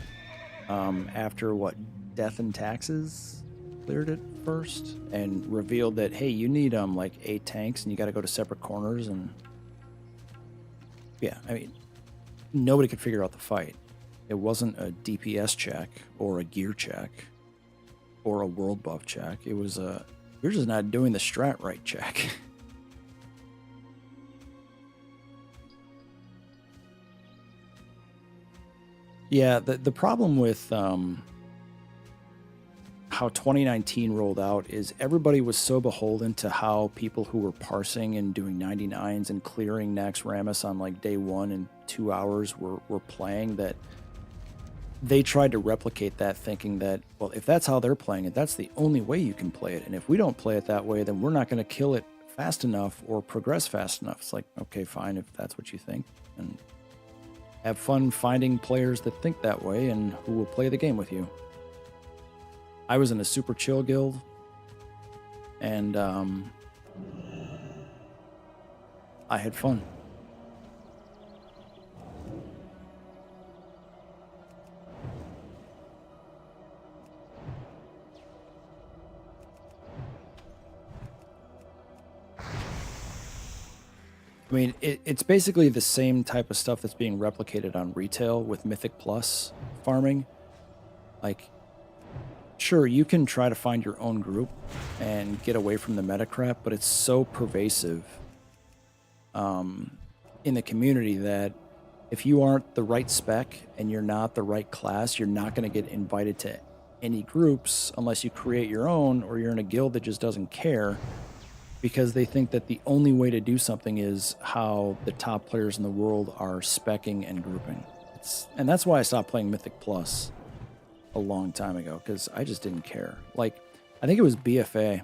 after what? Death and Taxes cleared it first and revealed that, hey, you need like 8 tanks and you got to go to separate corners. And yeah, I mean, nobody could figure out the fight. It wasn't a DPS check or a gear check or a world buff check. It was a you're just not doing the strat right check. Yeah, the problem with how 2019 rolled out is everybody was so beholden to how people who were parsing and doing 99s and clearing Naxxramas on like day 1 in 2 hours were playing that they tried to replicate that, thinking that, well, if that's how they're playing it, that's the only way you can play it. And if we don't play it that way, then we're not going to kill it fast enough or progress fast enough. It's like, okay, fine, if that's what you think. And have fun finding players that think that way and who will play the game with you. I was in a super chill guild, and I had fun. I mean, it's basically the same type of stuff that's being replicated on retail with Mythic Plus farming. Like, sure, you can try to find your own group and get away from the meta crap, but it's so pervasive in the community that if you aren't the right spec and you're not the right class, you're not going to get invited to any groups unless you create your own or you're in a guild that just doesn't care, because they think that the only way to do something is how the top players in the world are speccing and grouping. And that's why I stopped playing Mythic Plus a long time ago, because I just didn't care. Like, I think it was BFA.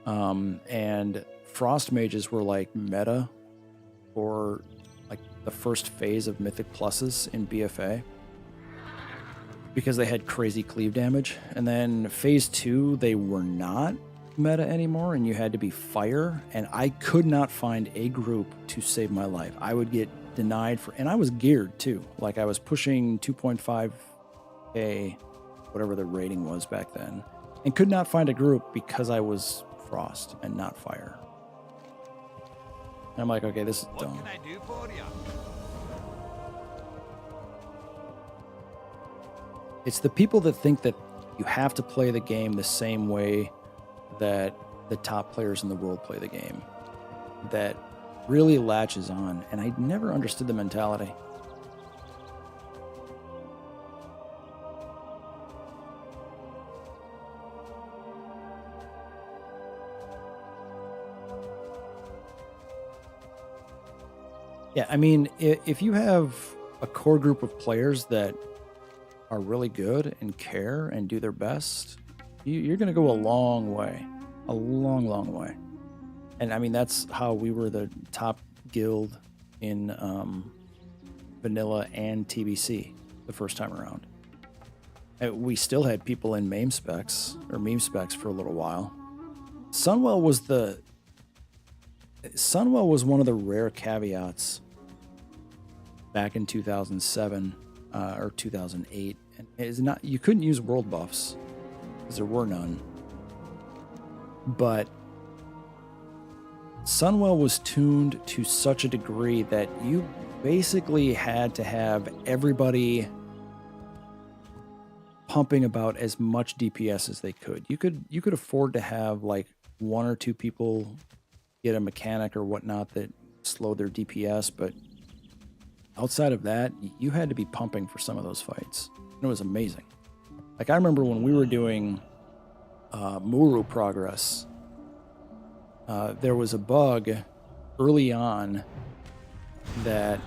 And Frost Mages were like meta for like the first phase of Mythic Pluses in BFA, because they had crazy cleave damage. And then phase 2, they were not meta anymore, and you had to be fire, and I could not find a group to save my life. I would get denied for, and I was geared too. Like, I was pushing 2.5k, whatever the rating was back then, and could not find a group because I was frost and not fire. And I'm like, okay, this is dumb. What can I do for you? It's the people that think that you have to play the game the same way that the top players in the world play the game that really latches on, and I never understood the mentality. Yeah, I mean, if you have a core group of players that are really good and care and do their best, you're going to go a long way. A long, long way. And I mean, that's how we were the top guild in vanilla and TBC the first time around. And we still had people in meme specs for a little while. Sunwell was one of the rare caveats back in 2007 or 2008. And it's not, you couldn't use world buffs because there were none. But Sunwell was tuned to such a degree that you basically had to have everybody pumping about as much DPS as they could. You could afford to have like one or two people get a mechanic or whatnot that slowed their DPS, but outside of that, you had to be pumping for some of those fights. And it was amazing. Like, I remember when we were doing Muru progress, there was a bug early on that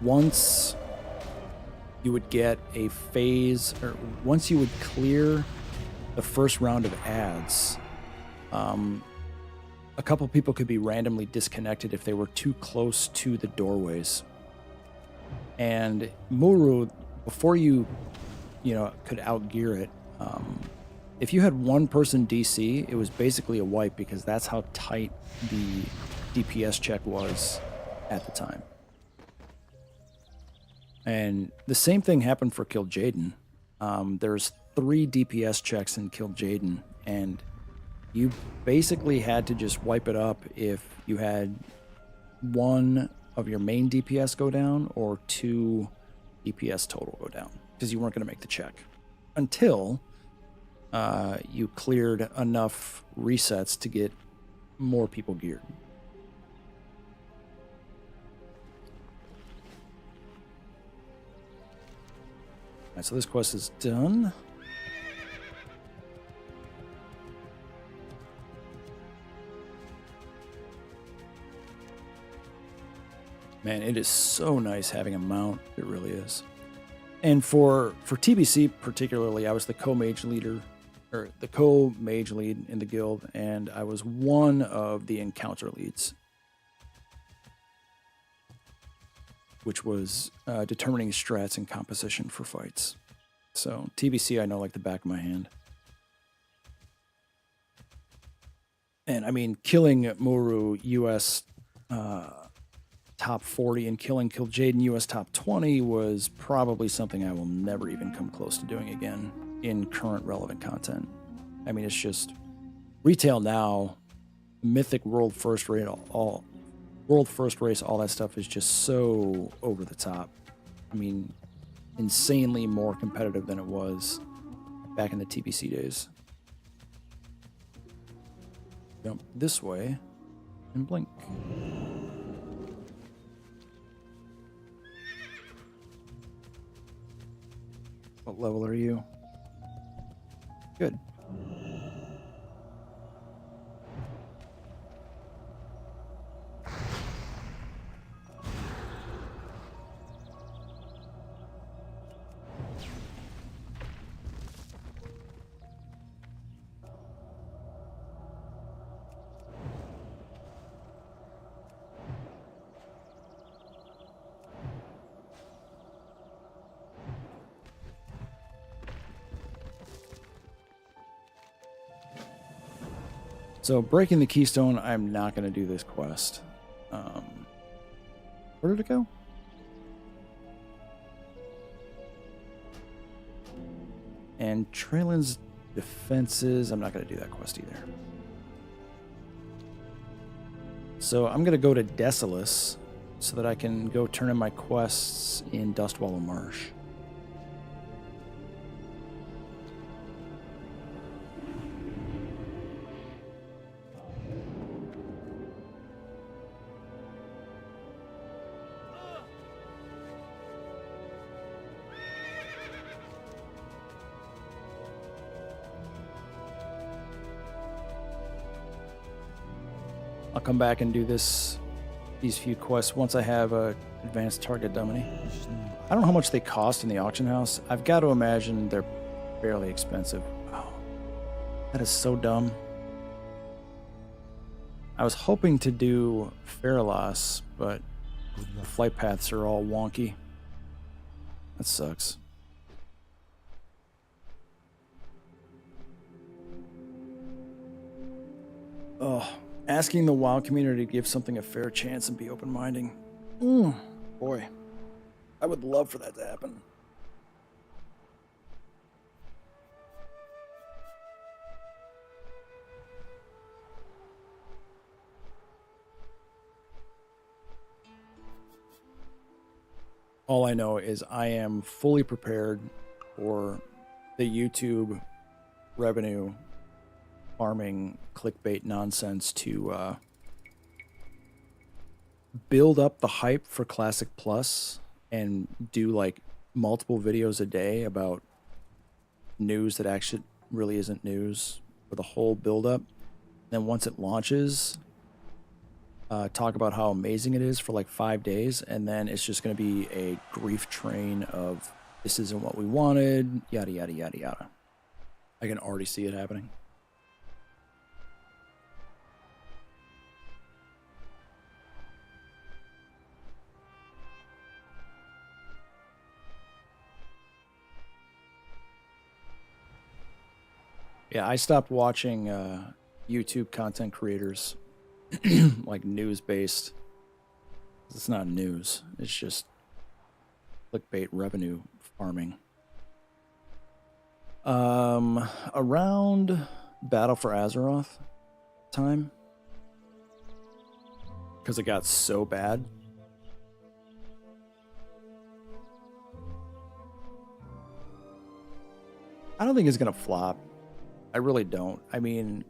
once you would get a phase, or once you would clear the first round of ads, a couple people could be randomly disconnected if they were too close to the doorways. And Muru, before you could outgear it, if you had one person DC, it was basically a wipe, because that's how tight the DPS check was at the time. And the same thing happened for Kill Jaden. There's 3 DPS checks in Kill Jaden, and you basically had to just wipe it up if you had one of your main DPS go down or 2 DPS total go down, because you weren't going to make the check until you cleared enough resets to get more people geared. All right, so this quest is done. Man, it is so nice having a mount. It really is. And for TBC particularly, I was the co-mage leader, or the co-mage lead in the guild, and I was one of the encounter leads, which was determining strats and composition for fights. So TBC I know like the back of my hand. And I mean, killing Muru US top 40 and killing Kil'jaeden US top 20 was probably something I will never even come close to doing again in current relevant content. I mean, it's just retail now, Mythic World First Race, all World First Race, all that stuff is just so over the top. I mean, insanely more competitive than it was back in the TBC days. Jump this way and blink. What level are you? Good. So breaking the keystone, I'm not going to do this quest. Where did it go? And Traylon's defenses, I'm not going to do that quest either. So I'm going to go to Desolus so that I can go turn in my quests in Dustwallow Marsh. I'll come back and do these few quests once I have a advanced target dummy. I don't know how much they cost in the auction house. I've got to imagine they're fairly expensive. Oh, that is so dumb. I was hoping to do Faralas, but the flight paths are all wonky. That sucks. Oh. Asking the WoW community to give something a fair chance and be open-minded. Boy, I would love for that to happen. All I know is I am fully prepared for the YouTube revenue farming clickbait nonsense to build up the hype for Classic Plus and do like multiple videos a day about news that actually really isn't news for the whole build up. Then once it launches, talk about how amazing it is for like 5 days, and then it's just going to be a grief train of this isn't what we wanted, yada yada yada yada. I can already see it happening. Yeah, I stopped watching YouTube content creators like news-based. It's not news. It's just clickbait revenue farming. Around Battle for Azeroth time, because it got so bad. I don't think it's gonna flop. I really don't. I mean,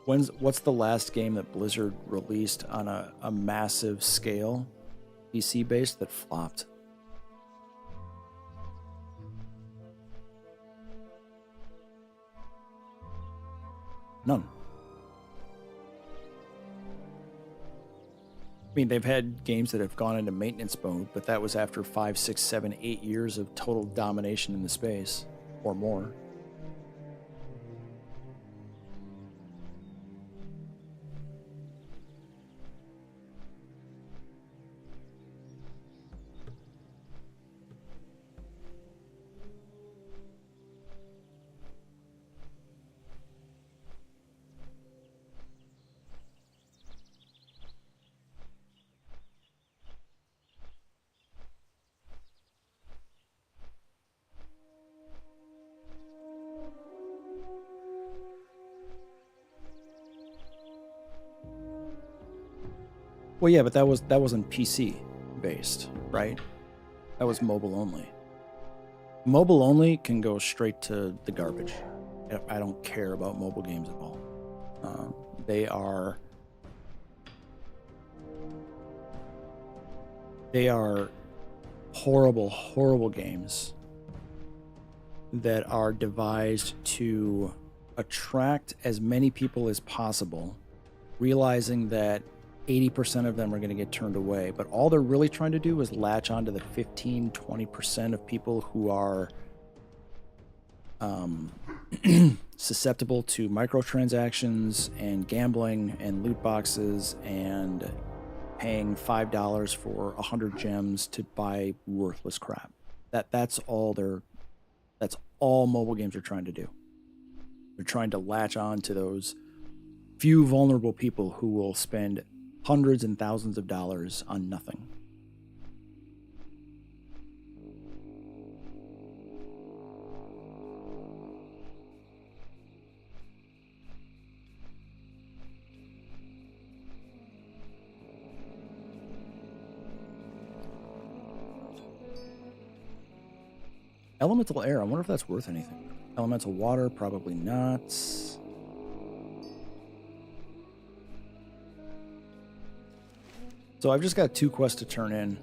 what's the last game that Blizzard released on a massive scale, PC based, that flopped? None. I mean, they've had games that have gone into maintenance mode, but that was after 5, 6, 7, 8 years of total domination in the space, or more. Well, yeah, but that wasn't PC based, right? That was mobile only. Mobile only can go straight to the garbage. I don't care about mobile games at all. They are horrible, horrible games that are devised to attract as many people as possible, realizing that 80% of them are going to get turned away. But all they're really trying to do is latch onto the 15, 20% of people who are susceptible to microtransactions and gambling and loot boxes and paying $5 for 100 gems to buy worthless crap. That's all mobile games are trying to do. They're trying to latch on to those few vulnerable people who will spend hundreds and thousands of dollars on nothing. Elemental air, I wonder if that's worth anything. Elemental water, probably not. So I've just got 2 quests to turn in.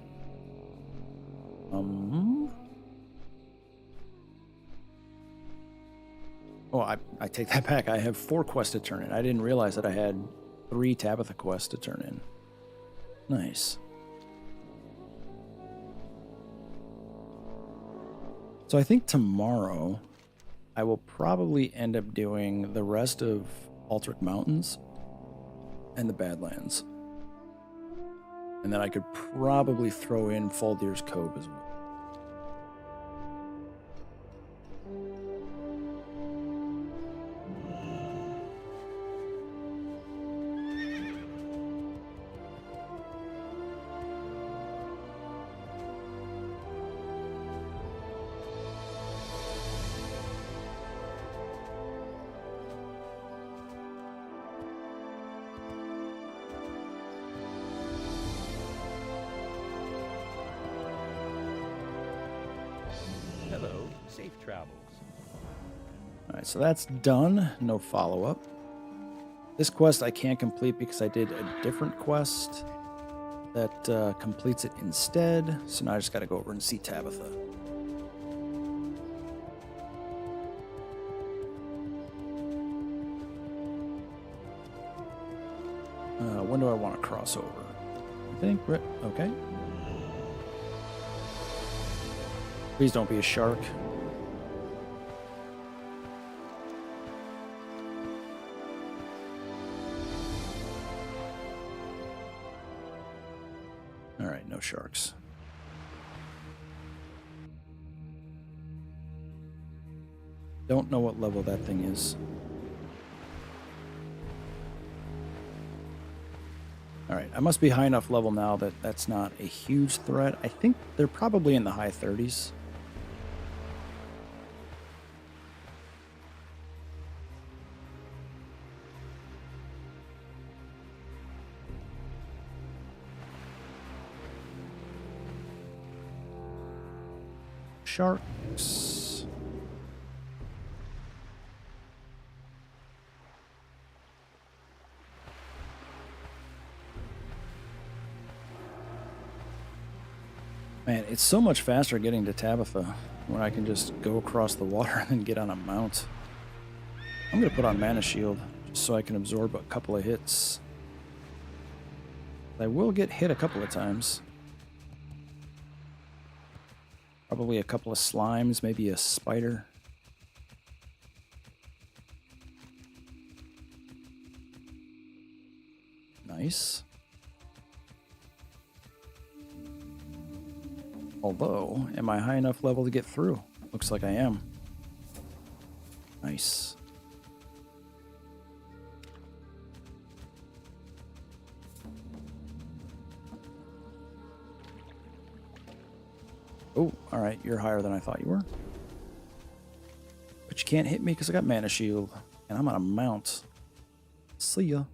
Oh, I take that back. I have 4 quests to turn in. I didn't realize that I had 3 Tabitha quests to turn in. Nice. So I think tomorrow I will probably end up doing the rest of Altric Mountains and the Badlands. And then I could probably throw in Faldir's Cove as well. Hello, safe travels. All right, so that's done. No follow-up. This quest I can't complete because I did a different quest that completes it instead. So now I just got to go over and see Tabitha. When do I want to cross over? I think, okay. Please don't be a shark. All right, no sharks. Don't know what level that thing is. All right, I must be high enough level now that that's not a huge threat. I think they're probably in the high 30s. Sharks. Man, it's so much faster getting to Tabitha when I can just go across the water and then get on a mount. I'm going to put on Mana Shield just so I can absorb a couple of hits. I will get hit a couple of times. Probably a couple of slimes, maybe a spider. Nice. Although, am I high enough level to get through? Looks like I am. Nice. Oh, alright, you're higher than I thought you were. But you can't hit me because I got Mana Shield. And I'm on a mount. See ya.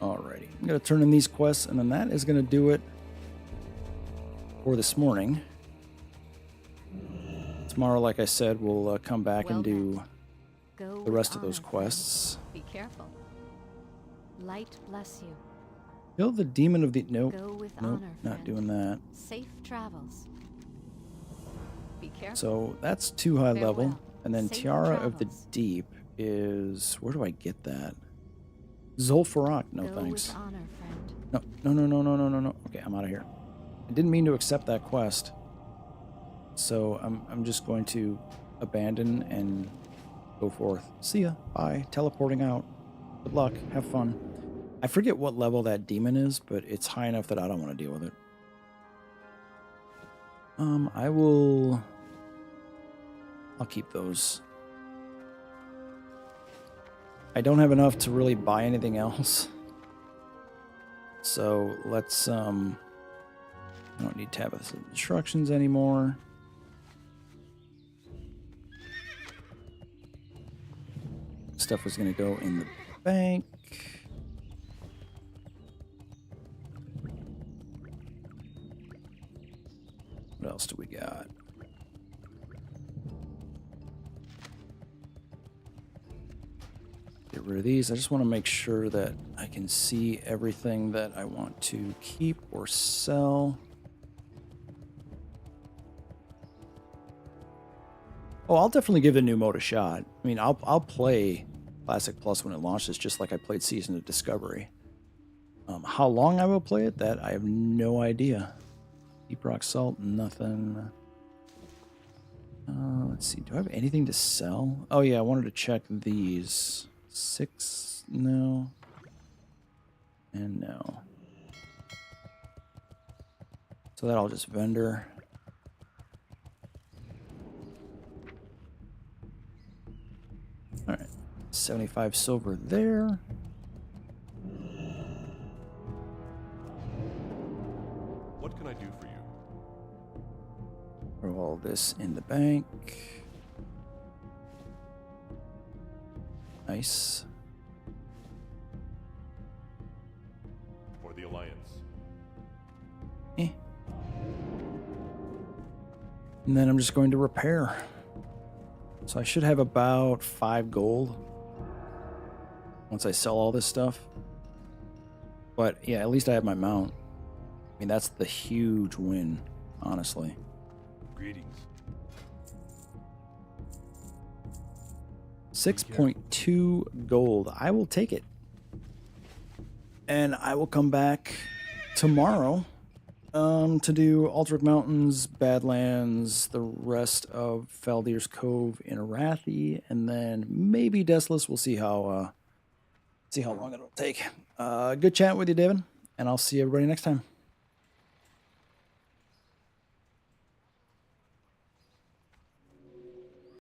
Alrighty, I'm gonna turn in these quests, and then that is gonna do it for this morning. Tomorrow, like I said, we'll come back and do Go the rest of with those honor, quests. friend. Be careful. Light bless you. Kill the demon of the... Nope. Go with Nope, honor, not friend. doing that. Safe travels. Be careful. So that's too high level. Farewell. And then Safe Tiara of the travels. Deep is... Where do I get that? Zolfarak. No, Go thanks. with honor, friend. No, no, no, no, no, no, no, no. Okay, I'm out of here. I didn't mean to accept that quest. So I'm just going to abandon and go forth. See ya. Bye. Teleporting out. Good luck. Have fun. I forget what level that demon is, but it's high enough that I don't want to deal with it. I'll keep those. I don't have enough to really buy anything else. So let's I don't need Tabitha's instructions anymore. Stuff was gonna go in the bank. What else do we got? Get rid of these. I just want to make sure that I can see everything that I want to keep or sell. Oh, I'll definitely give the new mode a shot. I mean, I'll play Classic Plus when it launches, just like I played Season of Discovery. How long I will play it, that I have no idea. Deep Rock Salt, nothing. Let's see. Do I have anything to sell? Oh yeah, I wanted to check these. 6, no. And no. So that'll just vendor. Alright. 75 silver there. What can I do for you? Throw all this in the bank. Nice. For the Alliance. Eh. And then I'm just going to repair. So I should have about 5 gold once I sell all this stuff. But yeah, at least I have my mount. I mean, that's the huge win, honestly. Greetings. 6.2 gold. I will take it. And I will come back tomorrow to do Aldrich Mountains, Badlands, the rest of Faldir's Cove in Arathi, and then maybe Desolus. We'll see how long it'll take. Good chat with you, David, and I'll see everybody next time.